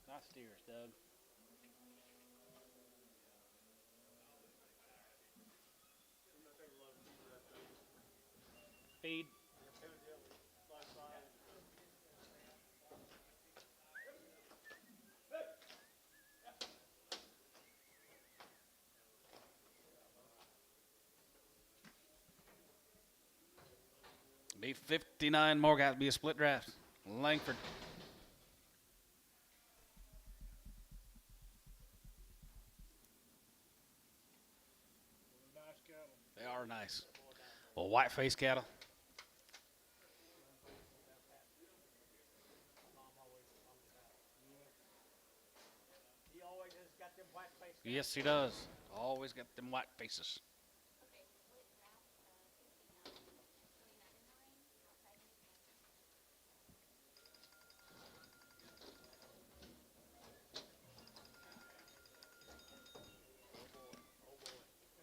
Nice steers, Doug. Feed. Be 59 more guys. Be a split draft. Langford. Nice cattle. They are nice. Well, white face cattle. He always has got them white faces. Yes, he does. Always got them white faces.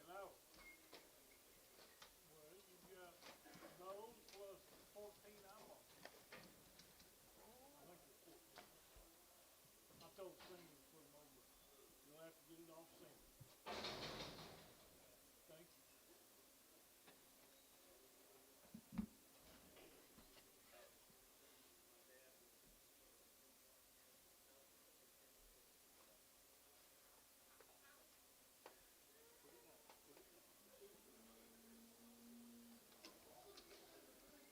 Hello. Well, you got those plus 14 animals. I think it's 14. I told Singer to put them over. You'll have to get it off Singer. Thank you.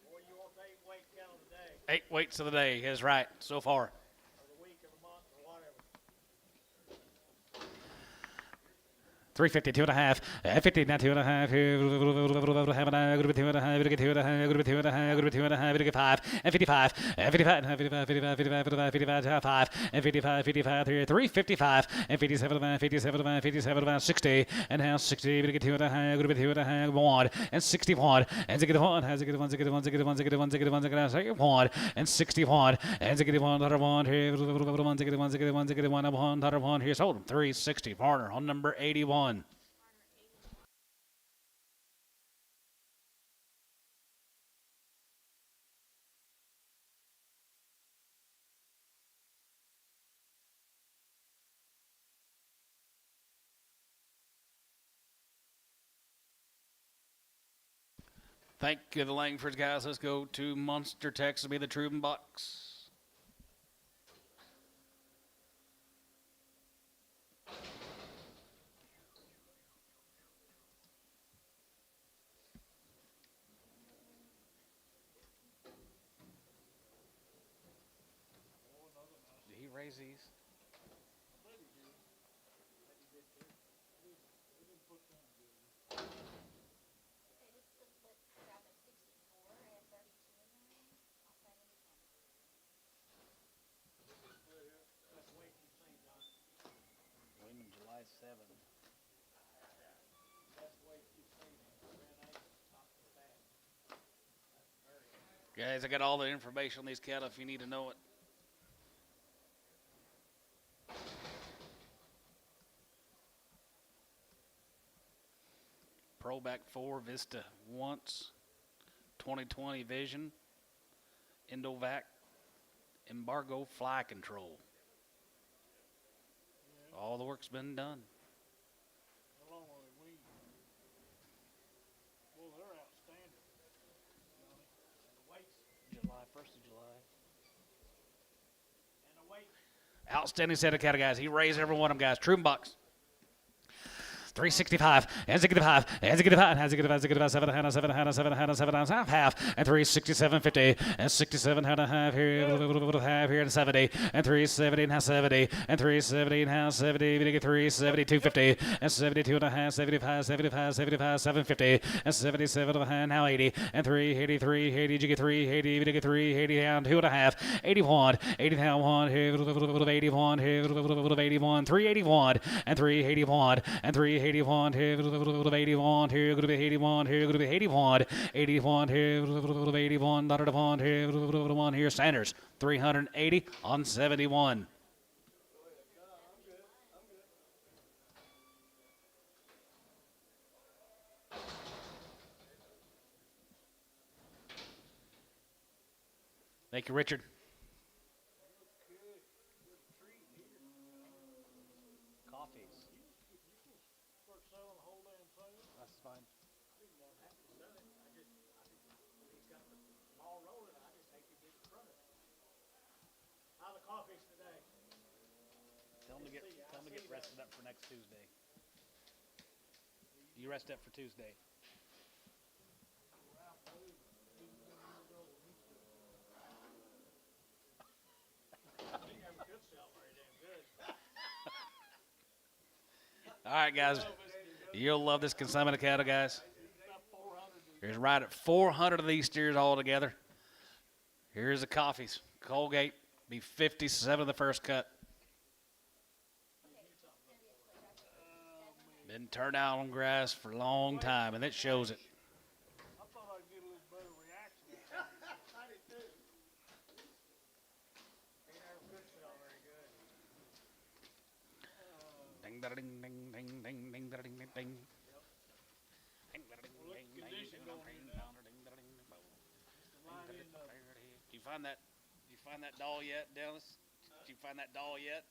Boy, you want the 8-weight cattle today, 8 weights of the day is right so far. or the week, or the month, or whatever. 350, 2.5, 50, now 2.5, have an eye, good 2.5, get 2.5, good 2.5, good 2.5, get 5, and 55, and 55, and 55, 55, 55, 55, 55, 5, and 55, 55, 355, and 57, 57, 57, 60, and now 60, get 2.5, good 2.5, 1, and 61, and get 1, has a good 1, get 1, get 1, get 1, get 1, get 1, and 61, and get 1, here, 1, get 1, get 1, get 1, here, sold him 360, partner on number 81. Thank you, the Langfords guys. Let's go to Munster, Texas to be the Truman Bucks. Did he raise these? Women July 7. Guys, I got all the information on these cattle if you need to know it. Probac 4, Vista once, 2020 Vision, Endovac, Embargo Fly Control. All the work's been done. How long are they weaned? Well, they're outstanding. And the weights, July, 1st of July. and the weight. Outstanding set of cattle, guys. He raised every one of them, guys. Truman Bucks. 365, and 65, and 65, and 65, 65, 7 and 7 and 7 and 7 and half, and 367, 50, and 67 and a half here, half here, and 70, and 370 and half 70, and 370 and half 70, 372, 50, and 72 and a half, 75, 75, 75, 750, and 77 and a half, now 80, and 383, 80, you get 380, you get 380 down, 2 and a half, 81, 80 down 1, here, 81, here, 81, 381, and 381, and 381, here, 81, here, going to be 81, here, going to be 81, 81, here, 81, dollar to 1, here, 1, here, Sanders, 380 on 71. Thank you, Richard. Coffees. Start selling the whole damn thing. That's fine. How the coffees today? Tell them to get rested up for next Tuesday. You rest up for Tuesday. All right, guys. You'll love this consignment of cattle, guys. There's right at 400 of these steers all together. Here's the coffees. Colgate, be 57 of the first cut. Been turned out on grass for a long time, and it shows it. I thought I'd get a little better reaction. I did too. They never could sell very good. Ding, da, ding, ding, ding, ding, ding, da, ding, ding, ding. Ding, da, ding, Well, look ding, at the ding, condition ding, going in ding, now. ding, da, ding, boom. Line in the Did you find that? Did you find that doll yet, Dennis? Did you find that doll yet?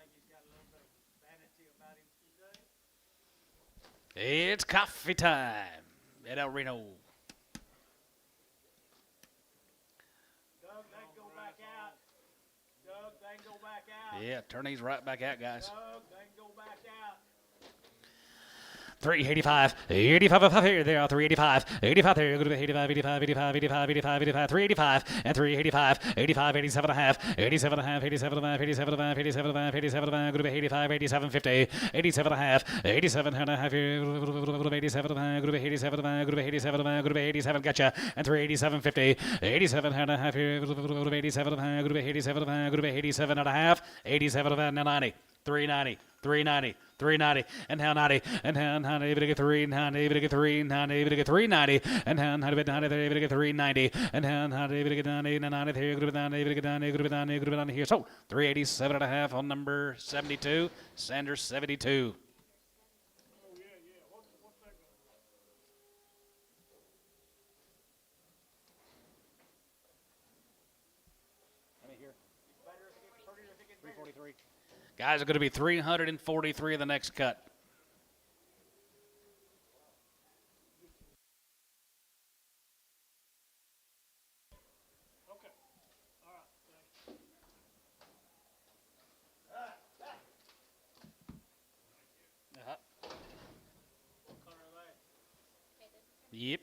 think he's got a little bit of vanity about him. It's coffee time at El Reno. Doug, they can go back out. Doug, they can go back out. Yeah, turn these right back out, guys. Doug, they can go back out. 385, 85 here, there are 385, 85 there, go to 85, 85, 85, 85, 85, 85, 385, and 385, 85, 87 and a half, 87 and a half, 87 and a half, 87 and a half, 87 and a half, 87 and a half, go to 85, 87, 50, 87 and a half, 87 and a half, 87 and a half, go to 87 and a half, go to 87 and a half, go to 87, gotcha, and 387, 50, 87 and a half, 87 and a half, go to 87 and a half, go to 87 and a half, 87 and a half, 90, 390, 390, 390, and now 90, and now 90, able to get 390, able to get 390, able to get 390, and now 90, 90, able to get 390, and now 90, able to get 90, and 90 here, good with 90, able to get 90, good with 90, good with 90 here. So 387 and a half on number 72, Sanders 72. Oh, yeah, yeah. What's that going to do? Let me hear. Better if it gets prettier if it gets bigger. 343. Guys are going to be 343 of the next cut. Okay. All right. Thanks. Uh-huh. What color are they? Yep.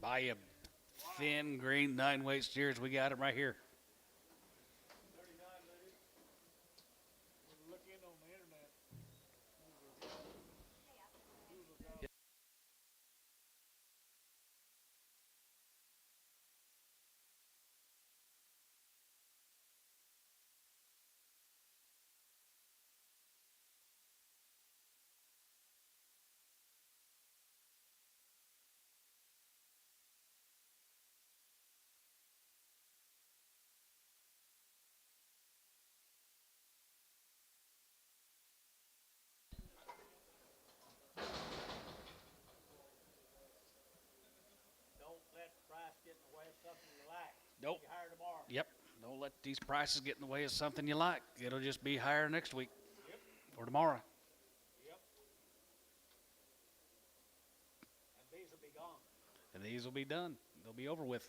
Buy you thin green 9-weight steers. We got them right here. 39, ladies. We'll look in on the internet. Don't let price get in the way of something you like. Nope. Be higher tomorrow. Yep. Don't let these prices get in the way of something you like. It'll just be higher next week Yep. or tomorrow. Yep. And these will be gone. And these will be done. They'll be over with.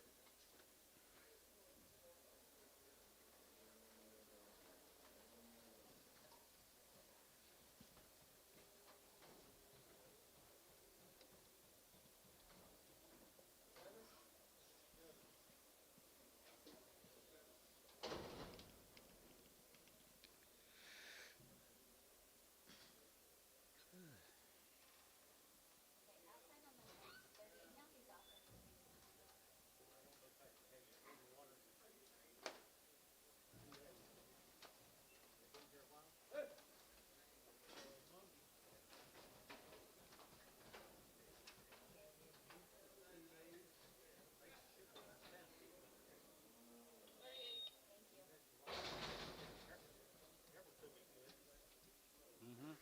Mm-hmm.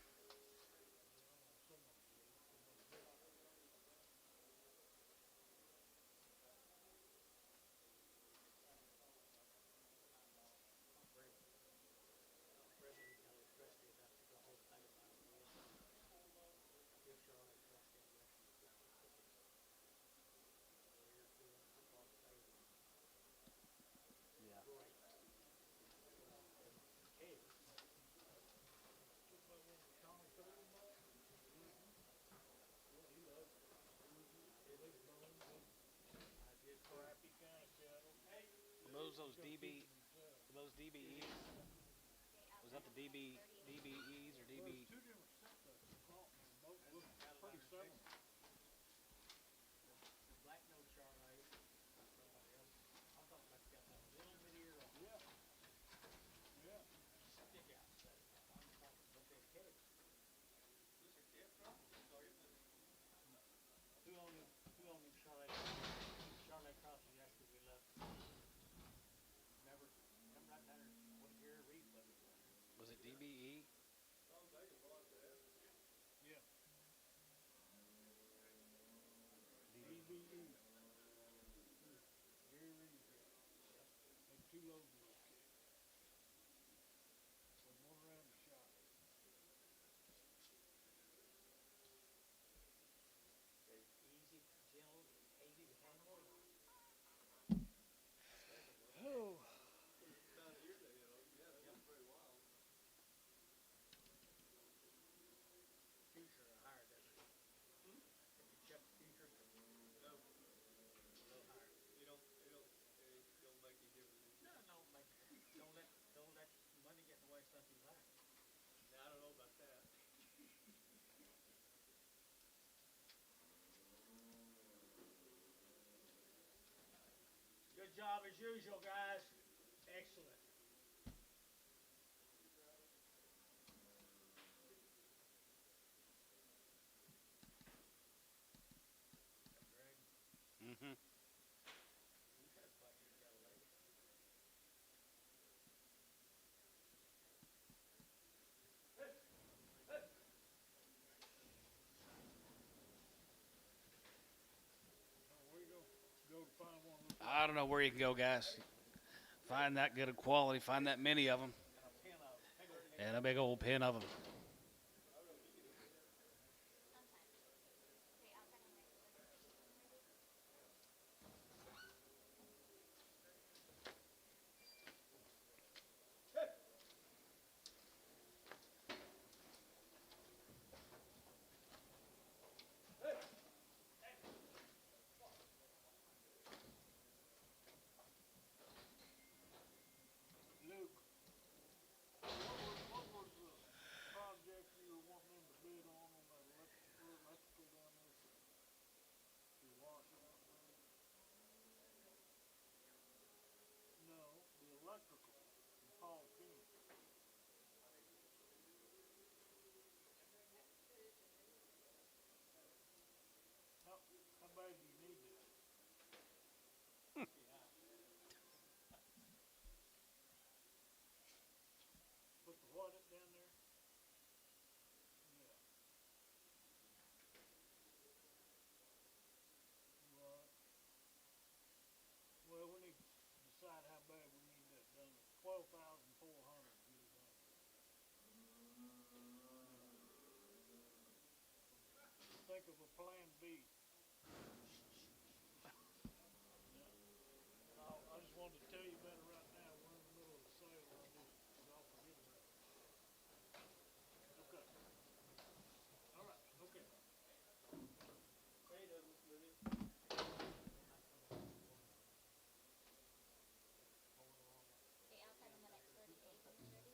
Crappy kind of cattle. Those DBEs? Was that the DBEs or Well, DB? there's two different sets of them. Both look pretty similar. The black nose Charolais. I'm talking about you got that little bitty ear on. Yeah. Yeah. Stick out. I'm talking, but they're heavy. Who owned them Charolais? Charolais crosses yesterday we left. Never right down there. What did Gary Reed put it? Was it DBE? Yeah. DBE. Gary Reed, yeah. Had two loads of those kids. With one around the shop. They're easy, gentle, easy to handle. Oh. Future or higher, doesn't it? Have you checked the future? No. A little higher. It don't make any difference. No, don't let money get in the way of something you like. Now, I don't know about that. Good job as usual, guys. Excellent. Mm-hmm. Where you go to find one? I don't know where you can go, guys. Find that good of quality. Find that many of them. And a big old pen of them. of a plan B. I just wanted to tell you about it right now. We're in the middle of the sale. Y'all forget about it. Okay. All right. Okay. Hey, Douglas, Lydia. Okay, outside in the next 30 days when it's ready.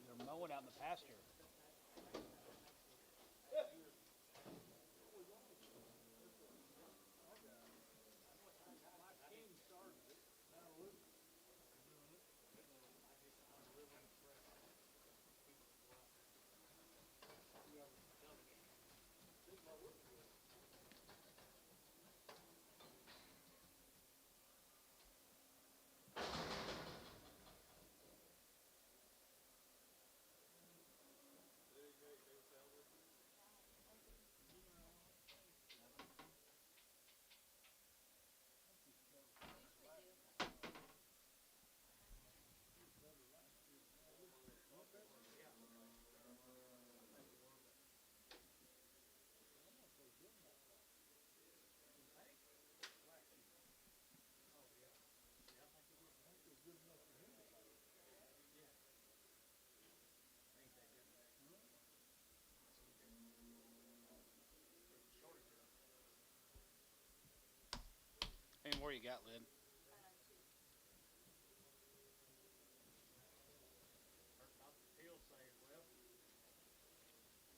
They're mowing out in the pasture. And where you got, Lynn?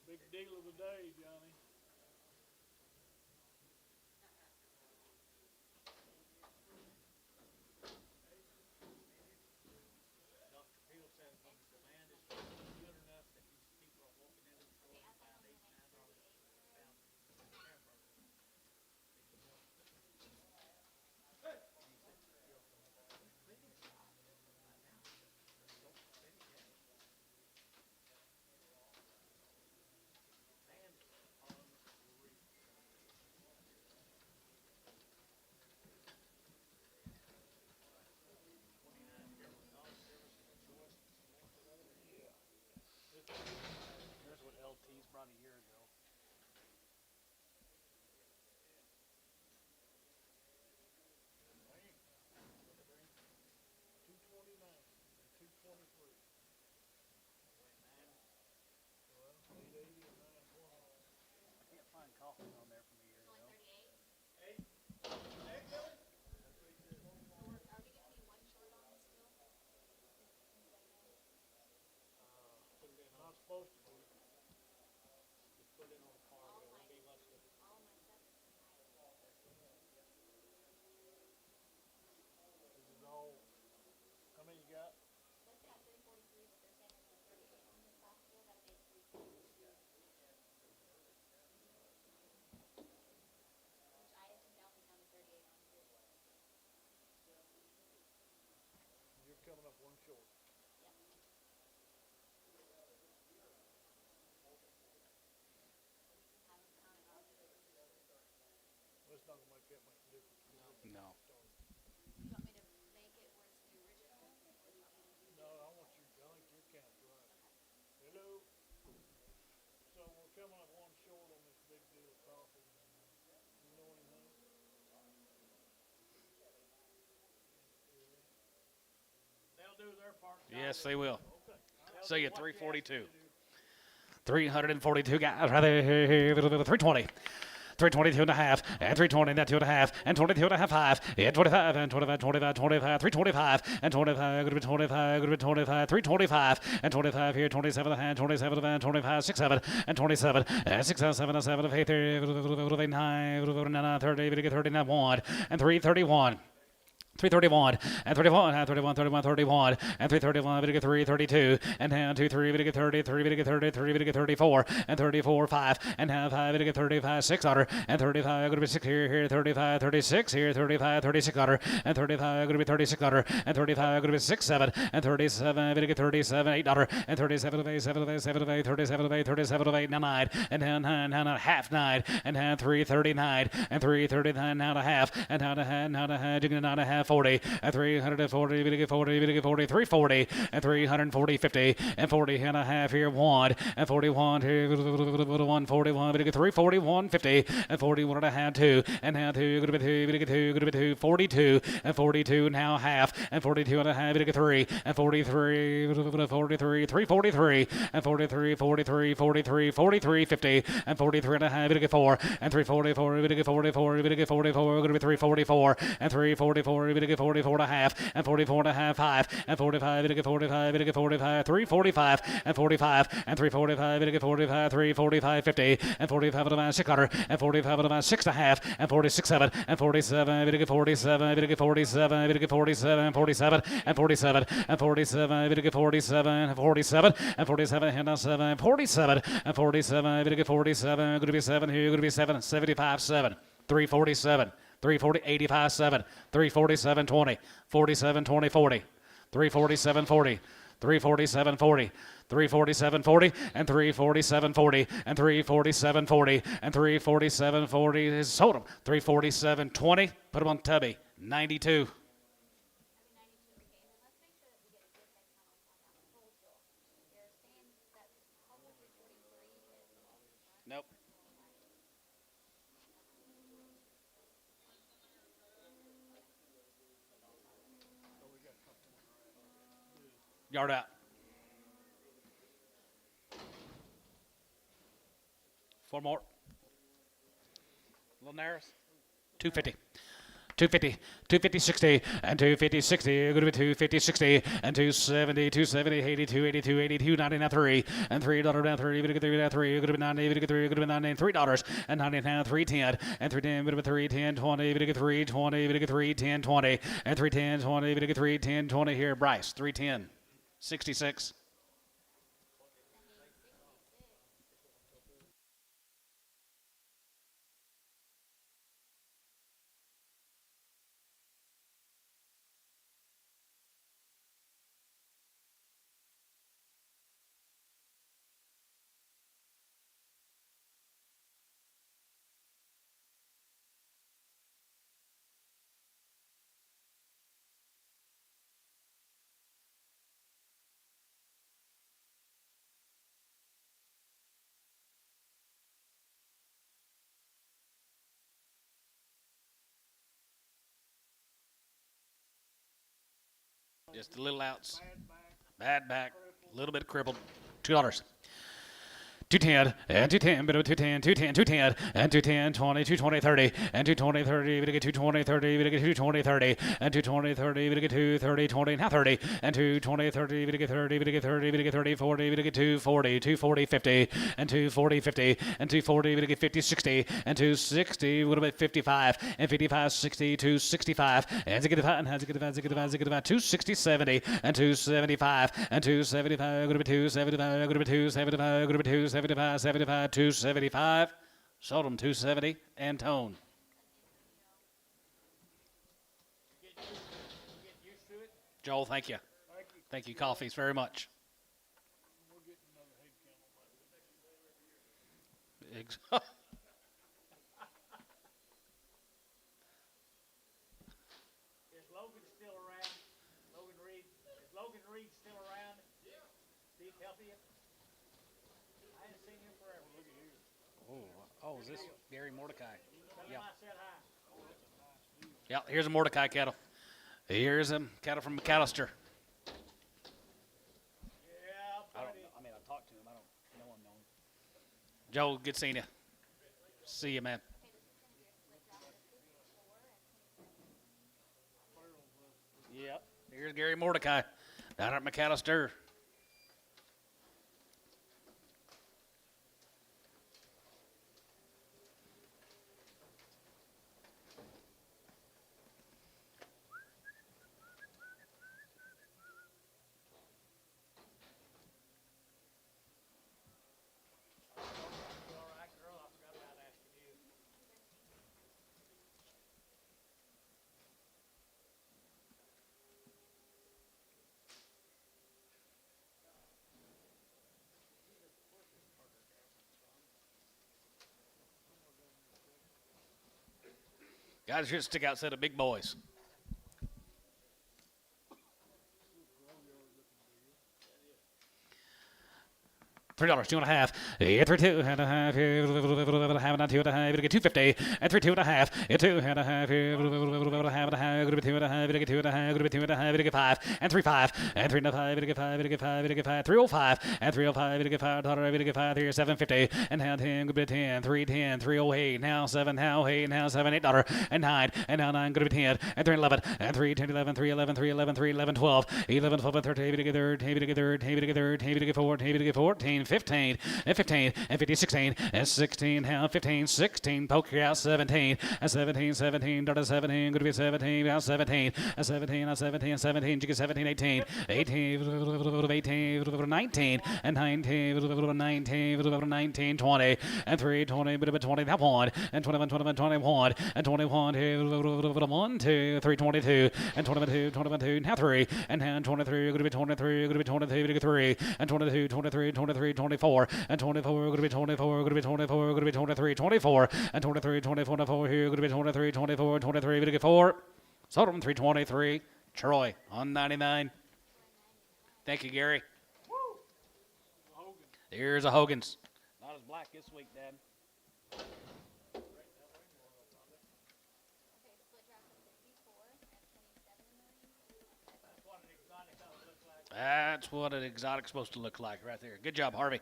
Big deal of the day, Johnny. Dr. Peel said when the demand is good enough that these people are walking into the store and buying $8, $9 a pound hamburger. Here's what LT's brought a year ago. $229 and $223. Well, $880 and $920. I can't find coffee on there from a year Only ago. 38. So are we gonna be one short on this still? Not supposed to be. Just put it on a car. All It my won't be much to. all my stuff is in my This is all. How many you got? Let's got 343, but they're saying there's only 38 on this last bill. That made 340. Which I had 2,000 down to 38 on his. You're coming up one short. Yep. Haven't counted on it. Well, it's not gonna make that much difference. No. You want me to make it where it's the original, or do you want me to do? No, I think your count's right. Hello. So we're coming up one short on this big deal of coffee. You know anything? They'll do their part. Yes, they will. Okay. See you at 342. 342 guys right there. 320. 322 and a half, and 320, and that 2 and a half, and 22 and a half, 5, and 25, and 25, 25, 25, 325, and 25, good to be 25, good to be 25, 325, and 25 here, 27 and 27 and 25, 6, 7, and 27, and 6, 7, and 7, 8, 30, 9, 30, 39, 1, and 331. 331 and 31 and 31 31 31 and 331 we get 332 and down 2 3 we get 33 we get 33 we get 34 and 34 5 and half 5 we get 35 6 otter and 35 going to be 6 here 35 36 here 35 36 otter and 35 going to be 36 otter and 35 going to be 6 7 and 37 we get 37 8 otter and 37 of 8 7 of 8 7 of 8 37 of 8 37 of 8 9 and down 9 and a half 9 and down 339 and 339 now and a half and down a half now and a half 40, and 340, 40, 40, 340, and 340, 50, and 40 and a half here, 1, and 41, 141, 341, 50, and 41 and a half, 2, and now 2, going to be 2, 42, and 42 now half, and 42 and a half, 3, and 43, 43, 343, and 43, 43, 43, 43, 50, and 43 and a half, 4, and 344, 44, 44, going to be 344, and 344, 44 and a half, and 44 and a half, 5, and 45, 45, 45, 345, and 45, and 345, 45, 345, 50, and 45 and a half, 600, and 45 and a half, 6 and a half, and 46, 7, and 47, 47, 47, 47, 47, and 47, and 47, 47, and 47, and 47, and 7, 47, and 47, 47, going to be 7 here, going to be 7, 75, 7, 347, 340, 85, 7, 347, 20, 47, 20, 40, 347, 40, 347, 40, 347, 40, and 347, 40, and 347, 40, and 347, 40 is sold them. 347, 20, put them on Tubby, 92. Nope. Yard out. 4 more. Linares. 250. 250, 250, 60, and 250, 60, going to be 250, 60, and 270, 270, 82, 82, 82, 90, now 3, and $3 down 3, going to be 3, now 3, going to be 90, going to be 3, going to be 90, $3, and 90 now 310, and 310, going to be 310, 20, going to get 320, going to get 310, 20, and 310, 20, going to get 310, 20 here, Bryce, 310, 66. Just a little outs. Bad back. A little bit crippled. $2. 210 and 210, but 210, 210, 210, and 210, 20, 220, 30, and 220, 30, we get 220, 30, we get 220, 30, and 220, 30, we get 230, 20, now 30, and 220, 30, we get 30, we get 30, we get 30, 40, we get 240, 240, 50, and 240, 50, and 240, we get 50, 60, and 260, what about 55, and 55, 60, 265, and 65, and 260, 70, and 275, and 275, going to be 275, going to be 275, going to be 275, 75, 275. Sold them 270 and Tone. Joel, thank you. Thank you, Coffees, very much. Eggs. Is Logan still around? Logan Reed? Is Logan Reed still around? Yeah. Steve healthy? I haven't seen him forever. Look at you. Oh, is this Gary Mordecai? Tell him I said hi. Yeah, here's a Mordecai cattle. Here's a cattle from McAllister. Yeah, buddy. I talked to him. I don't know him. Joel, good seeing you. See you, man. Yep. Here's Gary Mordecai down at McAllister. Guys should stick outside of big boys. $3, 2.5, 3 2.5, have it 2.5, get 250, and 3 2.5, 2.5, have it 2.5, get 2.5, get 5, and 3 5, and 3 5, get 5, get 5, get 5, 305, and 305, get 5, get 5, here 750, and now 10, good 10, 310, 308, now 7, now 8, now 7, $8, and 9, and now 9, good 10, and 311, and 3 10 11, 311, 311, 311, 12, 11, 12, 13, get 3rd, get 3rd, get 3rd, get 4th, get 14, 15, and 15, and 50, 16, and 16, now 15, 16, poke out 17, and 17, 17, daughter 17, good to be 17, now 17, and 17, and 17, 17, you get 17, 18, 18, 18, 19, and 19, 19, 19, 20, and 3, 20, 20, now 1, and 21, 21, 21, and 21, 1, 2, 3, 22, and 22, 22, now 3, and now 23, going to be 23, going to be 22, 3, and 22, 23, 23, 24, and 24, going to be 24, going to be 24, going to be 23, 24, and 23, 24, 24, here, going to be 23, 24, 23, going to get 4. Sodom 323, Troy on 99. Thank you, Gary. Here's a Hogan's. Not as black this week, Dad. Okay, split draft of 54 at 27 million. That's what an exotic ought to look like. That's what an exotic's supposed to look like right there. Good job, Harvey.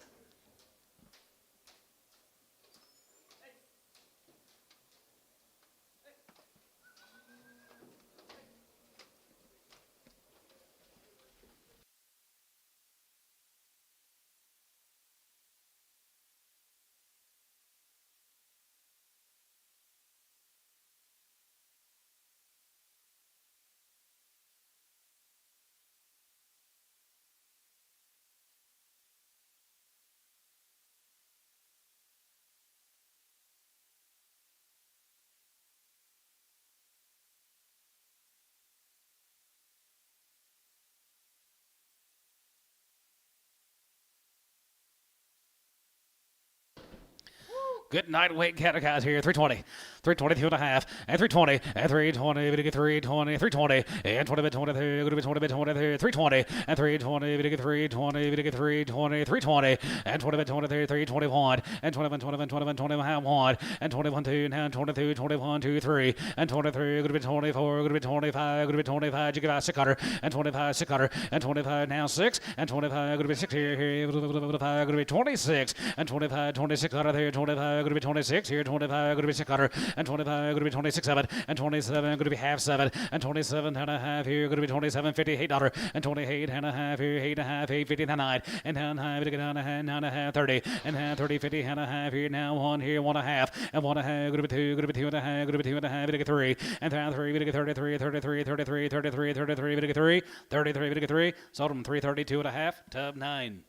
Good night, weight categories here. 320, 322 and a half, and 320, and 320, we get 320, 320, and 20 bit 23, good bit 20 bit 23, 320, and 320, we get 320, we get 320, 320, and 20 bit 23, 321, and 21, 21, 21, 21, 1, and 21, 2, now 22, 21, 2, 3, and 23, good bit 24, good bit 25, good bit 25, you get out 600, and 25, 600, and 25, now 6, and 25, good bit 6 here, good bit 26, and 25, 26 out of there, 25, going to be 26 here, 25, going to be 600, and 25, going to be 26, 7, and 27, going to be half 7, and 27 and a half here, going to be 27, $58, and 28 and a half here, 8 and a half, 850, 9, and 9, 9, down a half, 9 and a half, 30, and half, 30, 50 and a half here, now 1 here, 1 and a half, and 1 and a half, going to be 2, going to be 2 and a half, going to be 2 and a half, going to get 3, and down 3, going to get 33, 33, 33, 33, 33, going to get 3, 33, going to get 3, sold them 332 and a half, tub 9.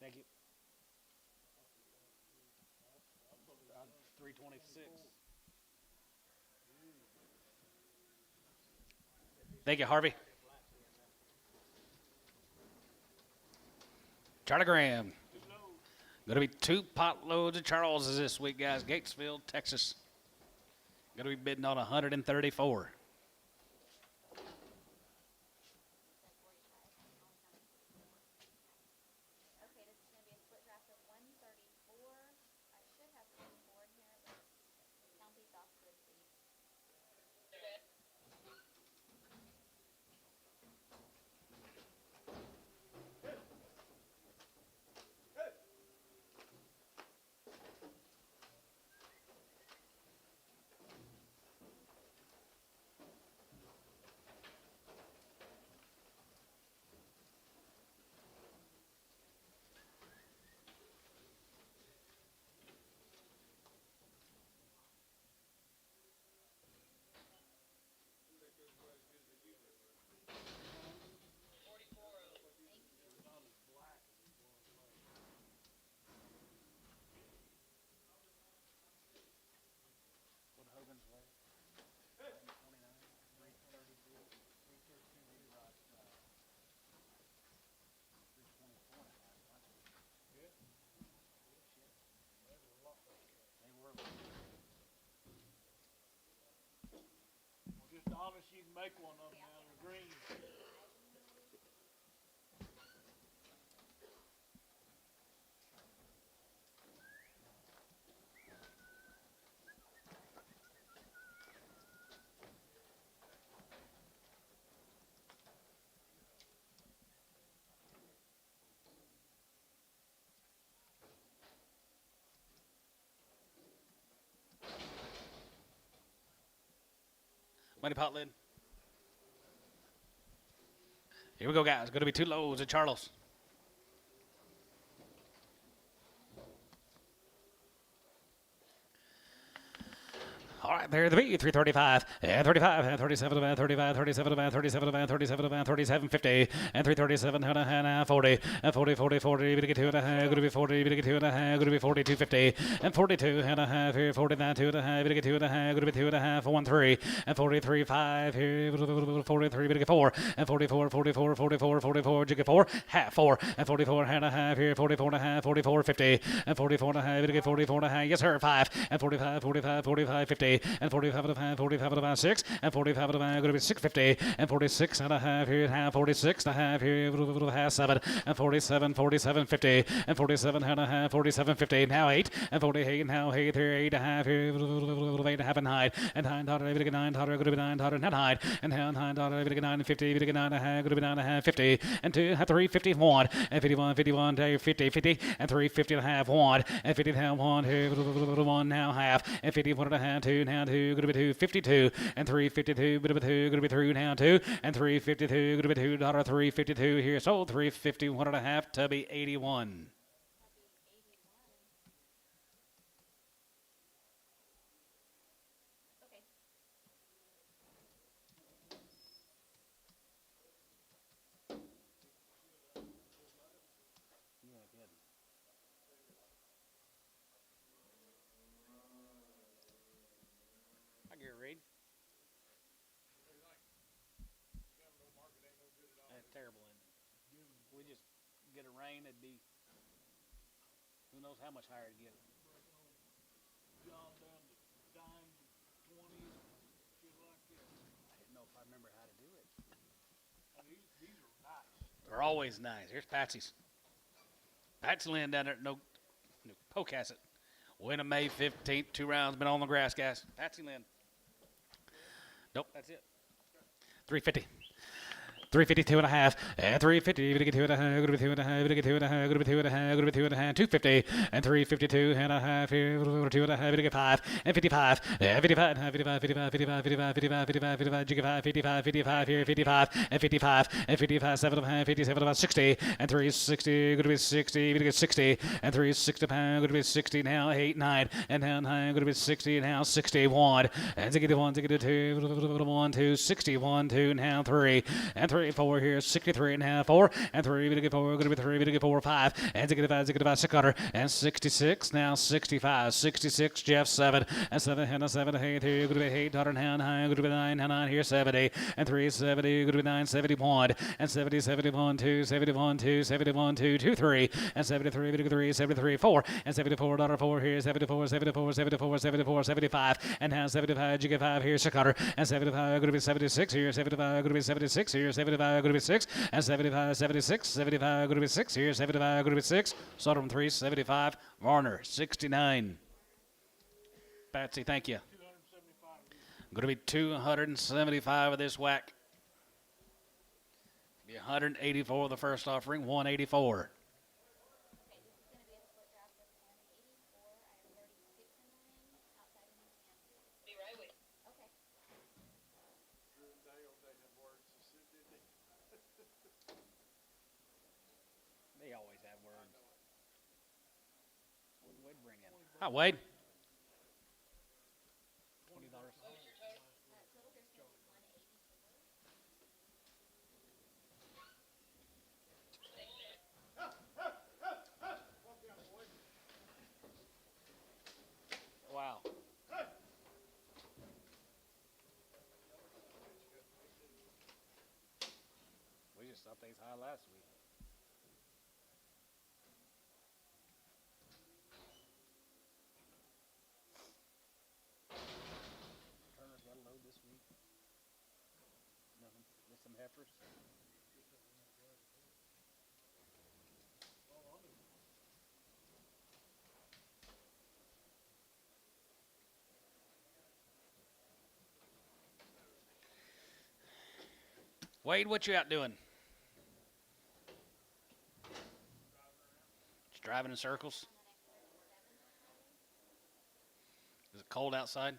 Thank you. 326. Thank you, Harvey. Charlie Graham. Going to be 2 pot loads of Charleses this week, guys. Gatesville, Texas. Going to be bidding on 134. Okay, this is going to be a split draft of 134. I should have some board here. Let's count these off good, please. What Hogan's weigh? 29, 332, 332, right? 324 and a half, right? Yeah. Shit. That was a lot. They were. Well, just honest, you can make one of them out of green. Money pot lid. Here we go, guys. Going to be 2 loads at Charles. All right, there the B, 335, and 35, and 37, and 35, 37, and 37, and 37, and 37, 50, and 337, and 40, and 40, 40, 40, we get 2 and a half, going to be 40, we get 2 and a half, going to be 42, 50, and 42 and a half here, 49, 2 and a half, we get 2 and a half, going to be 2 and a half, 1, 3, and 43, 5 here, 43, we get 4, and 44, 44, 44, 44, you get 4, half 4, and 44 and a half here, 44 and a half, 44, 50, and 44 and a half, we get 44 and a half, yes sir, 5, and 45, 45, 45, 50, and 45 and a half, 45 and a half, 6, and 45 and a half, going to be 650, and 46 and a half here, half 46 and a half here, half 7, and 47, 47, 50, and 47 and a half, 47, 50, now 8, and 48, now 8 here, 8 and a half here, 8 and a half and hide, and 9 dollar, every get 9 dollar, going to be 9 dollar, not hide, and 9 dollar, every get 9 and 50, every get 9 and a half, going to be 9 and a half, 50, and 2, 3, 51, and 51, 51, 50, 50, and 3, 50 and a half, 1, and 50 and a half, 1 here, 1 now half, and 51 and a half, 2, now 2, going to be 2, 52, and 352, bit of a 2, going to be 3 now 2, and 352, going to be 2 dollar, 352 here, sold 351 and a half to be 81. Okay. You ain't kidding. I get read. That's terrible, isn't it? We just get a rain, it'd be, who knows how much higher it'd get. John down to dimes, 20s, shit like that. I didn't know if I remember how to do it. And these are nice. They're always nice. Here's Patsy's. Patsy Lynn down there at no Pocasset. Win a May 15th, 2 rounds, been on the grass, guys. Patsy Lynn. Nope, that's it. 350. 352 and a half, and 350, we get 2 and a half, going to be 2 and a half, we get 2 and a half, going to be 2 and a half, going to be 2 and a half, 250, and 352 and a half here, 2 and a half, we get 5, and 55, and 55, and 55, 55, 55, 55, 55, 55, 55, 55, 55, 55 here, 55, and 55, and 55, 7 and a half, 57, about 60, and 360, going to be 60, we get 60, and 360 pound, going to be 60 now, 8, 9, and now 9, going to be 60, now 61, and 61, 62, 1, 2, 61, 2, now 3, and 3, 4 here, 63 and a half, 4, and 3, we get 4, going to be 3, we get 4, 5, and 5, 600, and 66, now 65, 66, Jeff, 7, and 7, and 7, 8 here, going to be 8, $100, high, going to be 9, 9 here, 70, and 370, going to be 9, 71, and 70, 71, 2, 71, 2, 71, 2, 2, 3, and 73, we get 3, 73, 4, and $74, 4 here, 74, 74, 74, 74, 75, and now 75, you get 5 here, 600, and 75, going to be 76 here, 75, going to be 76 here, 75, going to be 6, and 75, 76, 75, going to be 6 here, 75, going to be 6, Sodom 375, Varner 69. Patsy, thank you. 275. Going to be 275 of this whack. Be 184 the first offering, 184. Okay, this is going to be a split draft of 184. I have 36 in the ring, outside in the stand. Be right with you. Okay. Drew and Dale, they have words to sit, did they? They always have words. What did Wade bring in? Hi, Wade. $20. What was your total? Total here's going to be 184. Wow. We just upped these high last week. Turner's got a load this week. Nothing. Just some heifers. Wade, what you out doing? Just driving in circles? Is it cold outside?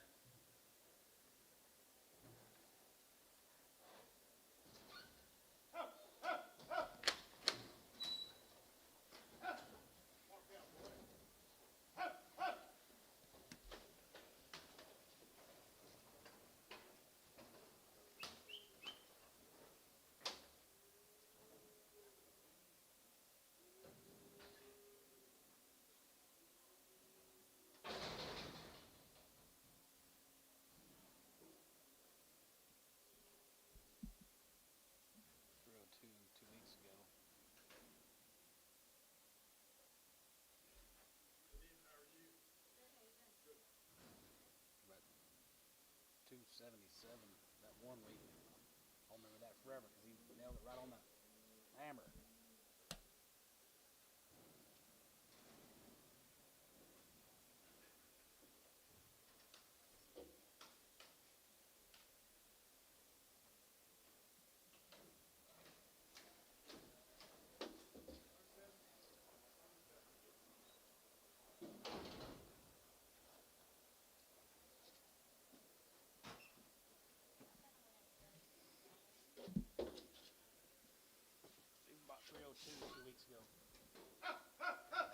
2 weeks ago.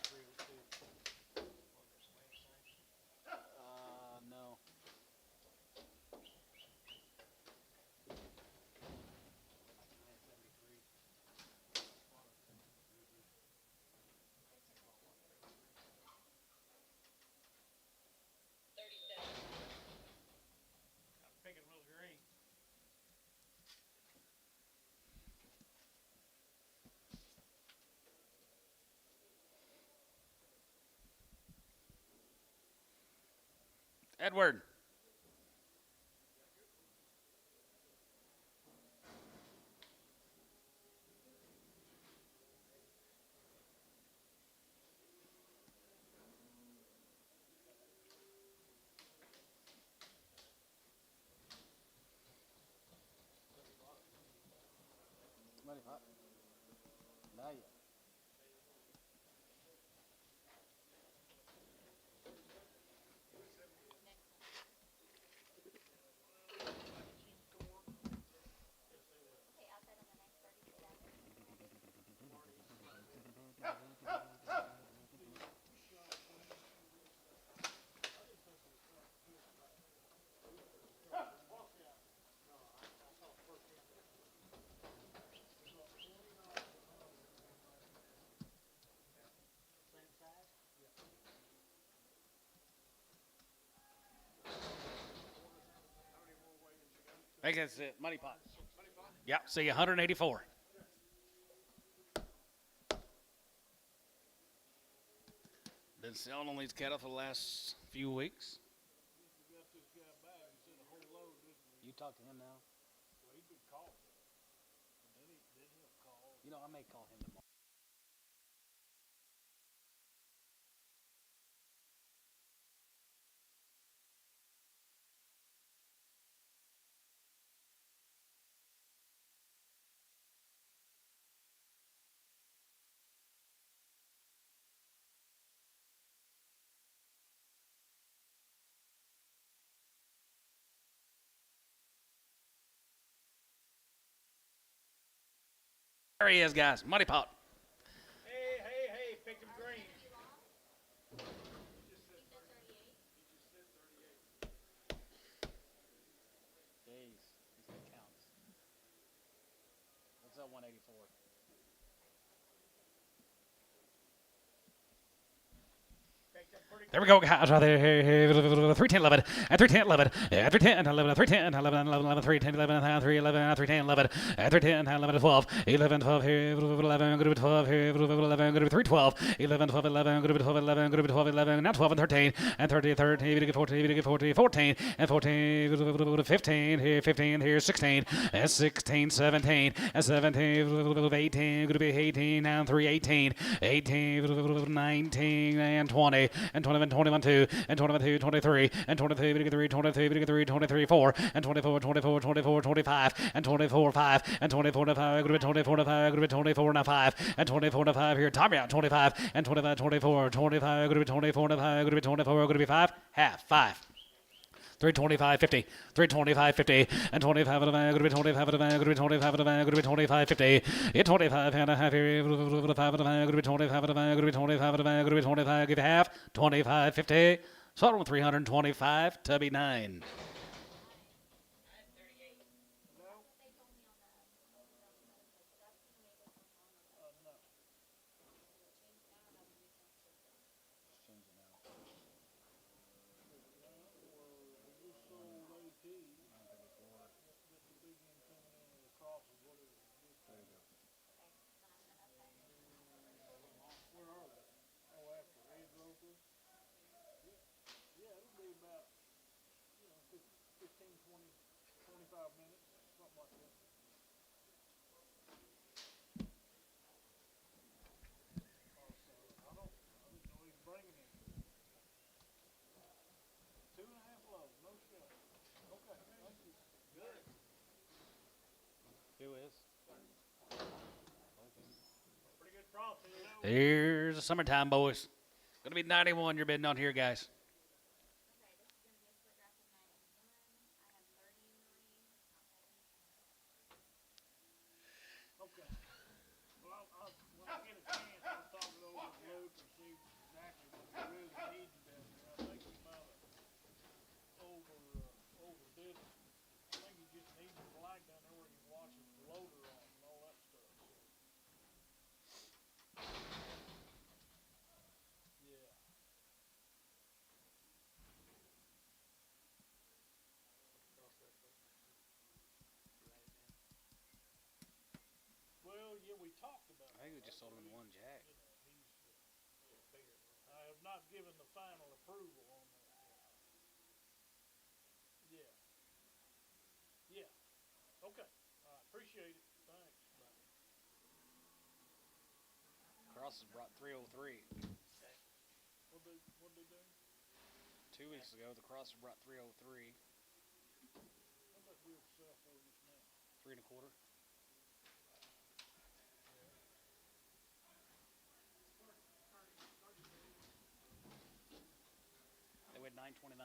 302. No. Like 973. I'm picking real green. Edward. Money pot. Not yet. Okay, outside on the next 30 feet after. Same size? I think that's it. Money pot. Yeah, see 184. Been selling on these cattle for the last few weeks. We got this guy back. He said a whole load, didn't we? You talk to him now. Well, he'd been called. And then he'll call. You know, I may call him tomorrow. There he is, guys. Money pot. Hey, pick him green. You said 38? Jeez, these good counts. What's up, 184? Take that pretty There we go, guys. Right there. 310, 11, at 310, 11, at 310, 11, at 310, 11, 11, 11, 310, 11, 311, at 310, 11, at 310, 11, 12, 11, 12 here, 11, good 12 here, 11, good 312, 11, 12, 11, good 12, 11, good 12, 11, now 12 and 13, and 30, 13, we get 14, we get 14, 14, and 14, 15 here, 15 here, 16, and 16, 17, and 17, 18, good be 18, now 3, 18, 18, 19, and 20, and 21, 21, 2, and 21, 2, 23, and 23, we get 3, 23, we get 3, 23, 4, and 24, 24, 24, 25, and 24, 5, and 24 to 5, good 24 to 5, good 24 and 5, and 24 to 5 here, time out, 25, and 25, 24, 25, good 24 to 5, good 24, good 5, half, 5. 325, 50, 325, 50, and 25 of the bag, good 25 of the bag, good 25 of the bag, good 25, 50, 25 and a half here, 5 of the bag, good 25 of the bag, good 25 of the bag, good 25, give half, 25, 50, so 325, tubby 9. Change it now. we just sold AT. 934. But the big one coming in and across is what it was. There you go. Where are they? Oh, after Ed Roper? Yeah, it'll be about, 15, 20, 25 minutes, something like that. I didn't know he was bringing it. 2.5 loads, no shot. Okay, thank you. Good. Who is? Pretty good profit, Here's the summertime, boys. Gonna be 91 you're bidding on here, guys. Okay, this is going to be a split draft of 91. I have 30 in the ring. Okay. Well, when really need you down there. I think you might have overdid it. I think you just need the flag down there where you can watch the loader on and all that stuff. So. Yeah. Well, yeah, we talked about I think we that, just sold him in one jack. You know, I have not given the final approval on that yet. Yeah. Yeah. Okay. All right. Appreciate it. Thanks. Bye. Cross has brought 303. What'd they do? 2 weeks ago, the cross has brought 303. How'd that deal sell for just now? 3 1/4. They went 929.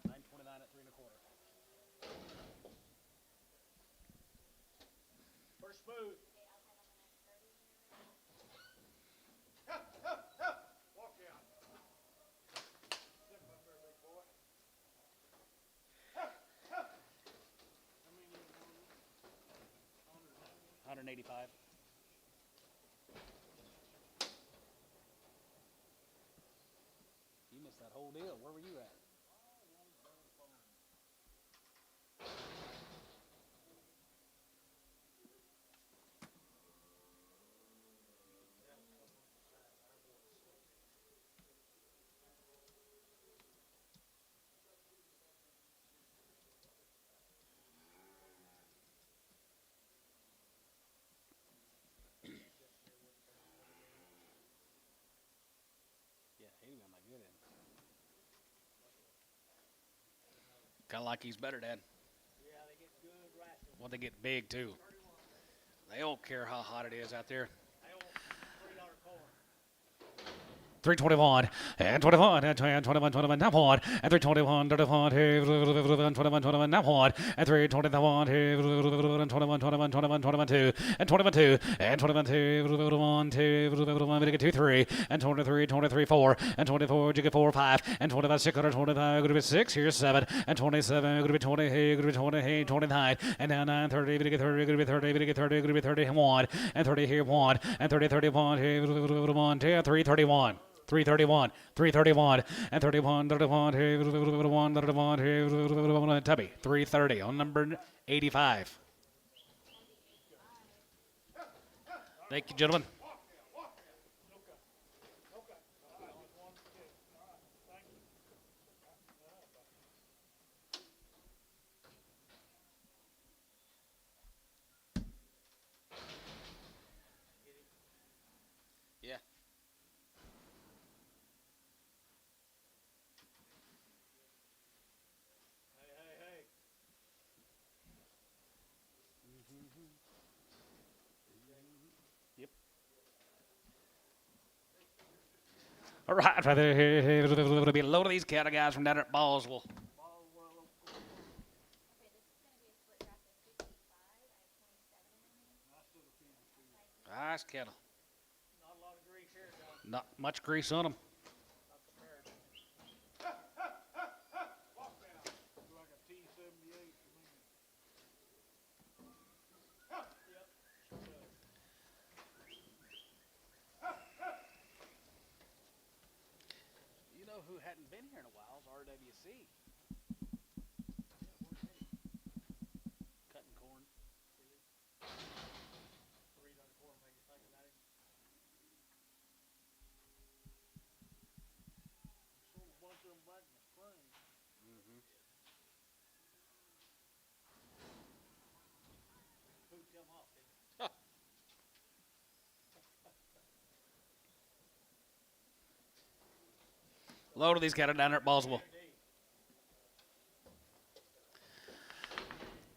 929 at 3 1/4. First smooth. Walk out. Step up there, big boy. How many you want? 185. You missed that whole deal. Where were you at? Yeah, 80 on my good end. Kind of like he's better, Dad. Yeah, they get good rations. Well, they get big, too. They don't care how hot it is out there. I want $3 corn. 321 and 21 and 21, 21, now one and 321, 21, 21, 21, now one and 321, 21, 21, 21, 22 and 22 and 21, 2, 3 and 23, 23, 4 and 24, you get 4, 5 and 25, 625, going to be 6, here's 7 and 27, going to be 20, going to be 20, 29 and now 9, 30, going to get 30, going to be 30, going to get 30, going to be 31 and 30 here, 1 and 30, 31, 2, 3, 31. 331, 331, and 31, 31, 31, 31, Tubby, 330 on number 85. Thank you, gentlemen. Yeah. Hey. Yep. All right, right there. It'll be a load of these cattle guys from down at Ballsville. Okay, this is gonna be a split draft of 55. I have 27 in there. Nice cattle. Not a lot of grease here, John. Not much grease on them. Not prepared. Walk down. Looks like a T78 to me. Yep. Sure does. You know who hadn't been here in a while is RWC. Cutting corn. $3 corn make you think about it. Sold a bunch of them back in the spring. Pooped them off, didn't it? Load of these cattle down there at Ballsville.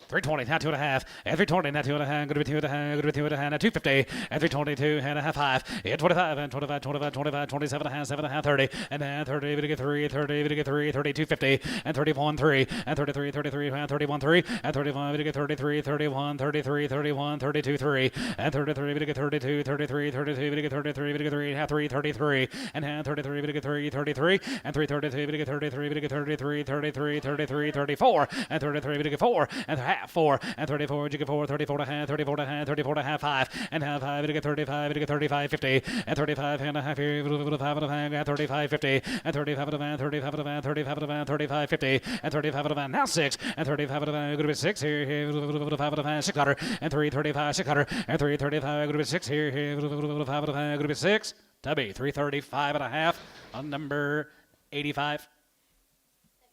320, now 2.5, and 320, now 2.5, going to be 2.5, going to be 2.5, now 250, and 322, and a half 5, and 25, and 25, 25, 25, 27 and a half, 7 and a half, 30, and then 30, we get 3, 30, we get 3, 32, 50, and 31, 3, and 33, 33, and 31, 3, and 35, we get 33, 31, 33, 31, 32, 3, and 33, we get 32, 33, 32, we get 33, we get 3, half 3, 33, and half 33, we get 3, 33, and 3, 33, we get 33, we get 33, 33, 33, 34, and 33, we get 4, and half 4, and 34, you get 4, 34 and a half, 34 and a half, 34 and a half, 5, and half 5, we get 35, we get 35, 50, and 35 and a half, 5 and a half, 35, 50, and 35 and a half, 35 and a half, 35 and a half, 35, 50, and 35 and a half, now 6, and 35 and a half, going to be 6 here, 5 and a half, 600, and 335, 600, and 335, going to be 6 here, 5 and a half, going to be 6, Tubby, 335 and a half on number 85. That'd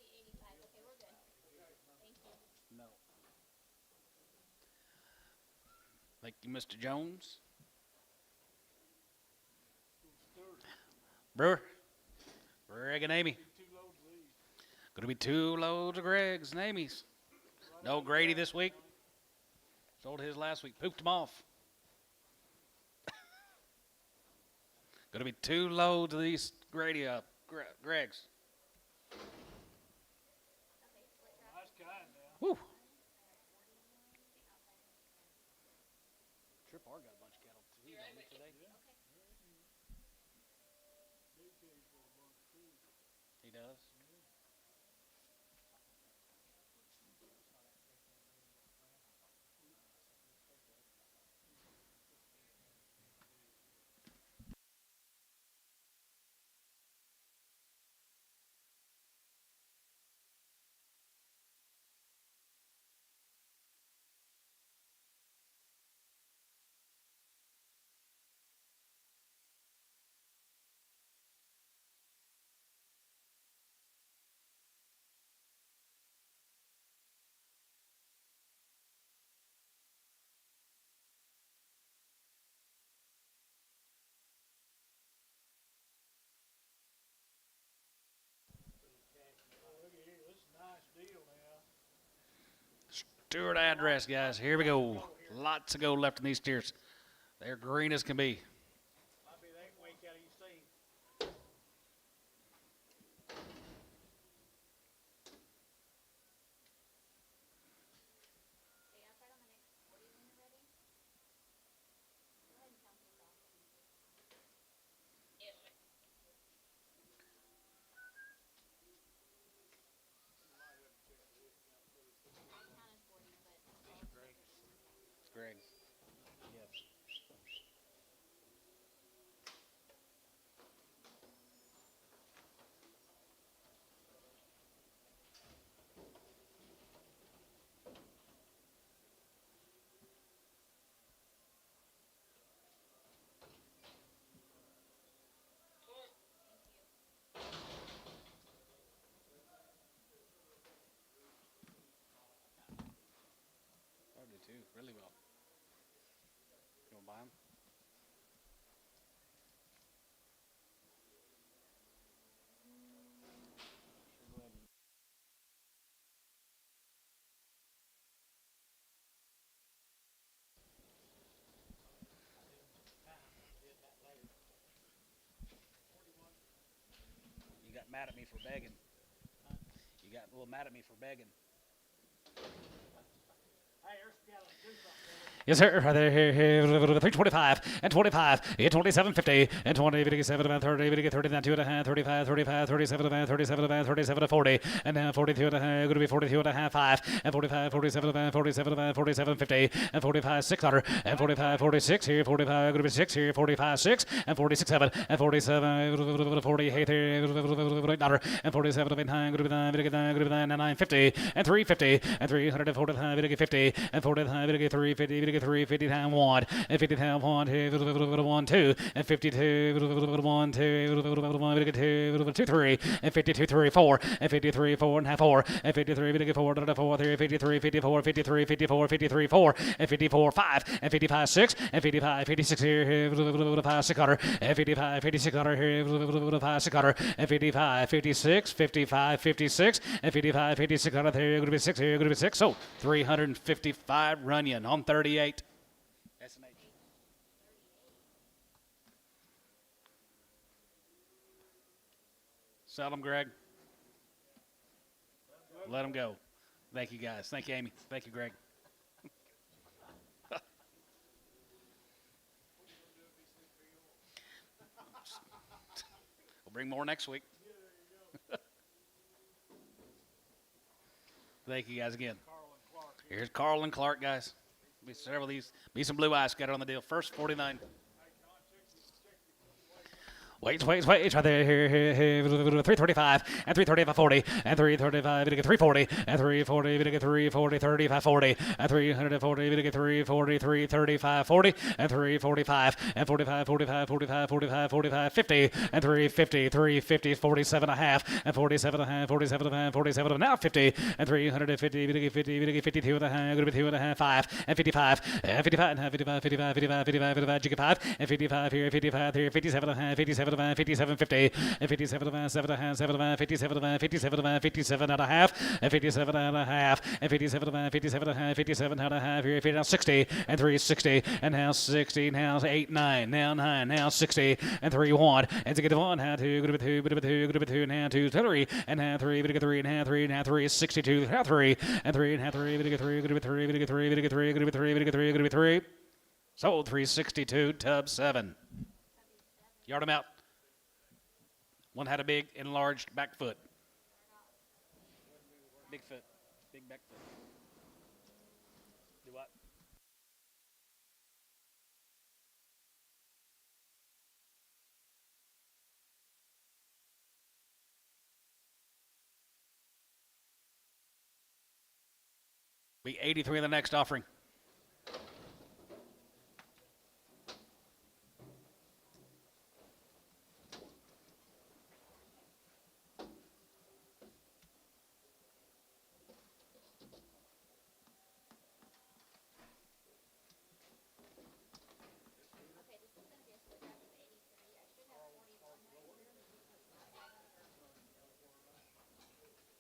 be 85. Okay, we're good. Thank you. No. Thank you, Mr. Jones. Brewer, Greg and Amy. Going to be 2 loads of Greg's and Amy's. No Grady this week. Sold his last week. Pooped him off. Going to be 2 loads of these Grady Greg's. Okay, split drop. That's kind now. Woo. Trip R got a bunch of cattle too today. He does. Look at here, this is a nice deal now. Stewart address, guys. Here we go. Lots of gold left in these steers. They're green as can be. Might be that week out you seen. Okay, I'll start on the next 40 when you're ready. Go ahead and count these off. Yes, sir. I counted for you, but It's Greg. Yes. I do too, really well. You want to buy them? Go ahead and you got mad at me for begging. You got a little mad at me for begging. Hey, there's a gallon of juice up there. Yes, sir. Right there, here, 325 and 25, 2750 and 20, 27 and 30, 30 and 2 and a half, 35, 35, 37 and 37 and 37 and 40, and now 42 and a half, going to be 42 and a half, 5, and 45, 47 and 47 and 47, 50, and 45, 600, and 45, 46 here, 45, going to be 6 here, 45, 6, and 46, 7, and 47, 48 here, $8, and 47 and 9, going to be 9, going to be 9, and 950, and 350, and 345, 50, and 45, 350, 3, 50 times 1, and 50 times 1, 2, and 52, 1, 2, 3, and 52, 3, 4, and 53, 4 and a half, 4, and 53, 4, 4, 3, 53, 54, 53, 54, 53, 4, and 54, 5, and 55, 6, and 55, 56 here, 5, 600, and 55, 5600 here, 5, 600, and 55, 56, 55, 56, and 55, 5600 here, going to be 6 here, going to be 6. So 355 Runyon on 38. S&H. Sell them, Greg. Let them go. Thank you, guys. Thank you, Amy. Thank you, Greg. We'll bring more next week. Thank you, guys, again. Here's Carl and Clark, guys. Be several of these. Be some blue eyes. Got it on the deal. First 49. Wait, right there, here, 335, and 335, 40, and 335, 340, and 340, 340, 35, 40, and 340, 340, 335, 40, and 345, and 45, 45, 45, 45, 45, 50, and 350, 350, 47 and a half, and 47 and a half, 47 and a half, 47 and now 50, and 350, 50, 52 and a half, going to be 2 and a half, 5, and 55, and 55 and a half, 55, 55, 55, 55, 55, jiggy 5, and 55 here, 55 here, 57 and a half, 57 and a half, 57, 50, and 57 and a half, 7 and a half, 7 and a half, 57 and a half, 57 and a half, 57 and a half, and 57 and a half, and 57 and a half, 57 and a half, 57 and a half, here, 50, now 60, and 360, and now 60, now 8, 9, now 9, now 60, and 3, 1, and to get to 1, now 2, go to 2, go to 2, go to 2, now 2, 3, and now 3, go to 3, now 3, now 3 is 62, now 3, and 3, now 3, go to 3, go to 3, go to 3, go to 3, go to 3, go to 3, go to 3, sold 362, tub 7. Yard them out. One had a big enlarged back foot. Big foot. Big back foot. Do what? Be 83 in the next offering. Okay, this is gonna be a split draft of 83. I should have 41 right here.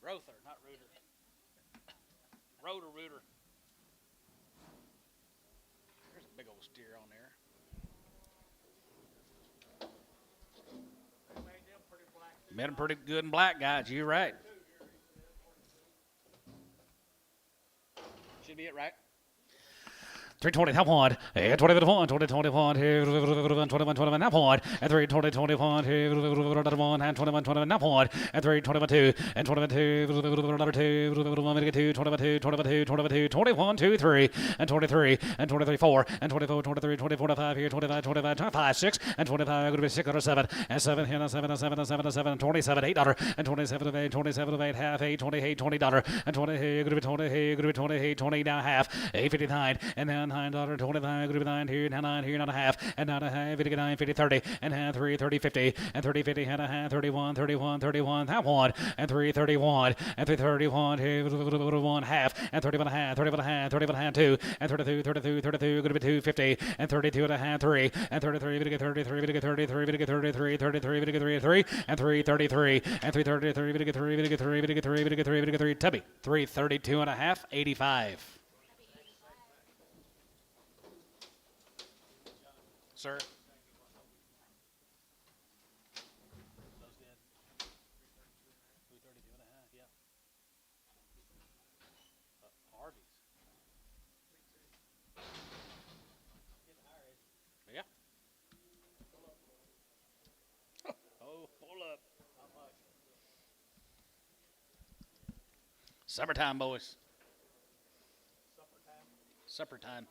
Rother, not rooter. Rotor, rooter. There's a big old steer on there. Made them pretty good in black, guys. You're right. Should be it, right? 320, half one, and 20, 21, here, 21, half one, and 320, 21, here, 1, and 21, half one, and 321, 2, and 22, 2, 21, 2, 3, and 23, and 23, 4, and 24, 23, 24, 5, here, 25, 5, 6, and 25, going to be 6, 7, and 7, here, 7, 7, 27, $8, and 27, 8, 27, 8, half, 8, $20, and 20, here, going to be 20, here, going to be 20, 20, now half, 8.59, and now $9, 25, going to be 9 here, now 9 here, not a half, and not a half, 59, 50, 30, and half 3, 30, 50, and 30, 50, and a half, 31, 31, 31, half 1, and 3, 31, and 3, 31, here, 1 half, and 31 and a half, 31 and a half, 31 and a half, 2, and 32, 32, 32, going to be 2, 50, and 32 and a half, 3, and 33, 33, 33, 33, 33, 33, 3, and 3, 33, and 3, 33, 3, 3, Tubby, 332 and a half, 85. Sir. Those did. 332 and a half, yeah. Harvey's. Yeah. Oh, pull up. Supper time, boys. Supper time. Supper time.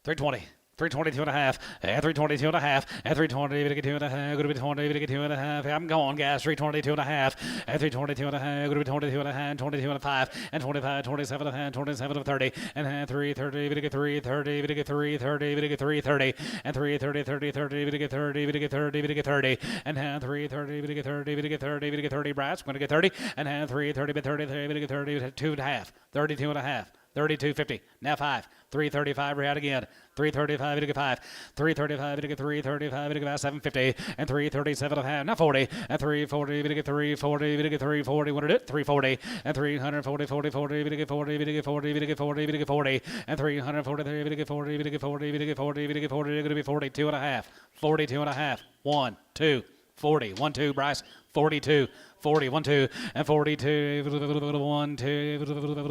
$3.20. 322 and a half, and 322 and a half, and 320, to get 2.5, going to be 20, to get 2.5. I'm going, guys. 322 and a half, and 322 and a half, going to be 22 and a half, 22 and a 5, and 25, 27 and a half, 27 and 30, and 330, to get 330, to get 330, to get 330, and 330, 30, 30, to get 30, to get 30, to get 30, and 330, to get 30, to get 30, to get 30. Brass, going to get 30, and 330, but 30, to get 30, 2 and a half, 32 and a half. 32.50. Now 5. 335. We're out again. 335. To get 5. 335. To get 335. To get 5. 750. And 337 and a half. Now 40. And 340. To get 340. To get 340. What did it? 340. And 340. 40. 40. To get 40. To get 40. To get 40. To get 40. And 343. To get 40. To get 40. To get 40. To get 40. Going to be 42 and a half. 42 and a half. 1, 2, 40. 1, 2. Bryce. 42. 40, 1, 2, and 42, 1, 2,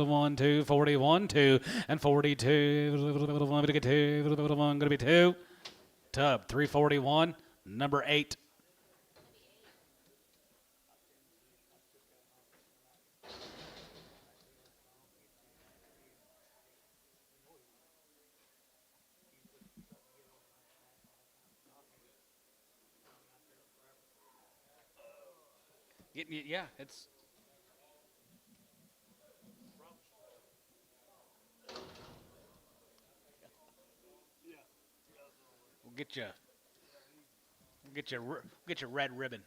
1, 2, 40, 1, 2, and 42, 1, to get 2, 1, going to be 2. Tub, 341, number 8. Yeah, it's. We'll get your red ribbon.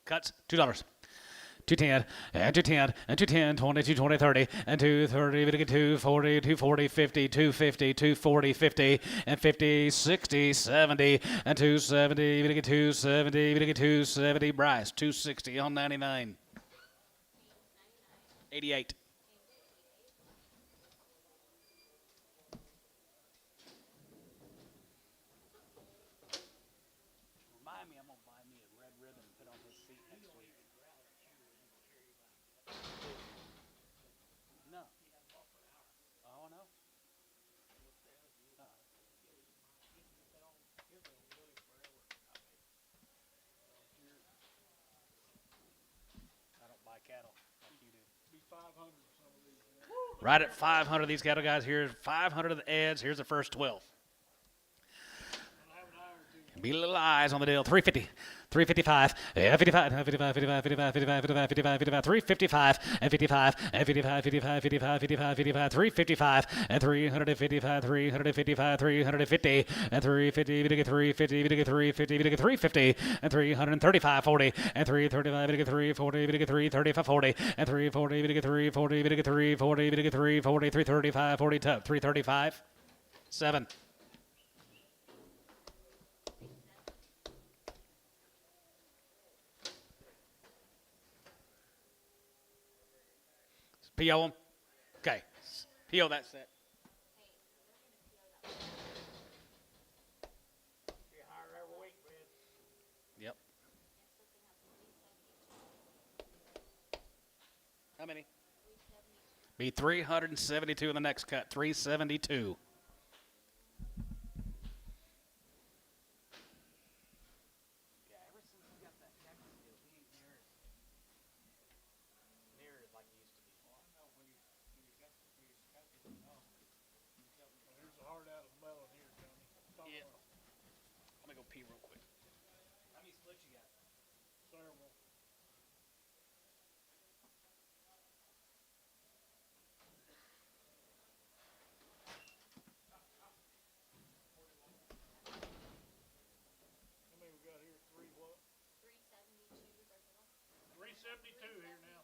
Cuts, $2. 210, and 210, and 210, 20, 220, 30, and 230, we get 240, 240, 50, 250, 240, 50, and 50, 60, 70, and 270, we get 270, we get 270. Bryce, 260 on 99. 88. Remind me, I'm gonna buy me a red ribbon and put on his seat next week. No. Oh no. I don't buy cattle like you do. Be 500 some of these. Right at 500, these cattle guys. Here's 500 of the eds. Here's the first 12. Be little eyes on the deal. 350, 355, 55, 55, 55, 55, 55, 55, 55, 55, 355, and 55, and 55, 55, 55, 55, 55, 355, and 355, 355, 350, and 350, to get 350, to get 350, to get 350, and 335, 40, and 335, to get 340, to get 335, 40, and 340, to get 340, to get 340, to get 340, 335, 40, 335, 7. PO them? Okay. PO that set. Be higher every week, man. Yep. How many? Be 372 in the next cut. 372. Yeah, ever since he got that Texas deal, he ain't near as like he used to be. Well, I know when you got the well, here's a hard out of the melon here, Tony. Yeah. Let me go pee real quick. How many splits you got? Several. How many we got here? Three what? 372 here now.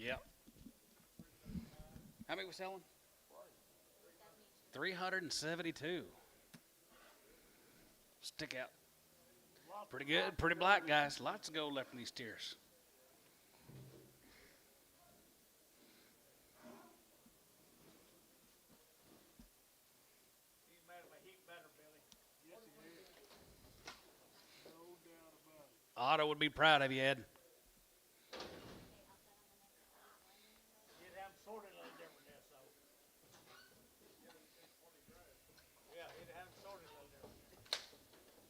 Yep. How many we selling? 372. Stick out. Pretty good. Pretty black, guys. Lots of gold left in these steers. He's made him a heap better, Billy. Yes, he is. No doubt about it. Otto would be proud of you, Ed. He'd have them sorted a little different this, so. Yeah, he'd have them sorted a little different. They're just getting.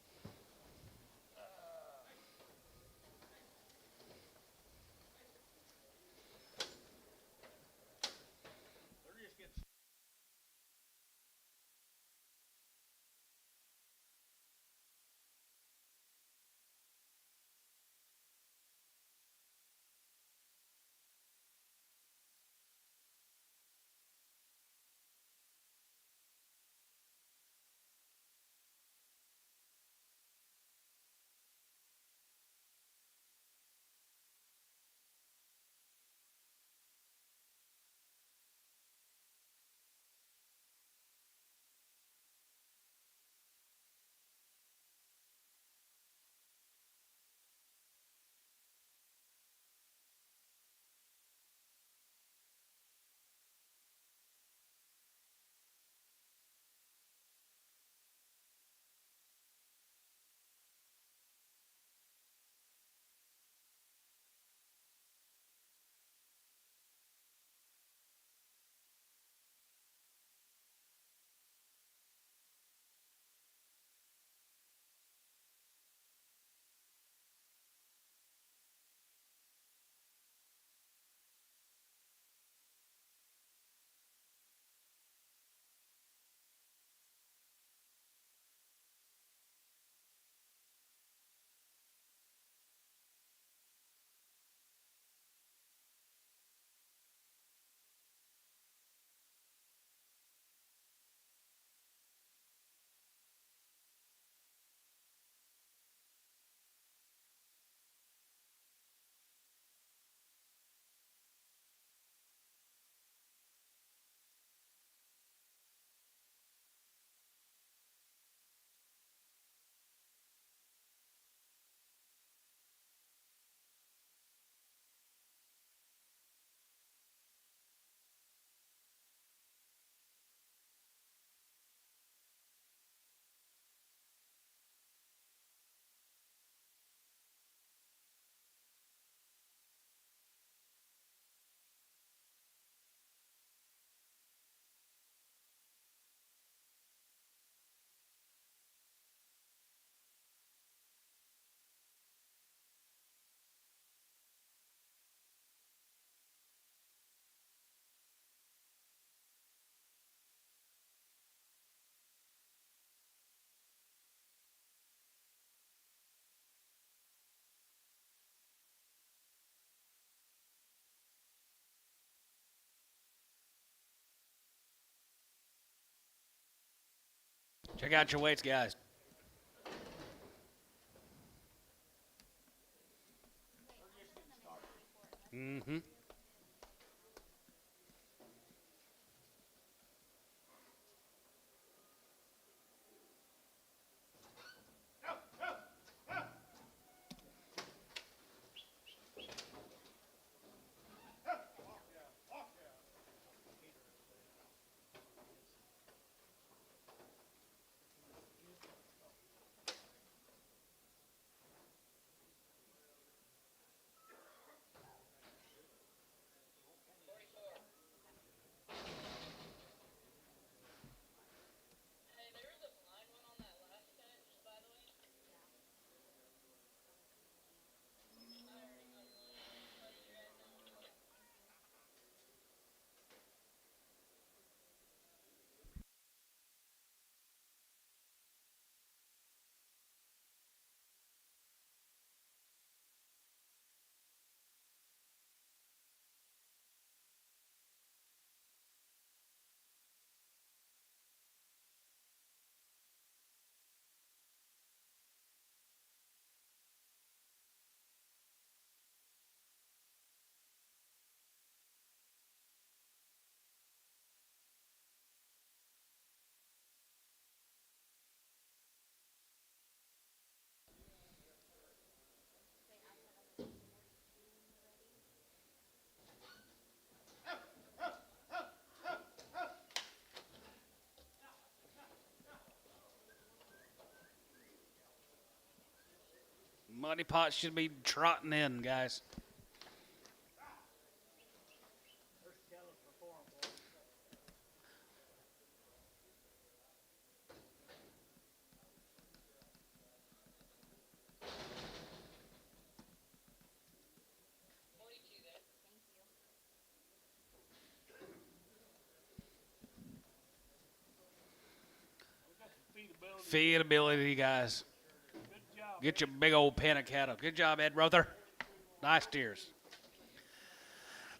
Check out your weights, guys. Mm-hmm. Honey pot should be trotting in, guys. First challenge performed, boys. Feedability, guys. Good job. Get your big old panic cattle. Good job, Ed Rother. Nice steers.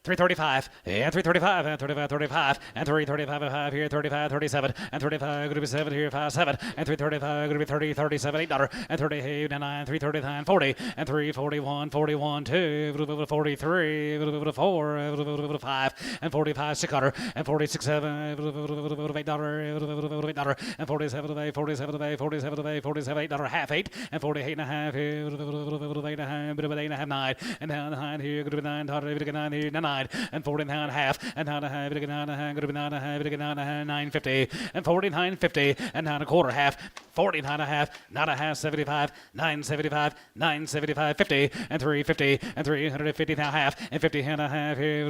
335 and 335 and 35 35 and 335 and 5 here 35 37 and 35 going to be 7 here 5 7 and 335 going to be 30 37 $8 and 38 and 9 339 40 and 341 41 2 43 4 5 and 45 600 and 46 7 $8 and 47 8 47 8 47 8 47 $8 half 8 and 48 and a half 8 and a half 9 and down 9 here going to be 9 9 here 9 and 49 and a half and 9 and a half 9 and a half going to be 9 and a half 9 and a half 950 and 49.50 and 9 and a quarter half 49 and a half 9 and a half 75 975 975 50 and 350 and 350 now half and 50 and a half here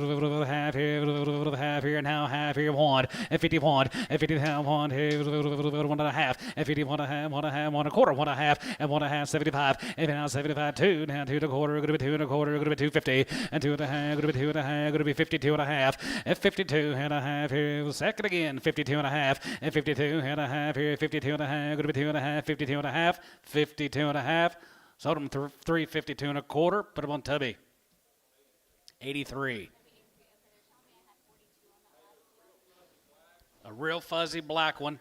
half here now half here 1 and 51 and 50 now 1 here 1 and a half and 51 and a half 1 and a half 1 and a quarter 1 and a half and 1 and a half 75 and now 75 2 down 2 and a quarter going to be 2 and a quarter going to be 250 and 2 and a half going to be 2 and a half going to be 52 and a half and 52 and a half here second again 52 and a half and 52 and a half here 52 and a half going to be 2 and a half 52 and a half 52 and a half sold them 352 and a quarter put them on Tubby 83 a real fuzzy black one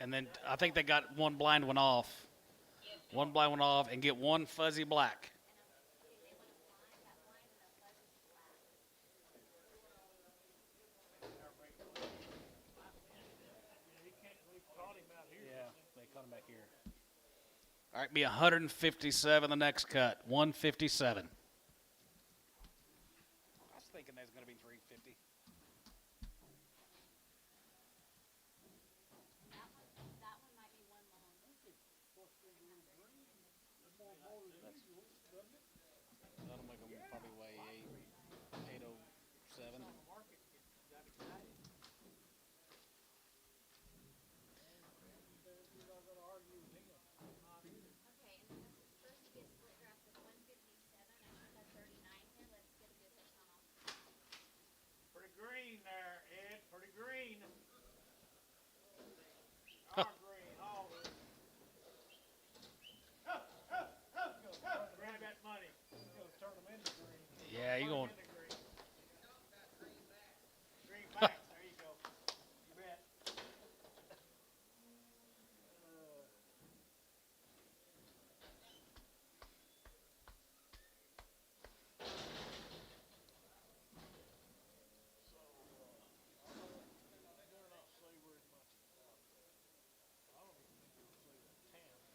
and then I think they got one blind one off and get one fuzzy black. Yeah, they caught him back here. All right, be 157 the next cut. 157. I was thinking that's going to be 350. That one might be one long. That'll make them probably weigh 807. Okay, and then this is supposed to be a split draft of 157. I should have 39 here. Let's get a good hit on off. Pretty green there, Ed. Pretty green. All green, all green. Grab that money. Turn them into green. Yeah, you going. Into green. Green back. There you go. You bet.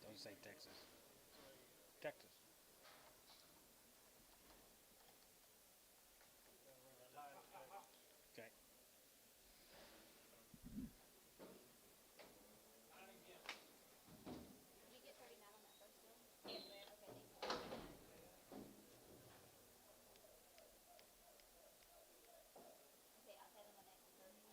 Don't say Texas. Texas. Okay. Did you get 39 on that first deal? Yes, ma'am. Okay, thank you. Okay, I'll tell them the next 39.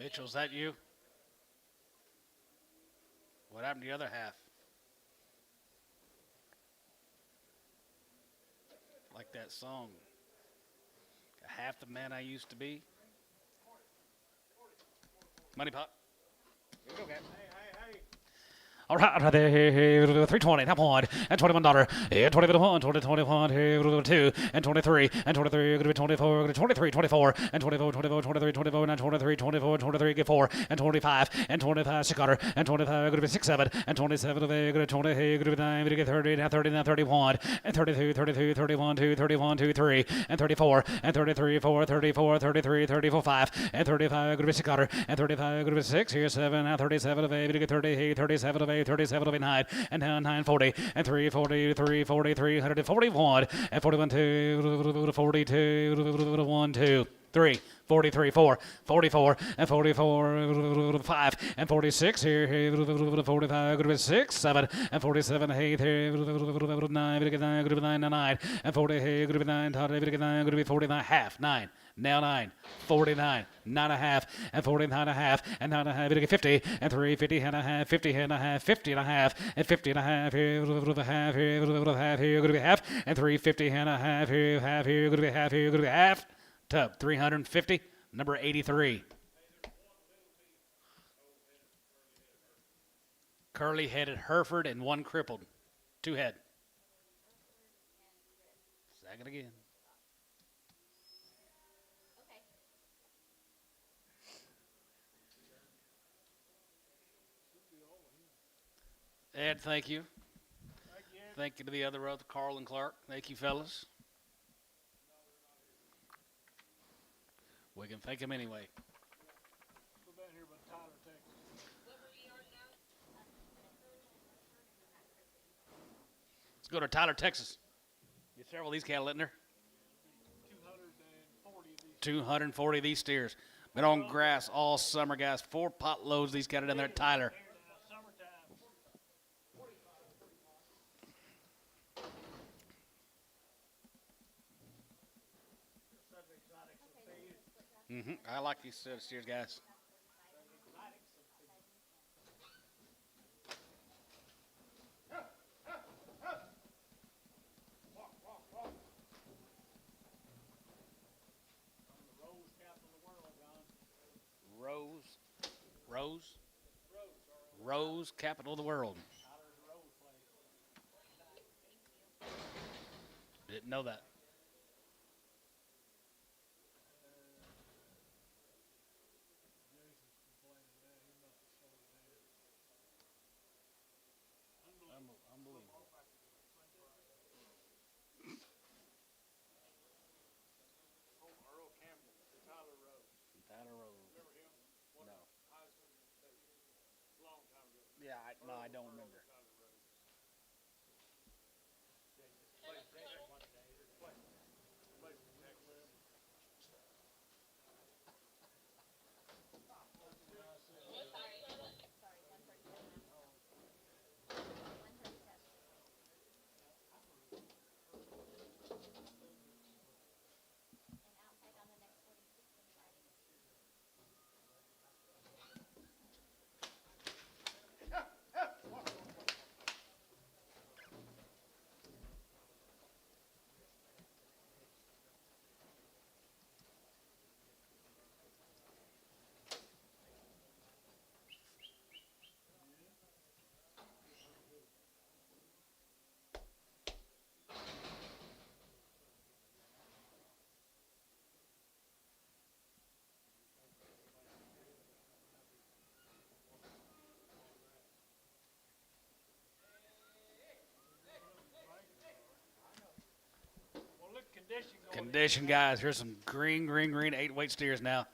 Mitchell, is that you? What happened to the other half? Like that song. Half the man I used to be. Money pot. Here we go, guys. All right, right there, 320, top one, and $21, and 21, 20, 21, 2, and 23, and 23, going to be 24, 23, 24, and 24, 24, 23, 24, and 23, 24, 23, get 4, and 25, and 25, $6, and 25, going to be 6, 7, and 27, going to 20, going to be 9, going to get 30, now 30, now 31, and 32, 32, 31, 2, 31, 2, 3, and 34, and 33, 4, 34, 33, 34, 5, and 35, going to be 6, and 35, going to be 6, here 7, now 37, going to get 30, 37, 37 of 9, and now 940, and 340, 340, 341, and 41, 2, 42, 1, 2, 3, 43, 4, 44, and 44, 5, and 46, here, 45, 6, 7, and 47, 8, 9, 9, and 40, 9, 9, 49, half, 9. Now 9, 49, 9.5, and 49.5, and 9.5, 50, and 350 and a half, 50 and a half, 50 and a half, and 50 and a half, here, half, here, half, here, going to be half, and 350 and a half, here, going to be half, here, going to be half, tub, 350, number 83. Curly-headed Hereford and one crippled, 2 head. Second again. Ed, thank you. Thank you to the other row, Carl and Clark. Thank you, fellas. We can thank them anyway. Go down here by Tyler, Texas. Let's go to Tyler, Texas. Get several of these cattle in there. 240 of these steers. Been on grass all summer, guys. 4 pot loads of these cattle down there at Tyler. I like these steers, guys. Rose, capital of the world. Didn't know that. Yeah, I don't remember. Condition, guys. Here's some green 8-weight steers now.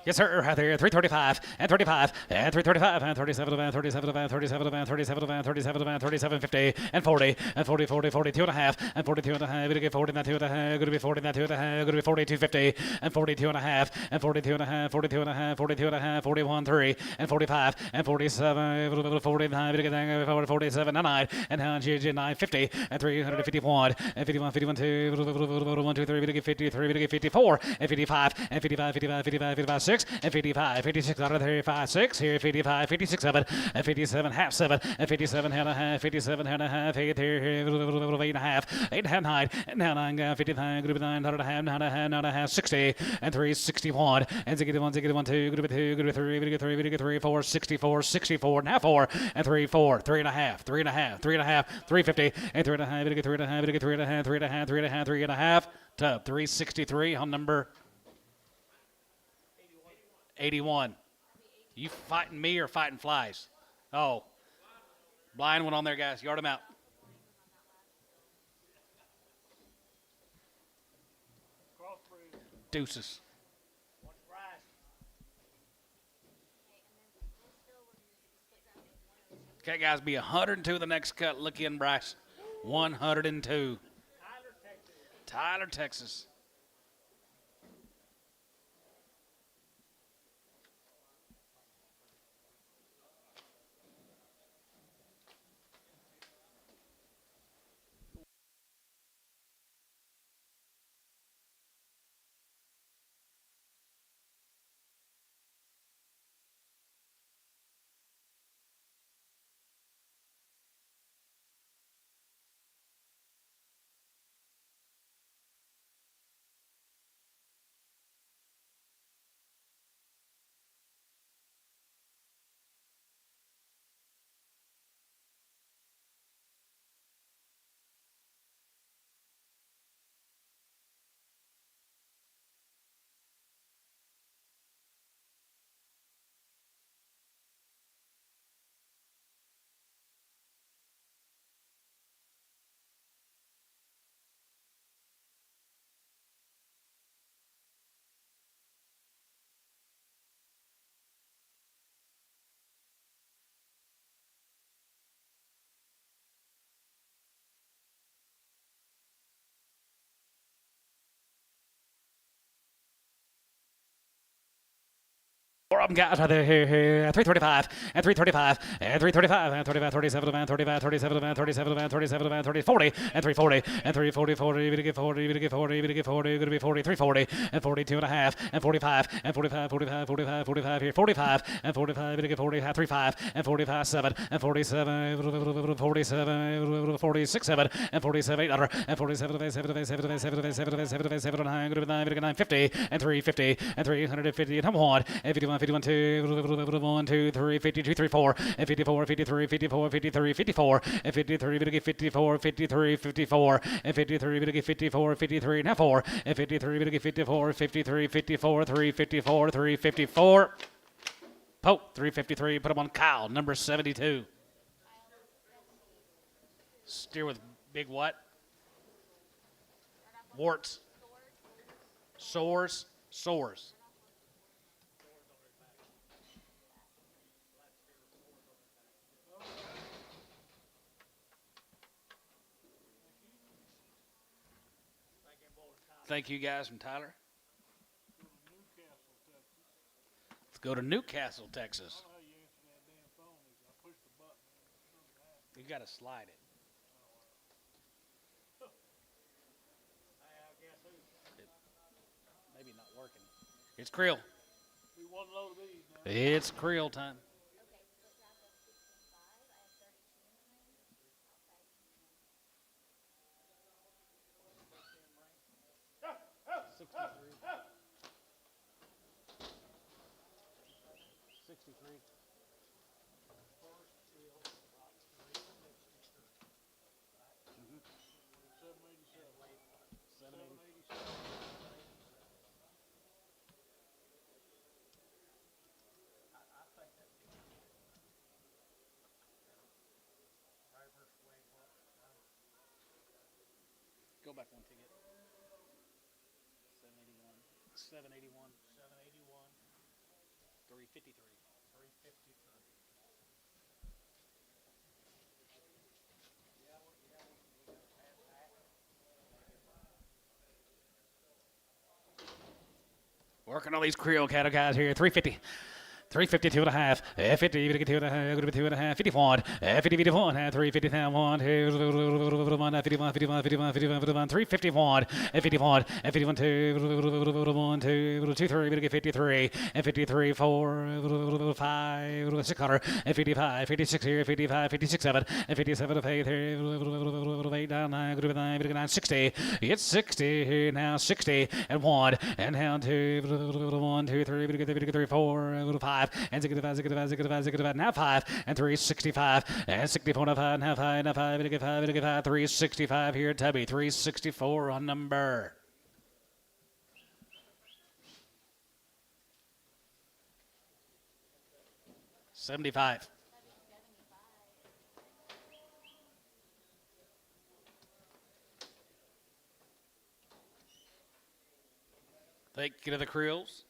Yes, sir. Right there. 335 and 35 and 335 and 37 and 37 and 37 and 37 and 37 and 37 50 and 40 and 40 40 42 and a half and 42 and a half. Going to get 40 and that 2 and a half. Going to be 40 and that 2 and a half. Going to be 42 50 and 42 and a half and 42 and a half. 42 and a half. 42 and a half. 41 3 and 45 and 47 49. Going to get 47 and 9 and 9 50 and 351 and 51 51 2 1 2 3. Going to get 53. Going to get 54 and 55 and 55 55 55 55 6 and 55 56 out of 35 6 here 55 56 7 and 57 half 7 and 57 and a half 57 and a half 8 here 8 and a half 8 and a half 9 and now 9 59 group 9 9 and a half 9 and a half 9 and a half 60 and 3 61 and 61 61 2 group 2 group 3 group 3 group 3 4 64 64 now 4 and 3 4 3 and a half 3 and a half 3 and a half 350 and 3 and a half 3 and a half 3 and a half 3 and a half 3 and a half 3 and a half to 363 on number 81. You fighting me or fighting flies? Oh. Blind one on there, guys. Yard him out. Deuces. Okay, guys, be 102 the next cut. Look in, Bryce. 102. Tyler, Texas. Four of them guys right there here 335 and 335 and 335 and 35 37 and 35 37 and 37 and 37 and 30 40 and 340 and 340 40 even to get 40 even to get 40 even to get 40 going to be 40 340 and 42 and a half and 45 and 45 45 45 45 here 45 and 45 even to get 40 35 and 45 7 and 47 47 46 7 and 47 8 and 47 7 7 7 7 7 7 7 9 going to be 9 950 and 350 and 350 and come on and 51 51 2 1 2 3 52 3 4 and 54 53 54 53 54 and 53 going to get 54 53 54 and 53 going to get 54 53 now 4 and 53 going to get 54 53 54 354 354 Pope 353 put him on Kyle number 72 steer with big what warts sores Thank you guys from Tyler. Let's go to Newcastle, Texas. You got to slide it. Maybe not working. It's Creel. It's Creel time. Go back one ticket. 781. 781. 781. 353. 353. Working on these Creole cattle guys here. 350. 352 and a half, 50, 52 and a half, 52 and a half, 51, 50, 51, 350, 1, 2, 51, 51, 51, 51, 51, 351, 51, 51, 2, 1, 2, 2, 3, 53, 53, 4, 5, 600, 55, 56 here, 55, 56, 7, 57, 8, down 9, 9, 60, it's 60 here now, 60, and 1, and down 2, 1, 2, 3, 4, 5, and 65, now 5, and 365, and 64, now 5, now 5, now 5, 365 here, Tubby, 364 on number. $75. Thank you to the Creoles.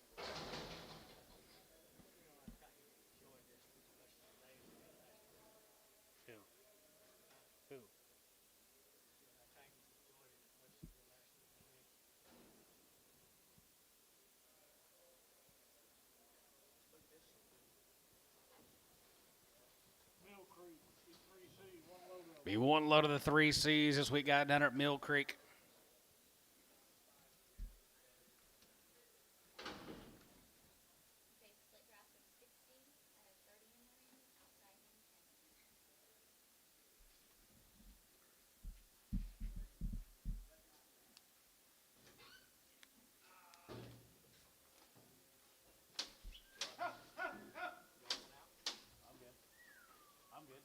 Who? Mill Creek, C3C, one load of Be one load of the 3 C's this week got down at Mill Creek. Okay, split draft of 60. I have 30 in the ring. Outside him 10. I'm good. I'm good.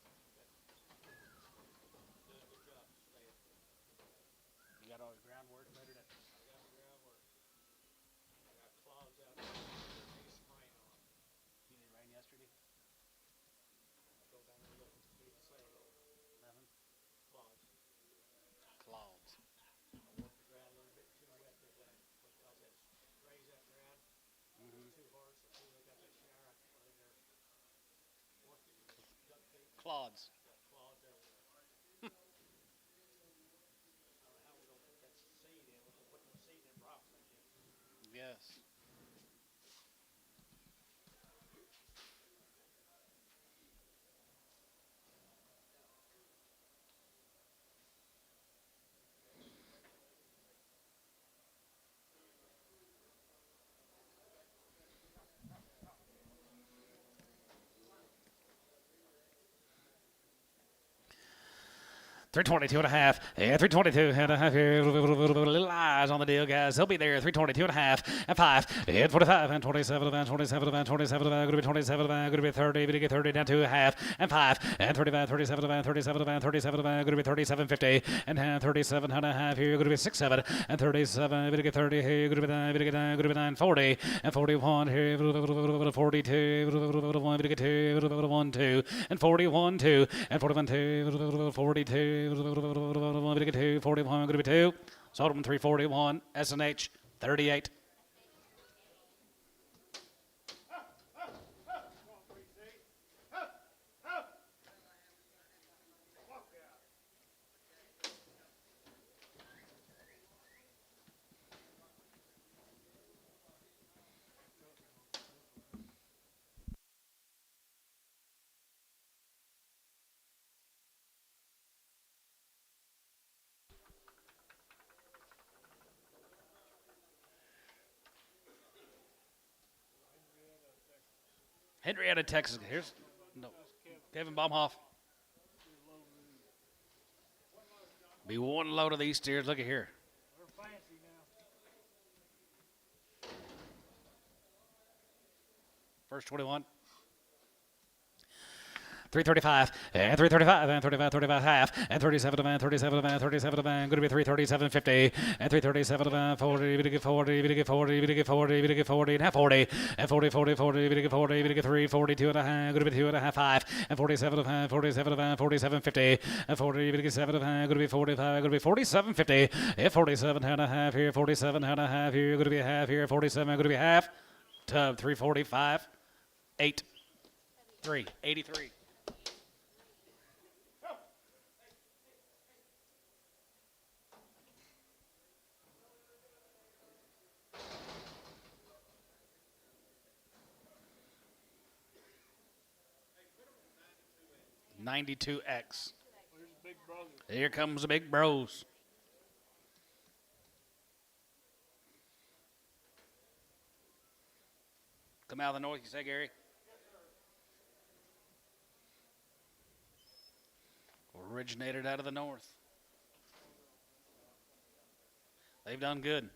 Doing a good job. Stay. You got all your groundwork better than I got the groundwork. I got clogs out there. He's spraying on. you didn't rain yesterday? Go down and look. See the same Nothing? clogs. Clogs. I worked the ground a little bit too wet there because it's raised that ground too hard. So soon as I got that shower, I went in there, worked it, duct tape, Clods. got clogged everywhere. I don't know how we're gonna put that seed in. We're gonna put no seed in rocks, I think. Yes. $322 and a half. Yeah, $322 and a half. Little eyes on the deal, guys. They'll be there. $322 and a half. And 5. And 45. And 27. And 27. And 27. Going to be 27. Going to be 30. Going to get 30 down to a half. And 5. And 35. 37. And 37. And 37. Going to be 37.50. And 37 and a half. Here. Going to be 6, 7. And 37. Going to get 30. Here. Going to be 9. Going to be 9. 40. And 41. Here. 42. Going to get 2. 1, 2. And 41, 2. And 41, 2. 42. 41, going to be 2. Sold them 341. S&H 38. Henrietta, Texas. Here's Kevin Baumhoff. Be one load of these steers. Look at here. They're fancy now. First 21. 335 and 335 and 35, 35 half and 37 man, 37 man, 37 man. Going to be 337.50 and 337 man, 40. We get 40. We get 40. We get 40. We get 40 and half 40 and 40, 40, 40. We get 40. We get 3, 42 and a half. Going to be 2 and a half 5 and 47 of half, 47 of half, 47.50 and 40. We get 7 of half. Going to be 45. Going to be 47.50 and 47 and a half here. 47 and a half here. Going to be half here. 47. Going to be half. Tub 345. 83. $92X. Where's the big brother? Here comes the big bros. Come out of the north, you say, Gary? Originated out of the north. They've done good.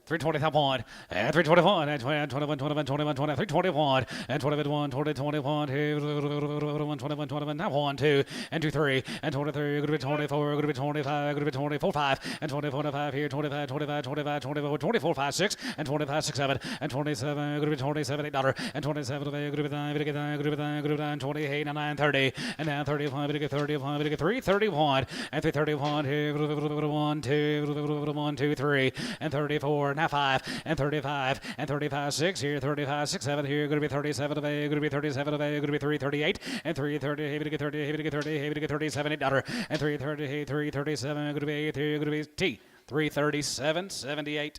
320 top one, and 321, and 21, 21, 21, 20, 321, and 21, 20, 21, 21, 21, 21, now 1, 2, and 2, 3, and 23, going to be 24, going to be 25, going to be 24, 5, and 24, 5 here, 25, 25, 25, 24, 24, 5, 6, and 25, 6, 7, and 27, going to be 27, $8, and 27, going to be 9, going to be 9, going to be 9, going to be 9, 28, and 9, 30, and now 35, going to get 35, going to get 3, 31, and 331 here, 1, 2, 1, 2, 3, and 34. Now 5 and 35 and 35 6 here 35 6 7 here going to be 37 of A going to be 37 of A going to be 338 and 330 heavy to get 30 heavy to get 30 heavy to get 37 $8 and 330 337 going to be 8 here going to be T 337 78.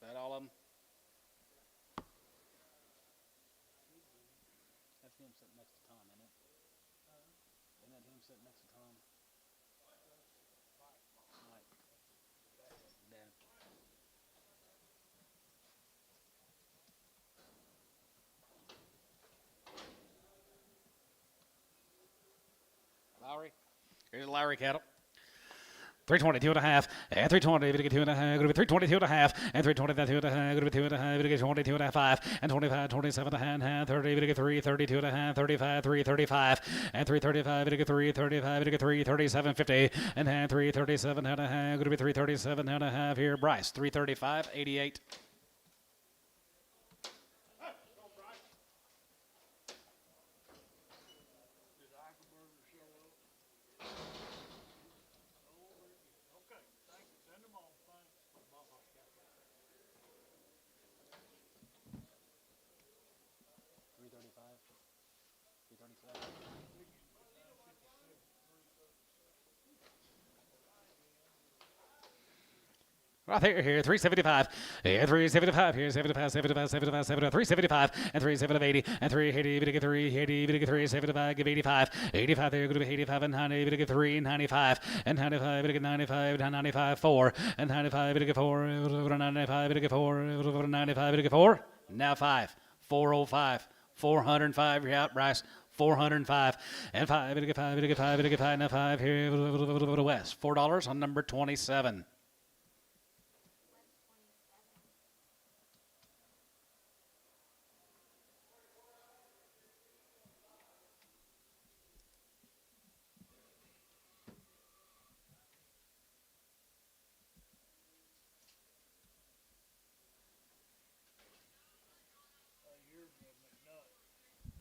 That all of them? That's him sitting next to Tom, isn't it? Isn't that him sitting next to Tom? Mike. Dan. Lowry? Here's the Lowry cattle. 322 and a half, and 320, going to get 2 and a half, going to be 322 and a half, and 322 and a half, going to be 2 and a half, going to get 22 and a half, 5, and 25, 27 and a half, 30, going to get 3, 32 and a half, 35, 335, and 335, going to get 3, 35, going to get 3, 37, 50, and half, 337 and a half, going to be 337 and a half here, Bryce, 335, 88. Okay, thank you. Send them on. Thanks. 335, 337. Right here, 375, and 375 here, 75, 75, 75, 75, 375, and 37 of 80, and 380, to get 380, to get 375, give 85, 85 there, going to be 85, and 90, to get 3, 95, and 95, to get 95, 95, 4, and 95, to get 4, 95, to get 4, 95, to get 4, now 5, 405, 405, you're out, Bryce. 405 and 5, to get 5, to get 5, to get 5, now 5 here, West. $4 on number 27.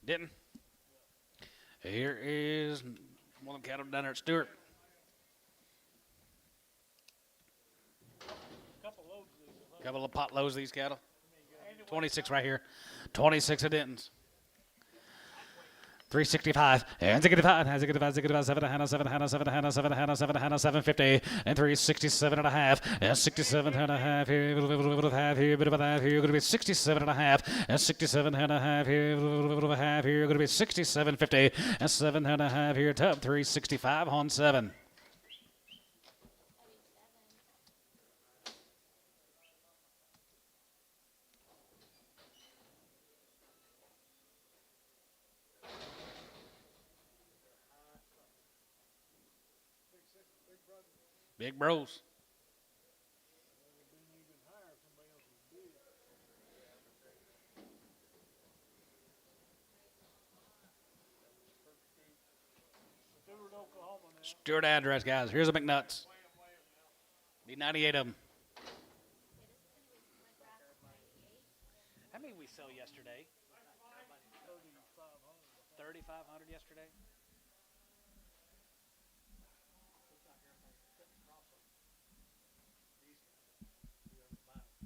Didn't. Here is one of the cattle down there at Stewart. Couple of pot loads of these cattle. 26 right here. 26 at Denton's. 365 and 65 has 7 750 and 367 and a half and 67 and a half here bit of a half here going to be 67 and a half and 67 and a half here going to be 67.50 and 7 and a half here tub 365 on 7. Big bros. Stewart address, guys. Here's the McNuts. Need 98 of them. How many we sell yesterday? 2,500 yesterday. Looks like everything's sitting across them. These guys, whoever's buying them.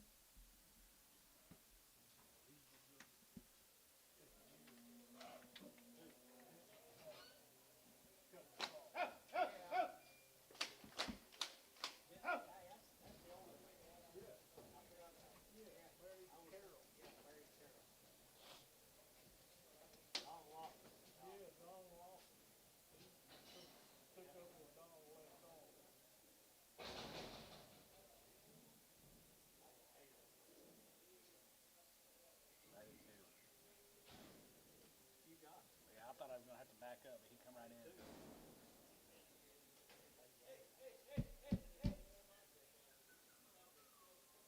Yeah, I thought I was going to have to back up, but he come right in.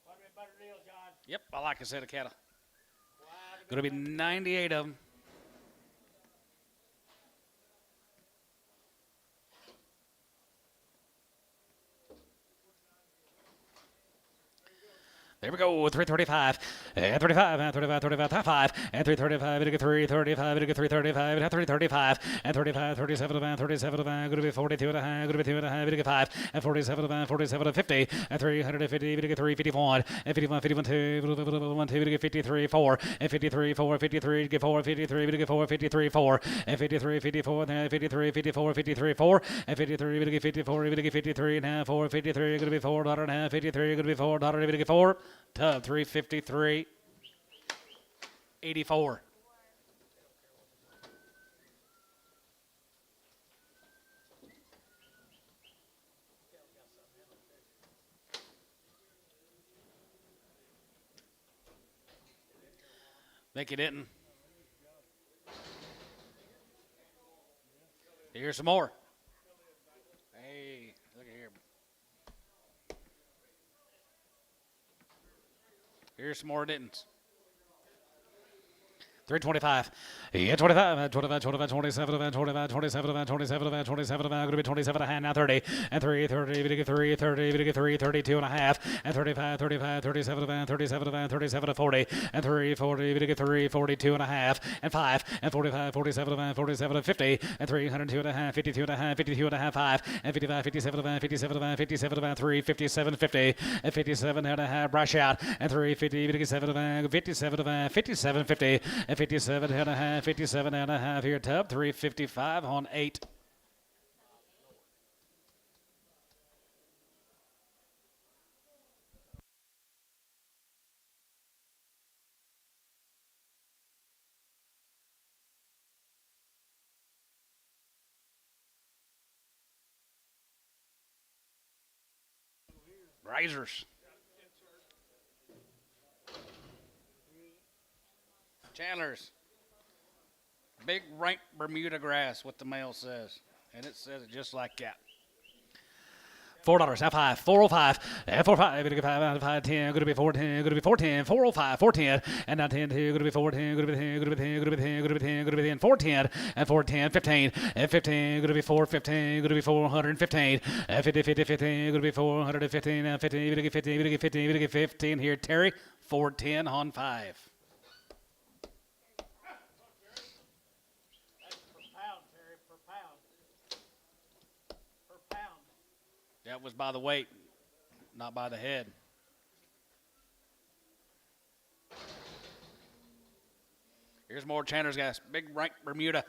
What a better deal, John. Yep, I like a set of cattle. Wow, Going to be 98 of them. There we go, 335, and 35, and 35, 35, 35, and 335, it'll get 335, it'll get 335, and 335, and 35, 37, and 37, and going to be 42 and a half, going to be 2 and a half, it'll get 5, and 47, and 47, and 50, and 350, it'll get 351, and 51, 51, 2, 1, 2, it'll get 53, 4, and 53, 4, 53, get 4, 53, it'll get 4, 53, 4, and 53, 54, and 53, 54, 53, 4, and 53, it'll get 54, it'll get 53 and a half, 4, 53, going to be $4 and a half, 53, going to be $4, it'll get 4. Tub 353 84. Think you didn't. Here's some more. Hey, look at here. Here's some more didn't. 325. Yeah, 25, 25, 25, 27, 25, 27, 27, 27, going to be 27 and a half, now 30, and 3, 30, we get 3, 30, we get 3, 32 and a half, and 35, 35, 37, 37, 37, 40, and 3, 40, we get 3, 42 and a half, and 5, and 45, 47, 47, 50, and 302 and a half, 52 and a half, 52 and a half, 5, and 55, 57, 57, 57, 3, 57, 50, and 57 and a half, brush out, and 350, we get 7, 57, 57, 50, and 57 and a half, 57 and a half here, Tub, 355 on 8. Risers. Chandlers. Big rank Bermuda grass, what the mail says. And it says it just like that. $4, half high, 405, and 45, gonna be 5 out of 5, 10, gonna be 410, gonna be 410, 405, 410, and now 10, 2, gonna be 410, gonna be 10, gonna be 10, gonna be 10, gonna be 10, gonna be 10, 410, and 410, 15, and 15, gonna be 415, gonna be 415, and 50, 50, 15, gonna be 415, and 15, gonna get 15, gonna get 15, gonna get 15 here, Terry, 410 on 5. That was by the weight, not by the head. Here's more Chandler's gas. Big rank Bermuda.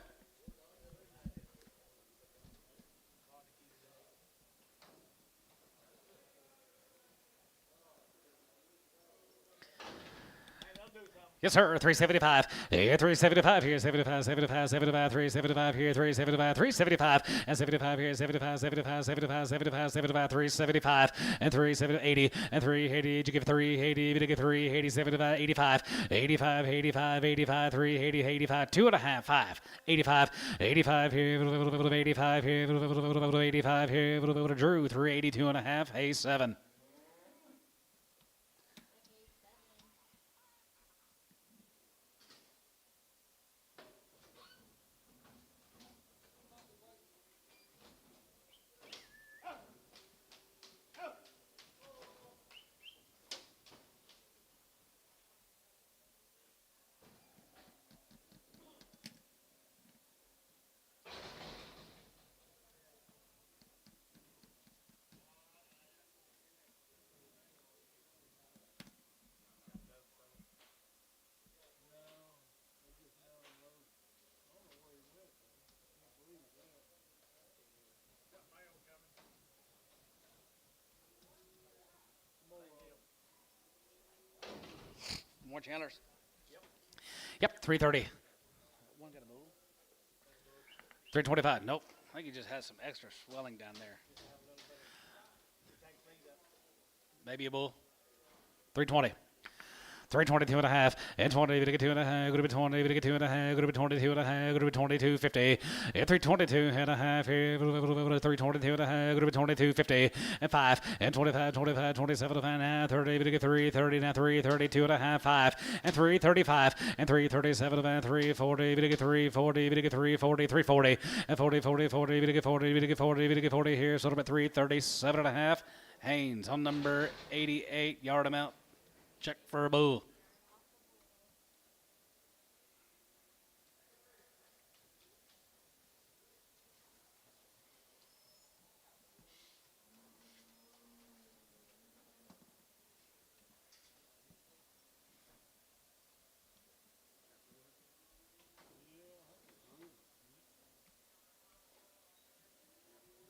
Yes, sir. 375. Yeah, 375 here. 75, 75, 75, 375 here. 375, 375, and 75 here. 75, 75, 75, 75, 75, 375, and 370, 80, and 380. Did you give 380? Did you give 380? 75, 85, 85, 85, 85, 380, 85, 2.5, 5, 85, 85 here. 85 here. 85 here. Drew 382 and a half. A7. More Chandlers. Yep, 330. One got a bull. 325. Nope. I think he just has some extra swelling down there. Maybe a bull. 320. 322 and a half, and 20, we get 2 and a half, going to be 20, we get 2 and a half, going to be 22 and a half, going to be 22.50, and 322 and a half here, 322 and a half, going to be 22.50, and 5, and 25, 25, 27 and a half, 30, we get 330, now 332 and a half, 5, and 335, and 337 and a half, 340, we get 340, we get 340, 340, and 40, 40, 40, we get 40, we get 40, we get 40 here, so about 337 and a half. Haynes on number 88, yard amount. Check for a bull.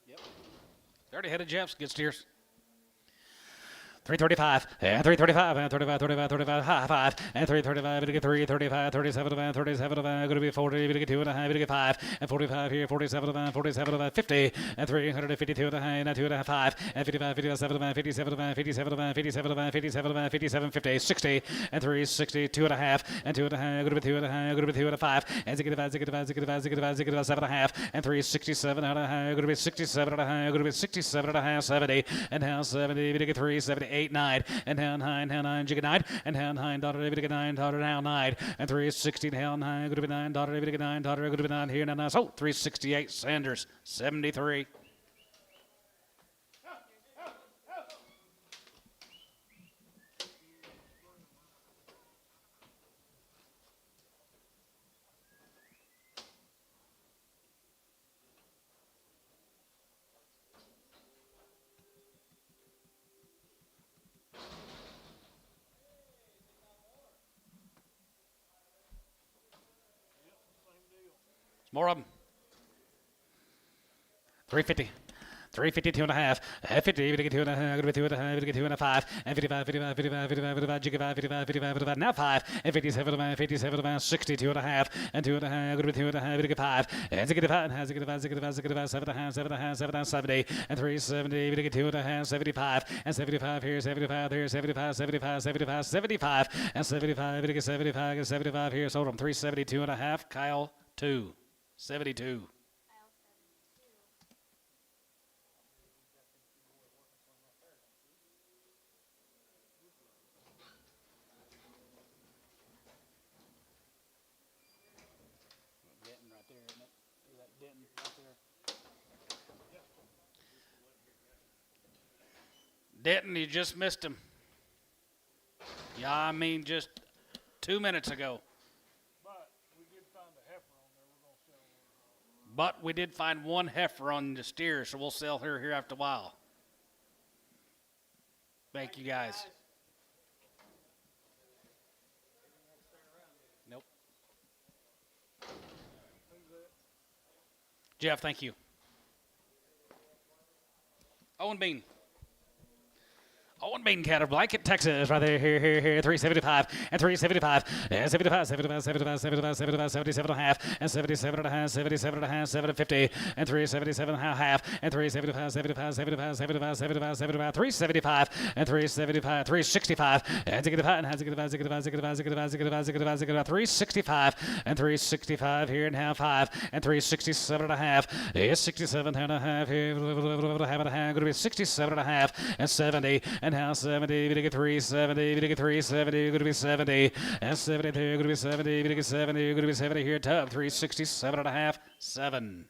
Yep. 30-headed Jeffs, good steers. 335, and 335, and 35, 35, 35, high 5, and 335, we get 335, 37, 37, going to be 40, we get 2 and a half, we get 5, and 45 here, 47, 47, 50, and 352 and a half, and 2 and a half, 5, and 55, 57, 57, 57, 57, 57, 57, 50, 60, and 360, 2 and a half, and 2 and a half, going to be 2 and a half, going to be 2 and a 5, and 65, 65, 65, 65, 65, 7 and a half, and 367 and a half, going to be 67 and a half, going to be 67 and a half, 70, and now 70, we get 378. 9, and down 9, jigga 9, and down 9, daughter, David, get 9, daughter, now 9, and 360, down 9, going to be 9, daughter, David, get 9, daughter, going to be 9 here, now, so 368, Sanders, 73. More of them. 350. 352 and a half, 50, we get 2 and a half, going to be 2 and a half, we get 2 and a 5, and 55, 55, 55, 55, 55, jigga 5, 55, 55, 55, now 5, and 57, 57, 62 and a half, and 2 and a half, going to be 2 and a half, we get 5, and 65, and 65, 65, 65, 7 and a half, 7 and a half, 7 and 70, and 370, we get 2 and a half, 75, and 75 here, 75 here, 75, 75, 75, 75, and 75, we get 75, and 75 here, sold them 372 and a half, Kyle 2, 72. Denton right there, isn't it? See that Denton right there? Denton, you just missed him. Yeah, I mean just 2 minutes ago. But we did find a heifer on there. We're going to sell her. But we did find one heifer on the steer, so we'll sell her here after a while. Thank you guys. Nope. Jeff, thank you. Owen Bean. Owen Bean Cattle, Blanket, Texas, right there, here, 375, and 375, and 75, 75, 75, 75, 75, 77 and a half, and 77 and a half, 77 and a half, 750, and 377 and a half, and 375, 75, 75, 75, 75, 75, 375, and 375, 365, and 365, and 365 here and half 5, and 367 and a half, is 67 and a half, here, going to be 67 and a half, and 70, and now 70, we get 370, we get 370, going to be 70, and 72, going to be 70, we get 70, going to be 70 here, tub, 367 and a half, 7.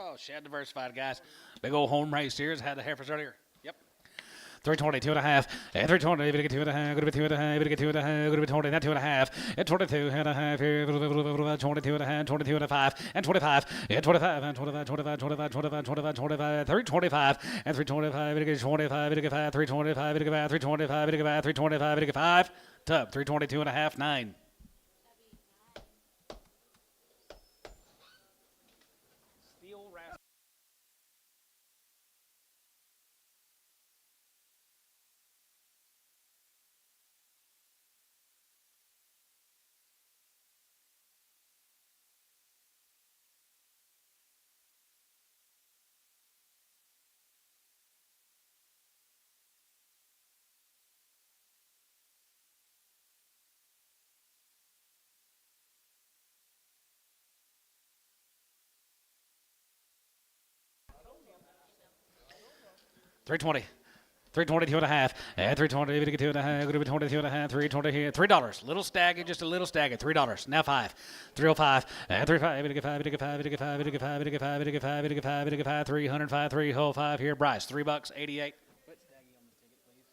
Oh, Shad Diversified, guys. Big old home race here. Had the heifers earlier. Yep. 320, 2.5, and 320, we're gonna get 2.5, gonna be 2.5, we're gonna get 2.5, gonna be 20, not 2.5, and 22.5, 22.5, 22.5, and 25, and 25, and 25, 25, 25, 25, 25, 25, 325, and 325, we're gonna get 25, we're gonna get 5, 325, we're gonna get 5, 325, we're gonna get 5, 325, we're gonna get 5, tub, 322.5, 9. Steel rascal. Three 322.5, and 320, we get 2.5, gonna be 22.5, 320 here, $3. Little stagger, just a little stagger, $3. Now 5, 305, and 35, we get 5, we get 5, we get 5, we get 5, we get 5, we get 5, we get 5, we get 5, 305, 305 here, Bryce, $3, 88. Put Staggy on the ticket, please.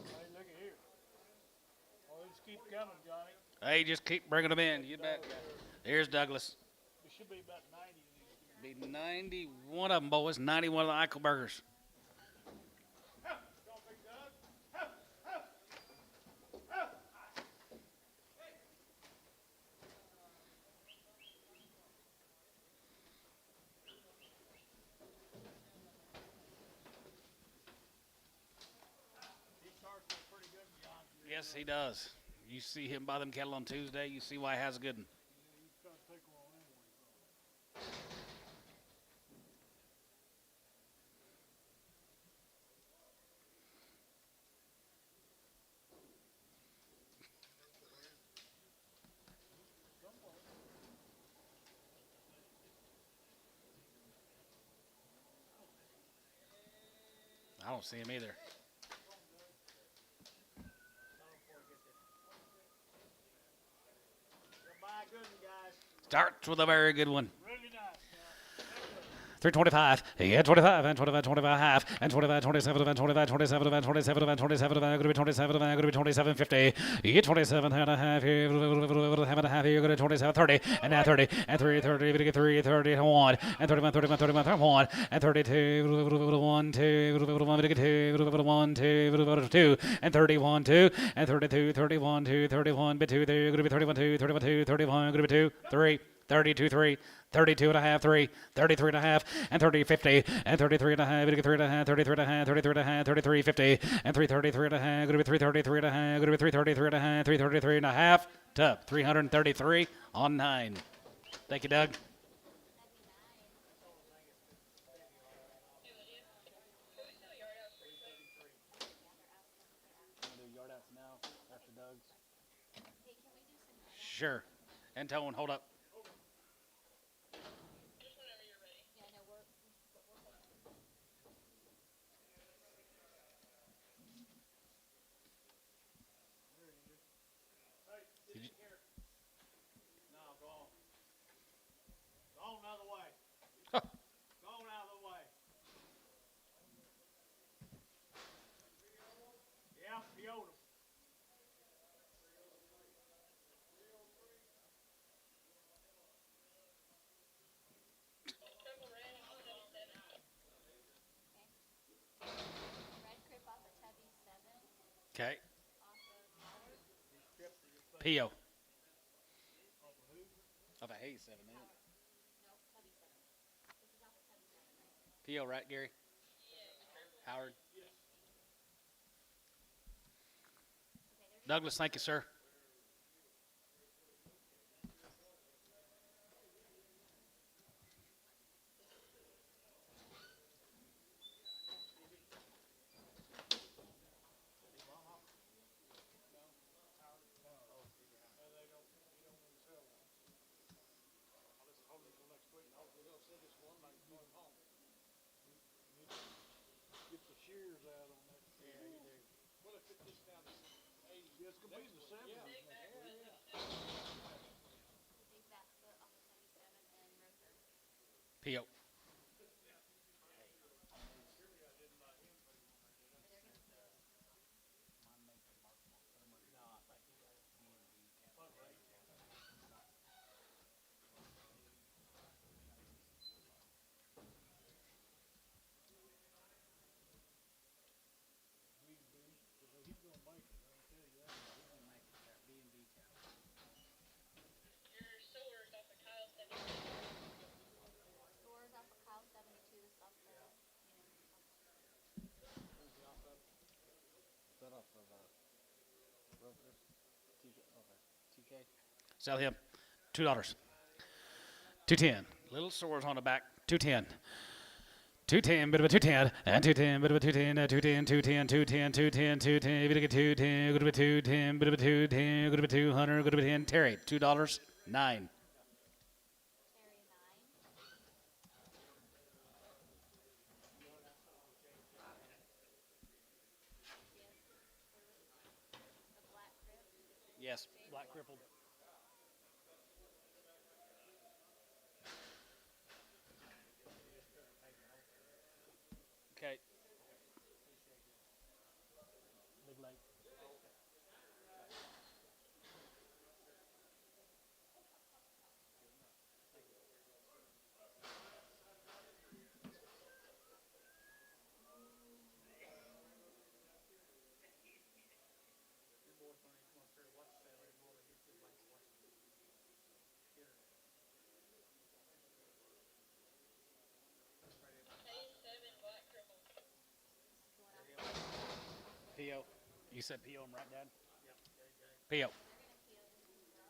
Hey, look at here. Oh, just keep coming, Johnny. Hey, just keep bringing them in, you bet. There's Douglas. It should be about 90 of these. Be 91 of them, boys, 91 of the Eichelbergers. He starts with pretty good, John. Yes, he does. You see him buy them cattle on Tuesday, you see why he has a good one. He's trying to take one anyway. I don't see him either. You'll buy a good one, guys. Starts with a very good one. Really nice. 325, yeah, 25, and 25, 25 half, and 25, 27, and 25, 27, and 27, and 27, and gonna be 27, and gonna be 27, 50, yeah, 27 and a half, here, half and a half, you're gonna 27, 30, and now 30, and 3, 30, you're gonna get 3, 30, and 1, and 31, 31, 31, 31, and 32, 1, 2, 1, gonna get 2, 1, 2, 2, and 31, 2, and 32, 31, 2, 31, bit 2, there, gonna be 31, 2, 31, 2, 31, gonna be 2, 3, 32, 3, 32 and a half, 3, 33 and a half, and 30, 50, and 33 and a half, 3 and a half, 33 and a half, 33 and a half, 33, 50, and 333 and a half, going to be 333 and a half, going to be 333 and a half, 333 and a half, top, 333 on 9. Thank you, Doug. Do yard outs now after Doug's. Hey, can we do some? Sure. And Tone, hold up. Yeah, no, we'll take No, go on. Go on out of the way. Go on out of the way. Yeah, he owed him. Red Crip off of Tubby 7, Okay. off of Howard. P.O. Of a Hayes 7, isn't it? No, Tubby 7. This is off of Tubby 7, right? P.O., right, Gary? Howard? Okay, there's Douglas, thank you, sir. wears out on that. Yeah, you do. What if it gets down to 80? Yeah, it's gonna be in the 70s next week. The big back foot off of 77 and rotor. P.O. Or they're gonna kill. Mine make the mark more firmer. No, I think he got it. B&B Fuck right. He's gonna make it, I can tell you that. He's gonna make it there. B&B cow. Your sores off of Kyle 72. Stores off of Kyle 72 is off the, you know, Who's he off of? Is that off of Rover's? Okay. TK? Sell him. $2. 210. Little sores on the back. 210. 210, bit of a 210, and 210, bit of a 210, 210, 210, 210, 210, 210, bit of a 210, good of a 210, bit of a 210, good of a 200, good of a 10. Terry, $2, 9. Terry 9. The black crib. Yes, black crippled. Okay. Big leg. Your boys don't even want to watch that anymore. They just like to watch the internet. K7 black cripple. This is the one I'm. P.O. You said P.O. him right, Dad? Yep, JJ. P.O. They're gonna kill this one as well.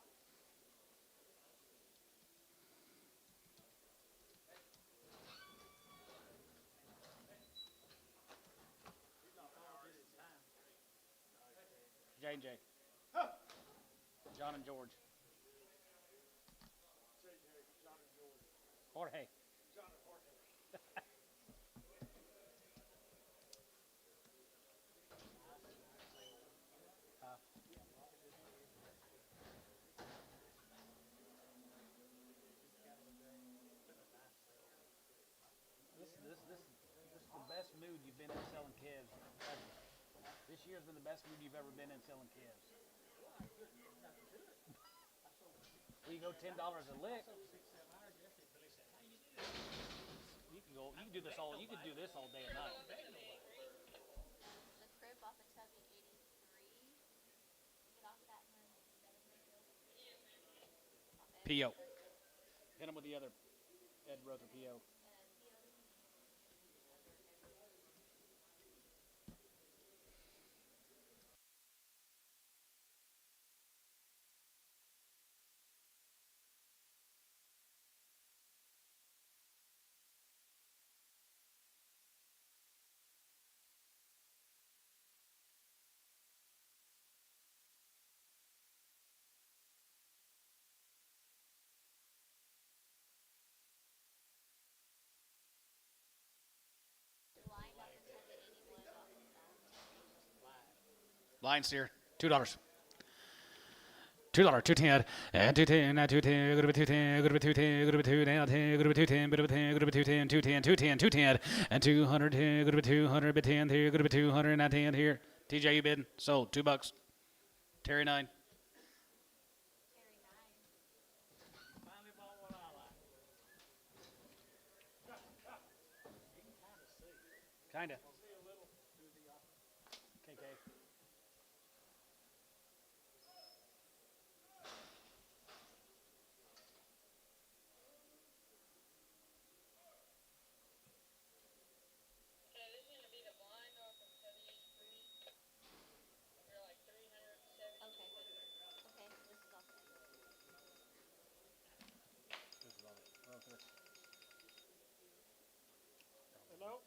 J&J. John and George. JJ, John and George. Jorge. John and Jorge. This is the best mood you've been in selling calves ever. This year's been the best mood you've ever been in selling calves. Well, you go $10 a lick. You can do this all. You could do this all day and night. The crib off of Tubby 83. Get off that and then 7 P.O. Hit him with the other Ed Rother P.O. Blind off of Tubby 81 off of that. Line steer, $2. $2, 210, and 210, now 210, good of a 210, good of a 210, good of a 2, now 10, good of a 210, bit of a 10, good of a 210, 210, 210, 210, and 210, good of a 200, bit 10 here, good of a 200, now 10 here. TJ, you bidding? Sold, $2. Terry, 9. Terry 9. Finally bought what I like. Kinda. See a little through the offer. KK. Okay, this is gonna be the blind off of Tubby 83. You're like 370. Okay. Okay, this is off that. This is all Rother. Hello?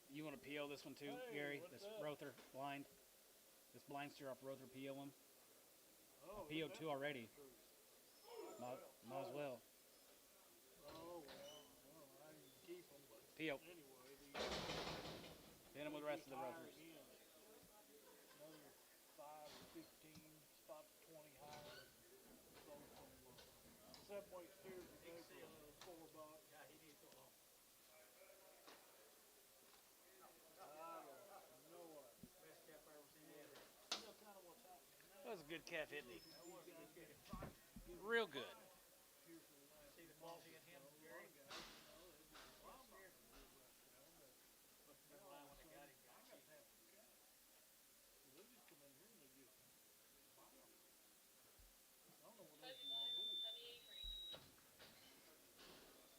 You want to PO this one too, Hey, Gary? what's This up? Rother blind. This blind steer off Rother PO him. Oh, PO two already. Cruise. Might as well. Oh, well, I didn't keep them, but PO. anyway, Hit him with the rest. rest of the higher roasters. again. Another 5 to 15 spots, 20 higher. Sold some 7-weight steers today for $4. Yeah, he needs to go home. No way. Best calf I ever seen ever. Still kind of what's happening now. That was a good calf, isn't he? That was a good calf. Real good. Here for the last see the quality in him, Gary? Guys, they're just well, but now all of a sudden, I got to have some calves. So they just come in here and they just buy them. I don't know what else you want to do.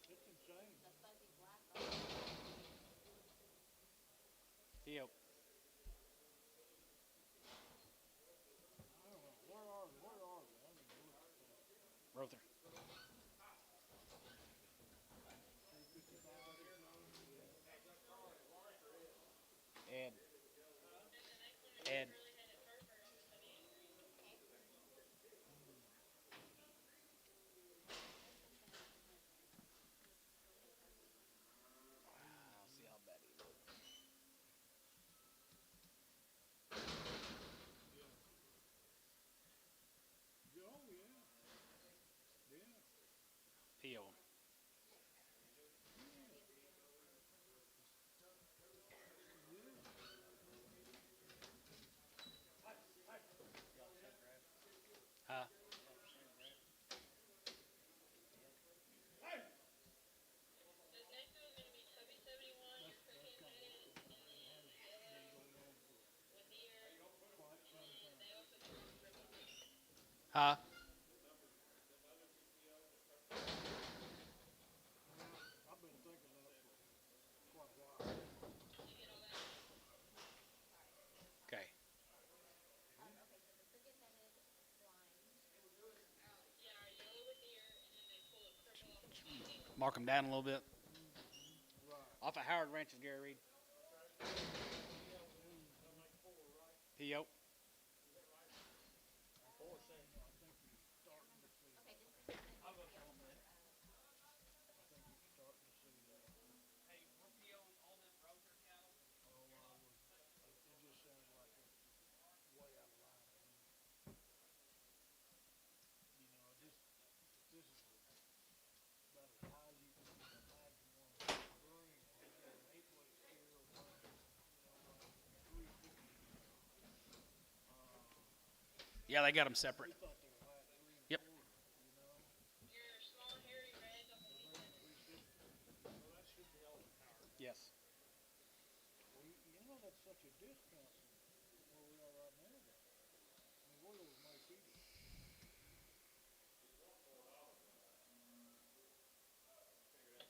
It's insane. The fuzzy black. Yep. I don't know. Where are they? I need to look at that. Rother. 355. Ed. Ed. I'll see how bad he looks. Oh, yeah. Yeah. P.O. Huh? This next one is going to be Chubby 71, your cooking headed, and then with ear, and they also do triple. Huh? I've been thinking that for quite a while. Did you get all that? Okay. Okay, so the crooked headed blind. Yeah, yellow with ear, and then they pull a triple off the top. Mark him down a little bit. Right. Off of Howard Ranch's Gary Reed. P.O. Okay, just this is I'll gonna go be tell PO him that. for, I think you're starting to see that. Hey, we're POing all them Rother cattle. Oh, it just sounds like it's way out of line to me. You know, this is about as high as you can imagine one to bring. You got an 8-weight steer over, like 350. Yeah, they got them separate. We thought they were like 3 and Yep. 4, you know. Your small hairy reds off the They're bringing 350. So that should be all the power. Yes. Well, you know that's such a discount from where we are right now, though. I mean, we're over my feeder.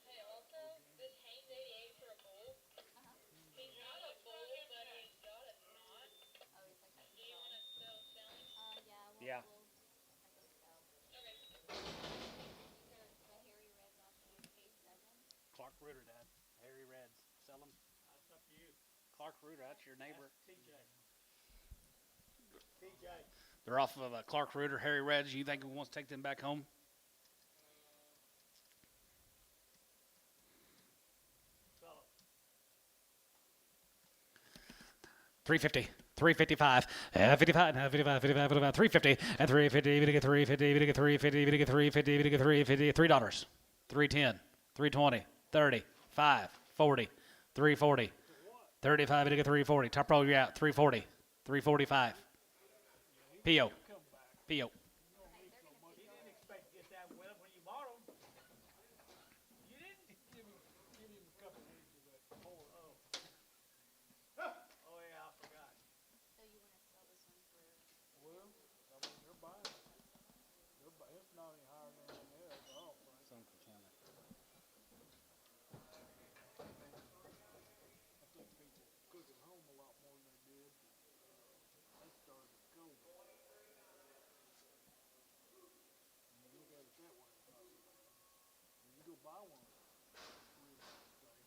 Hey, also, this Haynes 88 for a bull. He's not a bull, but he's got a knot. oh, he's like that. Do you want to sell him? Yeah, Yeah. I think so. Okay. These are the hairy reds off of K7. Clark Reuter, Dad. Harry Reds. Sell them. That's up to you. Clark Reuter, that's your neighbor. TJ. TJ. They're off of Clark Reuter, Harry Reds. You think he wants to take them back home? Sell him. 350, 355, 55, 55, 55, 55, 350, and 350, even to get 350, even to get 350, even to get 350, even to get 350, $3, 310, 320, 30, 5, 40, 340, 35, even to get 340. Top roll, you're out, 340, 345. P.O. P.O. He didn't expect to get that well when you bought him. You didn't give him a couple heads of that poor. Oh yeah, I forgot. So you want to sell this one for? Well, I mean, they're buying it. It's not any higher than anything else, I don't think. Some from Canada. I think people cook at home a lot more than they did. They started with COVID. When you look at it that way, it's not so bad. When you go buy one, real steak,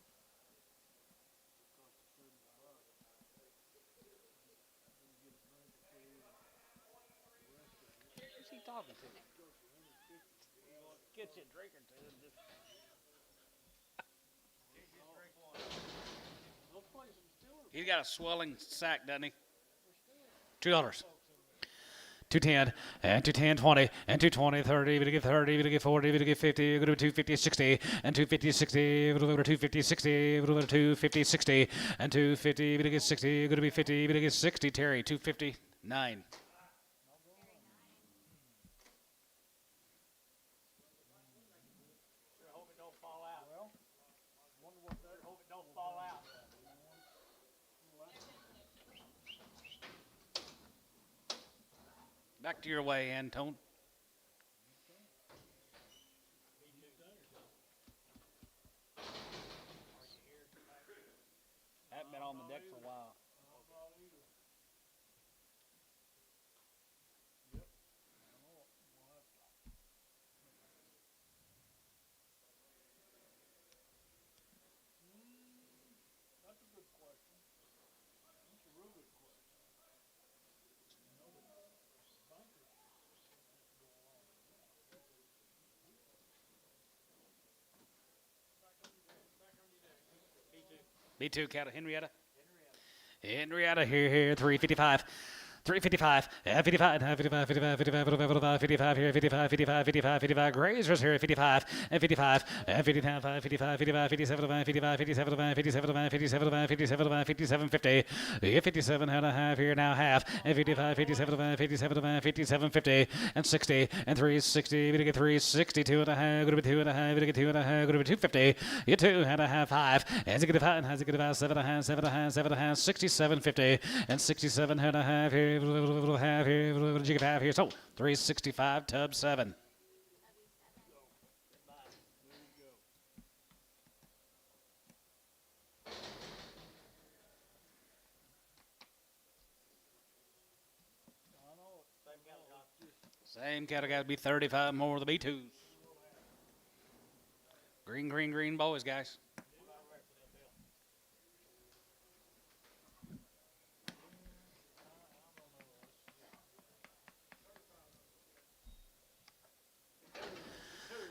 it costs you $70. Then you get a drink or two, and the rest of it Who's he talking to? costs you $150. Get you a drink or two. And just... Those places in Stillers He's got a swelling sack, doesn't he? $2. 210 and 210 20 and 220 30 even to get 30 even to get 40 even to get 50 you're going to 250 60 and 250 60 even to 250 60 even to 250 60 and 250 even to get 60 you're going to be 50 even to get 60 Terry 259 Sure hope it don't fall out. Well, wonder what that. Hope it don't fall out. back to your way Antone. Haven't been on the deck for a while. That's a good question. That's a real good question. B2 cattle Henrietta here 355 355, 55, 55, 55, 55, 55 here, 55, 55, 55, 55, Grazers here, 55, and 55, and 55, 55, 55, 57, 55, 57, 57, 57, 57, 57, 50, 57 and a half here, now half, and 55, 57, 57, 57, 50, and 60, and 360, we get 362 and a half, going to be 2 and a half, we get 2 and a half, going to be 250, you 2 and a half, 5, and 7 and a half, 7 and a half, 7 and a half, 67, 50, and 67 and a half here, half here, jig half here. So 365 tub 7. Same cattle got to be 35 more of the B2s. Green, green, green boys, guys.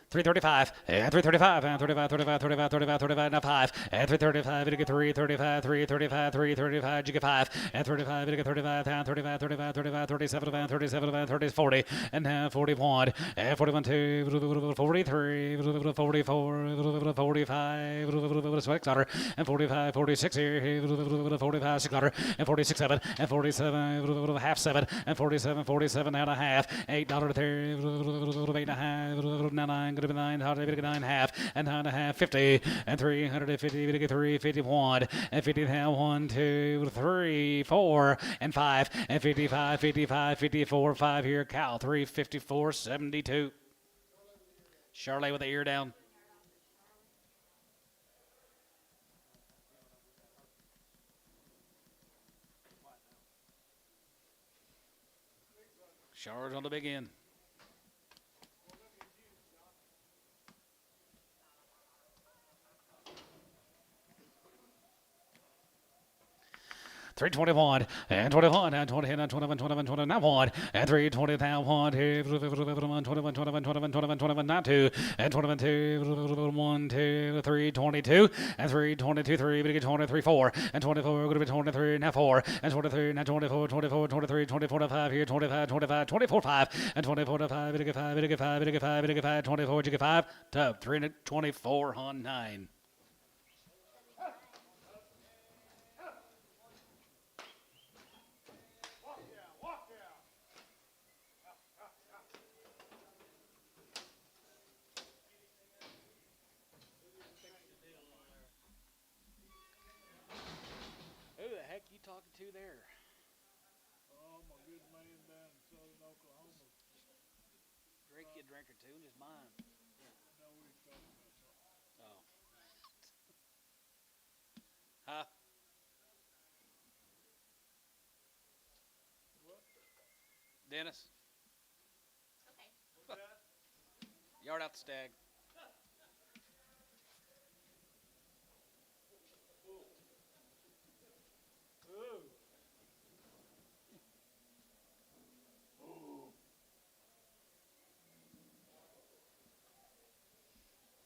335, and 335, and 35, 35, 35, 35, 35, now 5, and 335, it'll get 335, 335, 335, you get 5, and 35, it'll get 35, down 35, 35, 35, 37, 37, 30, 40, and now 41, and 41, 2, 43, 44, 45, 6 daughter, and 45, 46 here, 45, 6 daughter, and 46, 7, and 47, half 7, and 47, 47 and a half, $8 there, 8 and a half, 9, going to be 9, 9 half, and 9 and a half, 50, and 350, we get 351, and 50 now 1, 2, 3, 4, and 5, and 55, 55, 54, 5 here, cow 354, 72. Charlotte with the ear down. Charge on the big end. 321 and 21 and 20 and 21, 21, 21, 1 and 320 now 1, 2, 21, 21, 21, 21, 21, not 2 and 21, 2, 1, 2, 3, 22 and 3, 22, 3, we get 23, 4 and 24, we're going to be 23 now 4 and 23 now 24, 24, 23, 24 to 5 here, 25, 25, 24, 5 and 24 to 5, we get 5, we get 5, we get 5, we get 5, 24, we get 5, tub 324 on 9. Who the heck you talking to there? Oh, my good man down in southern Oklahoma. Drake you a drink or two and just mine. No, we was talking about something. Oh. Huh? What? Dennis? Okay. Yard out the stag. Ooh.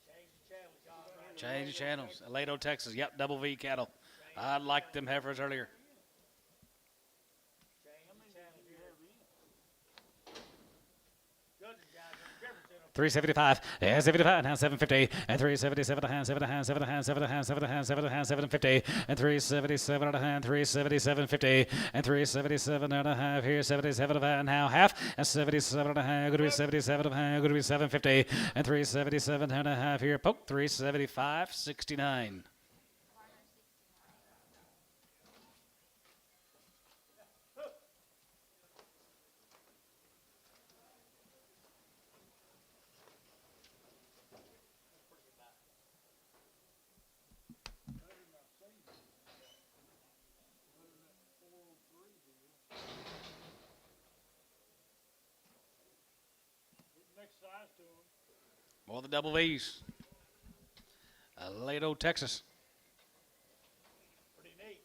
Change the channel, John. Change the channels. Aledo, Texas. Yep, double V cattle. I liked them heifers earlier. Good guys, Jefferson. 375, and 75, and 750, and 377, and 7 and 7 and 7 and 7 and 7 and 750, and 377 and a hand, 377.50, and 377 and a half here, 77 and a half, now half, and 77 and a half, going to be 77 and a half, going to be 750, and 377 and a half here, poke, 375.69. Next size to him. More the double V's. Lato, Texas. Pretty neat.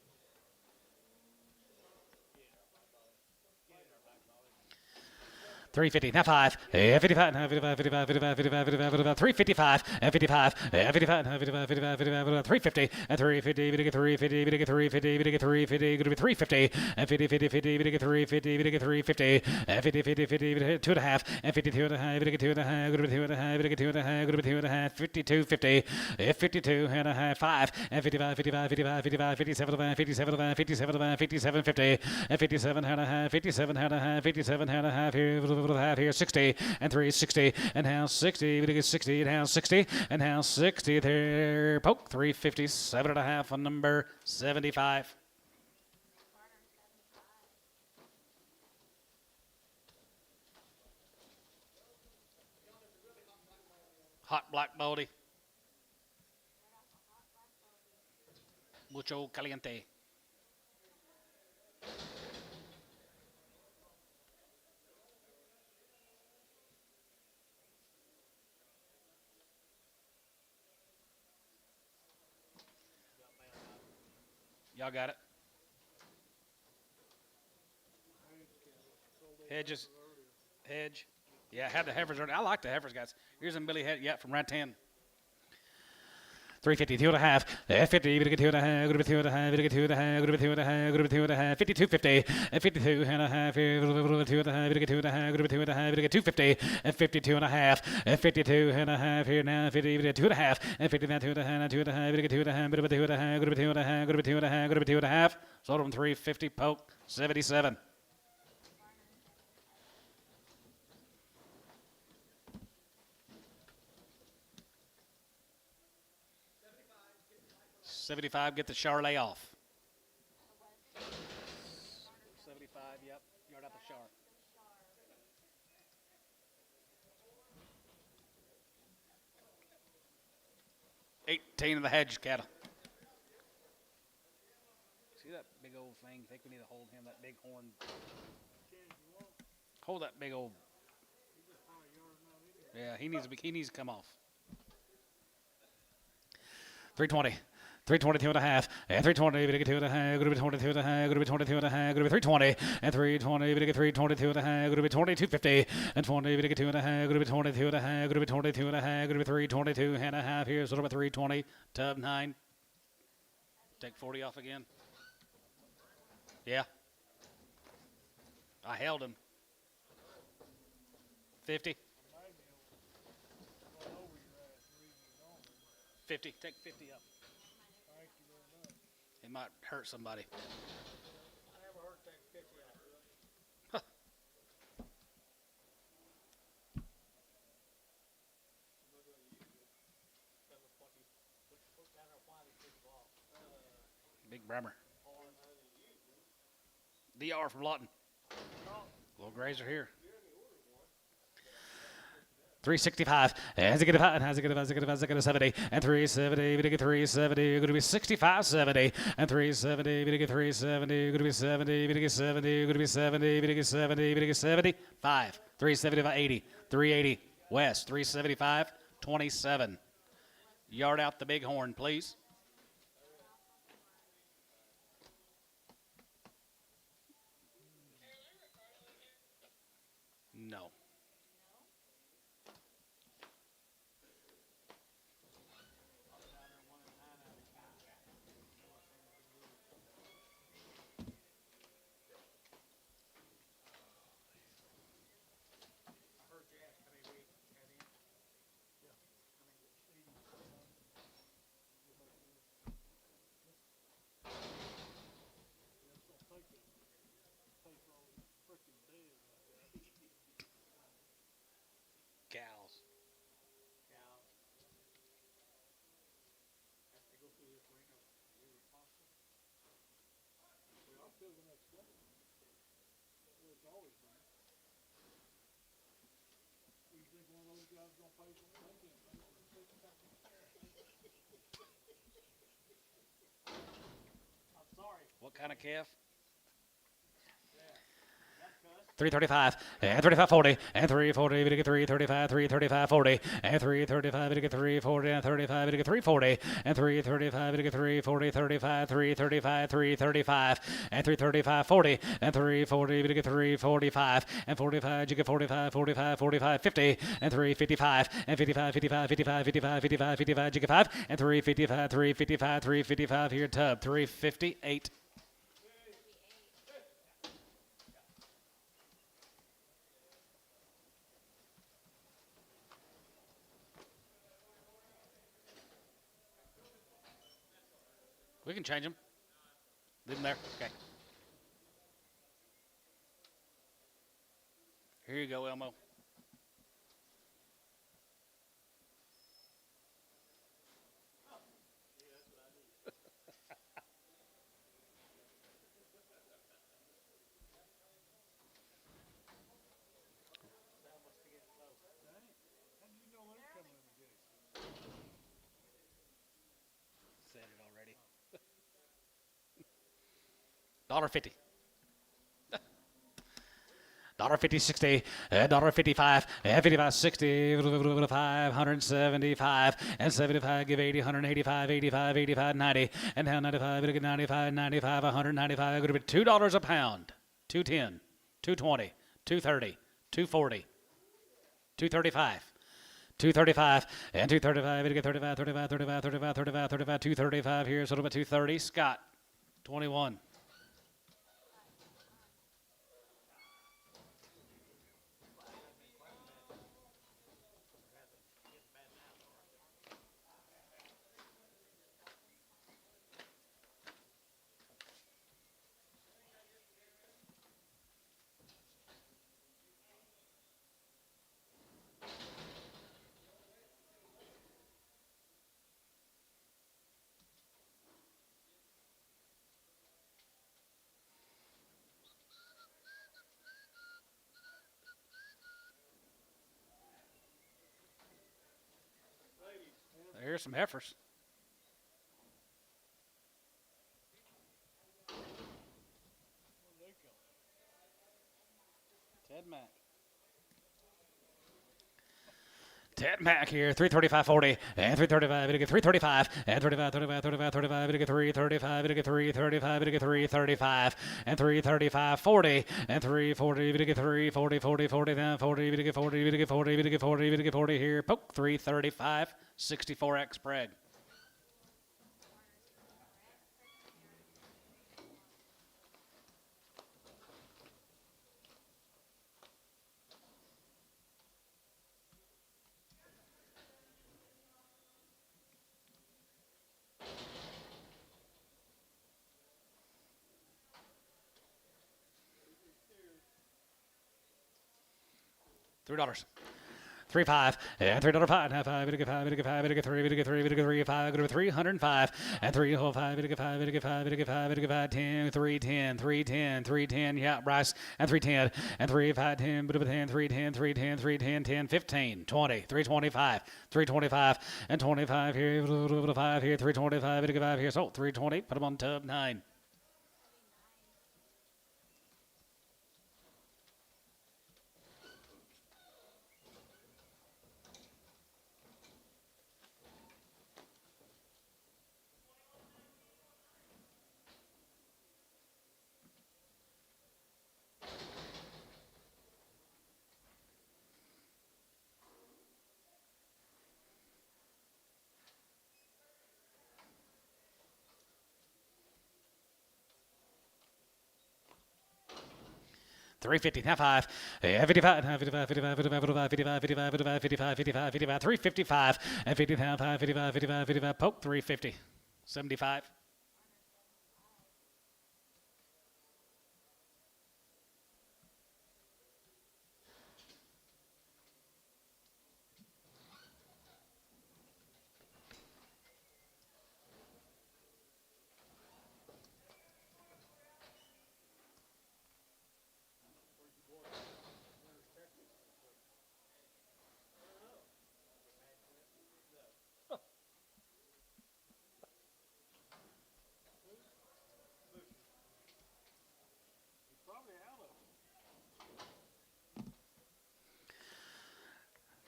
350, now 5, 55, now 55, 55, 55, 55, 55, 355, and 55, and 55, and 55, 55, 55, 350, and 350, we get 350, we get 350, we get 350, going to be 350, and 50, 50, 50, we get 350, we get 350, and 50, 50, 50, we get 2.5, and 52 and a half, we get 2.5, going to be 2.5, we get 2.5, going to be 2.5, 52, 50, 52 and a half, 5, and 55, 55, 55, 55, 57, 57, 57, 57, 50, and 57 and a half, 57 and a half, 57 and a half here. Half here 60 and 360 and now 60 we get 60 and now 60 and now 60 there poke 357 and a half on number 75. Hot black baldy, mucho caliente. Y'all got it. Hedges. Hedge. Yeah, I had the heifers already. I like the heifers, guys. Here's them Billy Head. Yeah, from Rat 10. 350, 2.5, 50, we get 2.5, going to be 2.5, we get 2.5, going to be 2.5, going to be 2.5, 52, 50, and 52 and a half here, 2.5, we get 2.5, going to be 2.5, we get 250, and 52 and a half, and 52 and a half here now, 50, we get 2.5, and 50 now 2.5, 2.5, we get 2.5, going to be 2.5, going to be 2.5, going to be 2.5, going to be 2.5, sold them 350, poke, 77. $75, get the Charlet off. 75, yep. Yard out the Char. $18 of the hedge cattle. See that big old thing? Think we need to hold him, that big horn. Hold that big old. Yeah, he needs to come off. 320. 322 and a half, and 320, we get 2 and a half, going to be 22 and a half, going to be 22 and a half, going to be 320, and 320, we get 322 and a half, going to be 22.50, and 20, we get 2 and a half, going to be 22 and a half, going to be 22 and a half, going to be 322 and a half here, so about 320, tub 9. Take 40 off again. Yeah. I held him. 50. 50, take 50 up. It might hurt somebody. I never heard that 50 out. Huh. Big Bremer. DR from Lawton. Little grazer here. 365, as it get a 70, and 370, we get 370, going to be 65.70, and 370, we get 370, going to be 70, we get 70, going to be 70, we get 70, we get 75, 375, 80, 380, West, 375, 27. Yard out the big horn, please. No. always been. What, you think one of those guys gonna pay for me? They can't pay for me. I'm sorry. What kind of calf? That cuss. 335 and 3540 and 340 to get 335 335 40 and 335 to get 340 and 35 to get 340 and 335 to get 340 35 335 335 and 335 40 and 340 to get 345 and 45 you get 45 45 45 50 and 355 and 55 55 55 55 55 55 you get 5 and 355 355 355 here tub 358. We can change them. Leave them there. Okay. Here you go, Elmo. How did you know they were coming in the gate? Said it already. $1.50. $1.50 60 and $1.55 and 55 60 575 and 75 give 80 185 85 85 90 and now 95 it'll get 95 95 195 going to be $2 a pound 210 220 230 240 235 235 and 235 it'll get 35 35 35 35 35 35 235 here so it'll be 230 Scott 21. Here's some heifers. Ted Mack. Ted Mack here, 335.40 and 335. It'll get 335 and 35, 35, 35, 35. It'll get 335. It'll get 335. It'll get 335 and 335.40 and 340. It'll get 340, 40, 40, then 40. It'll get 40. It'll get 40. It'll get 40. It'll get 40 here. Poke 335, 64X Sprague. $3. 3.5 and $3.05 and 5. It'll get 5. It'll get 5. It'll get 3. It'll get 3. It'll get 3. 5. It'll get 305 and 305. It'll get 5. It'll get 5. It'll get 5. It'll get 5. 10. 310. 310. 310. Yeah, Bryce and 310 and 3 5 10. But 10. 310. 310. 310. 10. 15. 20. 325. 325 and 25 here. 5 here. 325. It'll get 5 here. So 320. Put them on tub 9. $3.50, half 5, 55, 55, 55, 55, 55, 55, 55, 55, 55, 55, 355, and 55, 55, 55, 55, poke, 350, 75.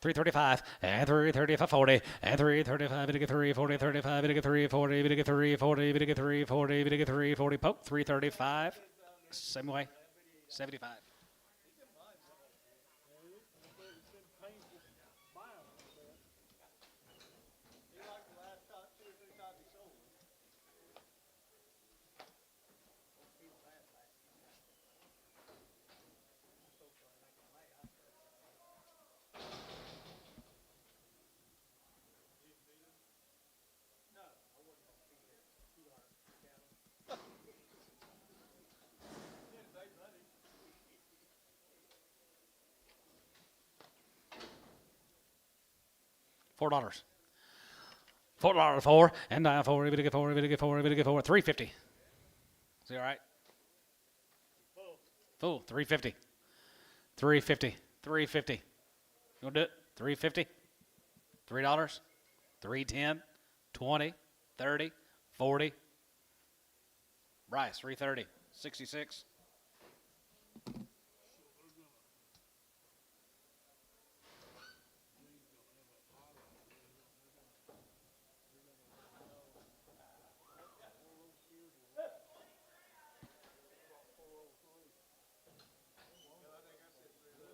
335 and 335 40 and 335 to get 340 35 to get 340 to get 340 to get 340 to get 340 poke 335 same way 75 It's been painful buying them, but he like the last time, 2 or 3 times he sold them. $4 $4 4 and 940 to get 4 to get 4 to get 4 350 is he all right full 350 350 350 you want to do it 350 $3 310 20 30 40 Bryce 330 66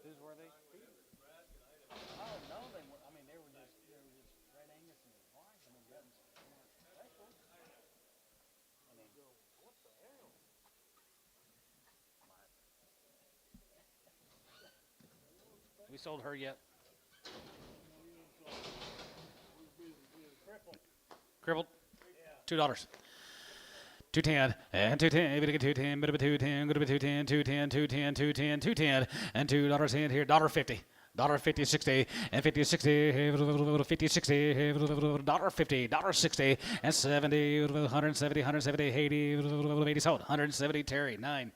Whose were they? Oh no, they were. I mean, they were just Red Angus and his wife. I mean, that's cool. I mean, what the hell? we sold her yet crippled $2 210 and 210 bit of 210 bit of 210 good of 210 210 210 210 210 and $2 in here $1.50 $1.50 60 and 50 60 50 60 $1.50 $1.60 and 70 170 170 80 80 sold 170 Terry 9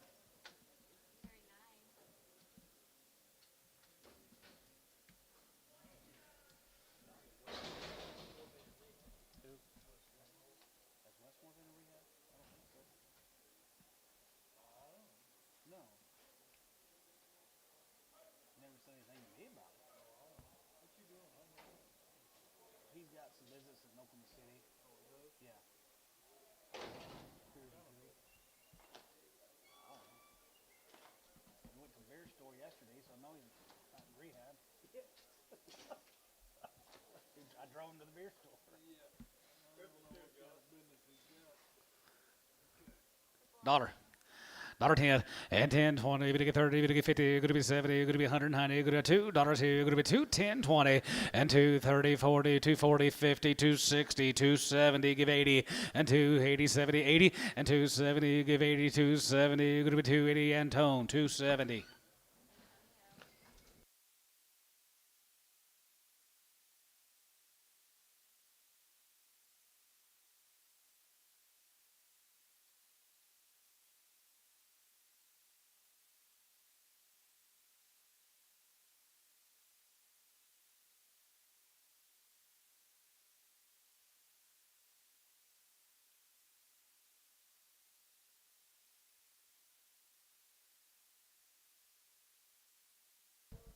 Has Westmore been in rehab? I don't think so. No. Never said anything to me about it. What you doing? He's got some business in Oklahoma City. Oh, really? Yeah. He went to the beer store yesterday, so I know he's not in rehab. I drove him to the beer store. $1 $10 and 10 20 to get 30 to get 50 going to be 70 going to be 190 going to be $2 here going to be 2 10 20 and 2 30 40 2 40 50 2 60 2 70 give 80 and 2 80 70 80 and 2 70 give 80 2 70 going to be 280 and tone 270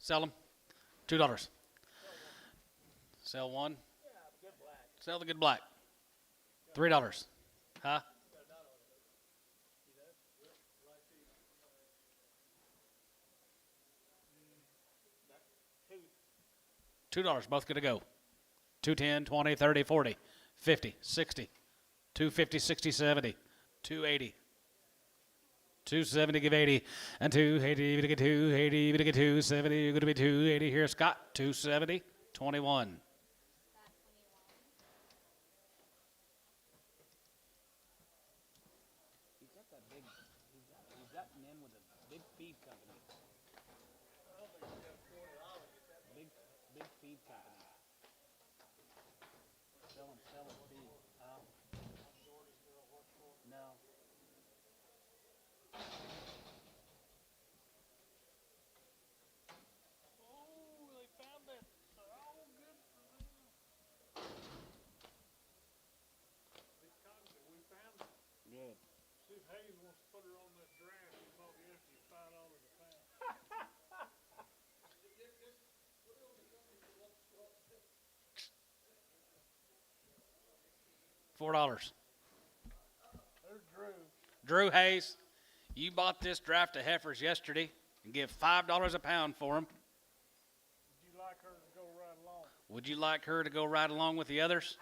Sell them. $2. Sell one. Sell the good black. $3. Huh? $2. Both going to go. 210, 20, 30, 40, 50, 60, 250, 60, 70, 280. 270 give 80 and 280 to get 280 to get 270 you're going to be 280 here Scott 270 21 He's got that big. He's gotten in with a big feed company. Big feed company. Selling feed. No. Oh, they found that. Oh, good for them. We found it. Good. See if Hayes wants to put her on that draft. He bought yesterday $5 a pound. $4. There's Drew. Drew Hayes, you bought this draft of heifers yesterday and give $5 a pound for them. Would you like her to go right along? Would you like her to go right along with the others?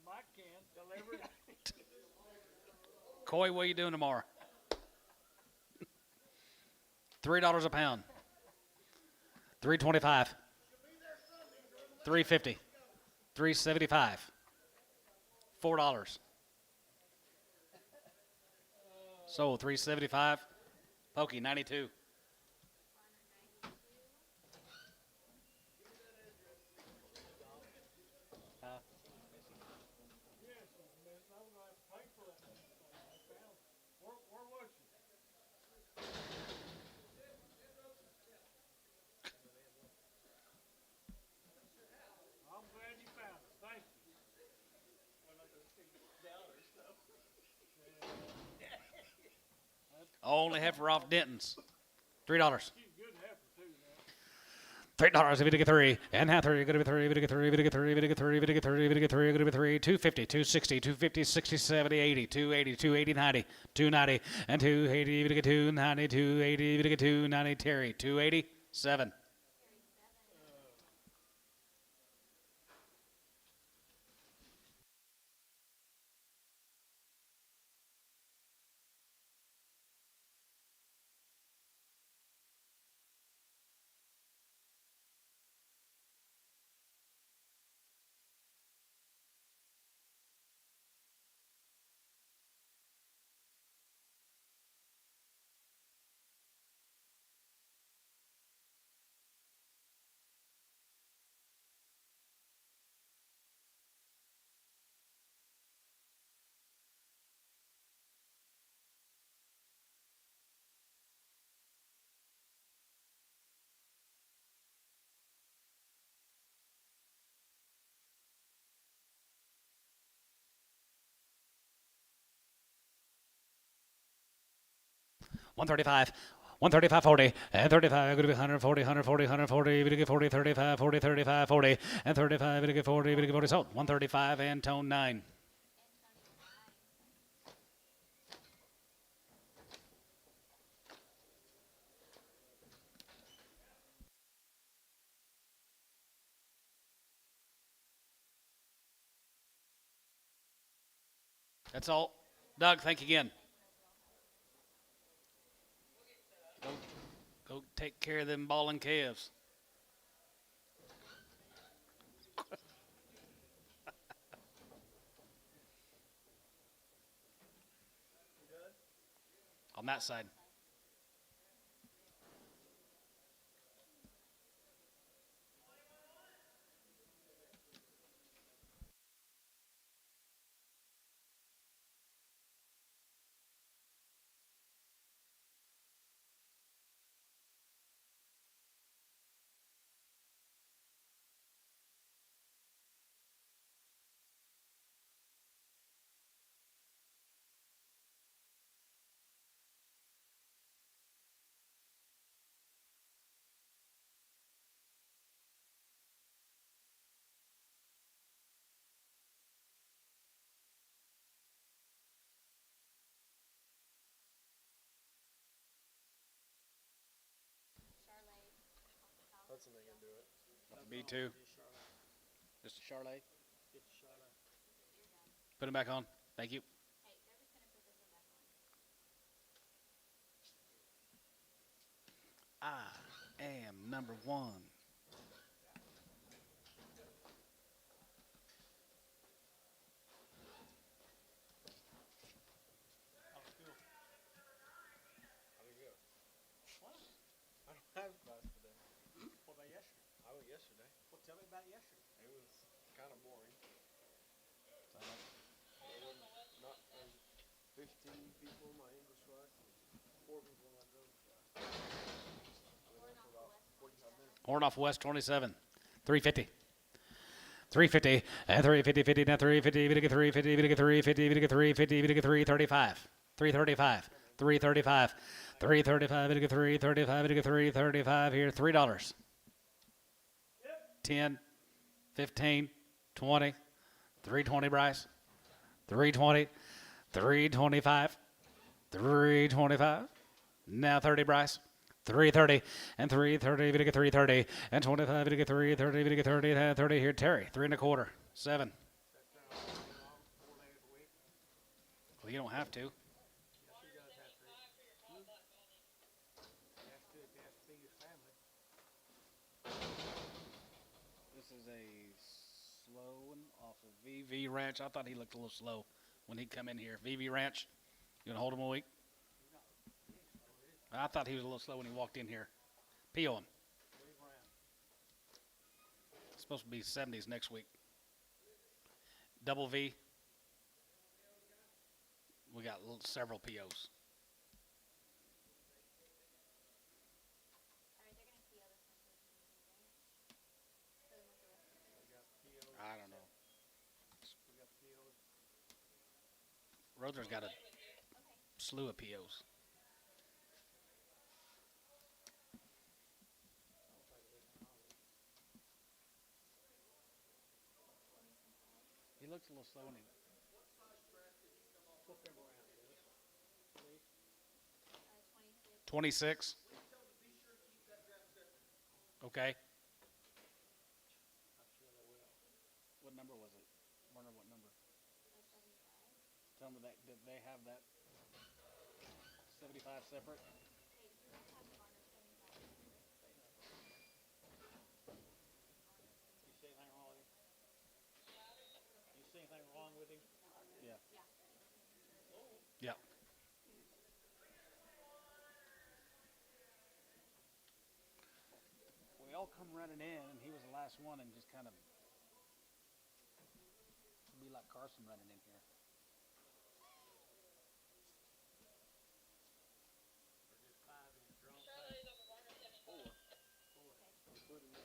Mike can deliver it. Coy, what are you doing tomorrow? $3 a pound. $3.25. $3.50. $3.75. $4. Sold $3.75. Pokey 92. Yes, miss. I was going to pay for it. Where was you? I'm glad you found it. Thank you. Only heifer off Denton's. $3. She's a good heifer too, man. $3 if you get three. And half three, gonna be three, if you get three, if you get three, if you get three, if you get three, if you get three, gonna be three, 250, 260, 250, 60, 70, 80, 280, 280, 90, 290, and 280, if you get 290, 280, if you get 290, Terry, 287. $135. 135.40 and 35 going to be 140 140 140 we get 40 35 40 35 40 and 35 we get 40 we get 40 sold 135 and tone 9. That's all. Doug, thank you again. Go take care of them balling calves. On that side. That's when they can do it. B2. Mr. Charlet. Get the shot out. Put him back on. Thank you. Hey, they're just gonna put this one back on. I am number one. How's it feel? How did it go? I don't have class today. What about yesterday? I went yesterday. Well, tell me about yesterday. It was kind of boring. Not 15 people in my English class, 4 people in my German class. I was there for about 45 minutes. Hornoff West 27. 350. 350 and 350 50 now 350 we get 350 we get 350 we get 350 we get 335 335 335. 335, it'll get 335, it'll get 335 here. $3. 10, 15, 20, 320, Bryce. 320, 325, 325. Now 30, Bryce. 330 and 330, it'll get 330 and 25, it'll get 330, it'll get 30 and 30 here. Terry, 3 1/4, 7. Well, you don't have to. This is a slow one off of VV Ranch. I thought he looked a little slow when he come in here. VV Ranch, you gonna hold him a week? I thought he was a little slow when he walked in here. PO him. It's supposed to be 70s next week. Double V. We got several POs. All right, they're gonna PO this one for the ranch. I don't know. Roser's got a slew of POs. He looks a little slow when he. 26. Okay. What number was it? Wonder what number? Tell me that did they have that 75 separate? You see anything wrong with him? You see anything wrong with him? Yeah. Yeah. We all come running in, and he was the last one, and just kind of be like Carson running in here. Charlie's on the Warner 75.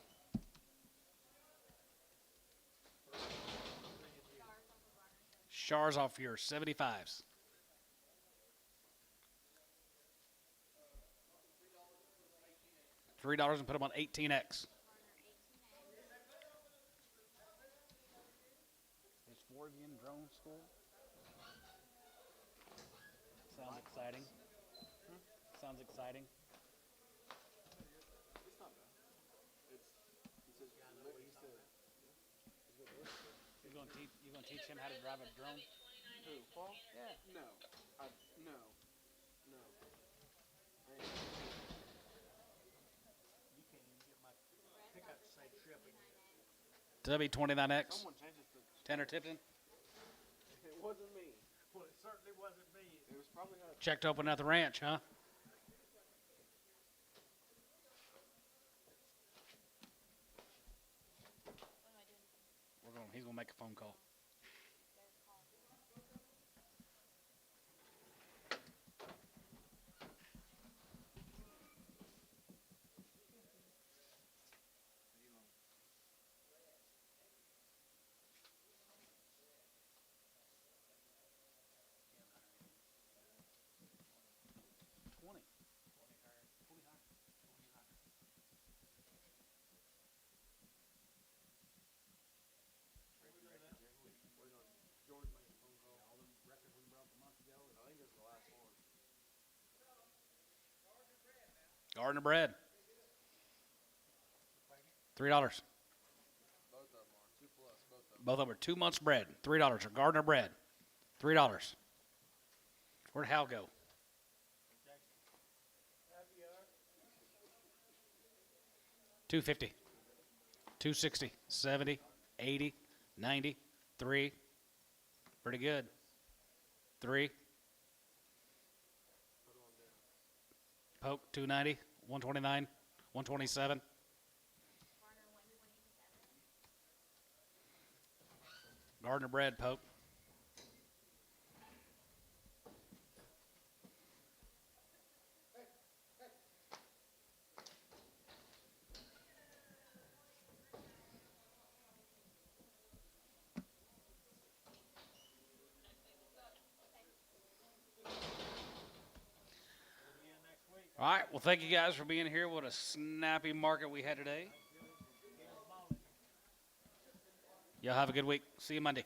Shars off your 75s. $3 and put them on 18X. Is Forgian Drone School? Sounds exciting. Sounds exciting. It's not bad. He says You gonna teach him how to drive a drone? who? Paul? Yeah. No. No. No. You can't even get my pickup to say tripping. W29X. Someone changed it to. Tanner Tipton. It wasn't me. Well, it certainly wasn't me. It was probably not. Checked open at the ranch, huh? He's gonna make a phone call. Gardner bread. $3. Both of them are 2+. Both of them are 2 months bread. $3 or Gardner bread. $3. Where'd Hal go? $2.50. $2.60. $70. $80. $90. $3. Pretty good. $3. Poke $2.90. $1.29. $1.27. Gardner bread, Poke. All right. Well, thank you guys for being here. What a snappy market we had today. Y'all have a good week. See you Monday.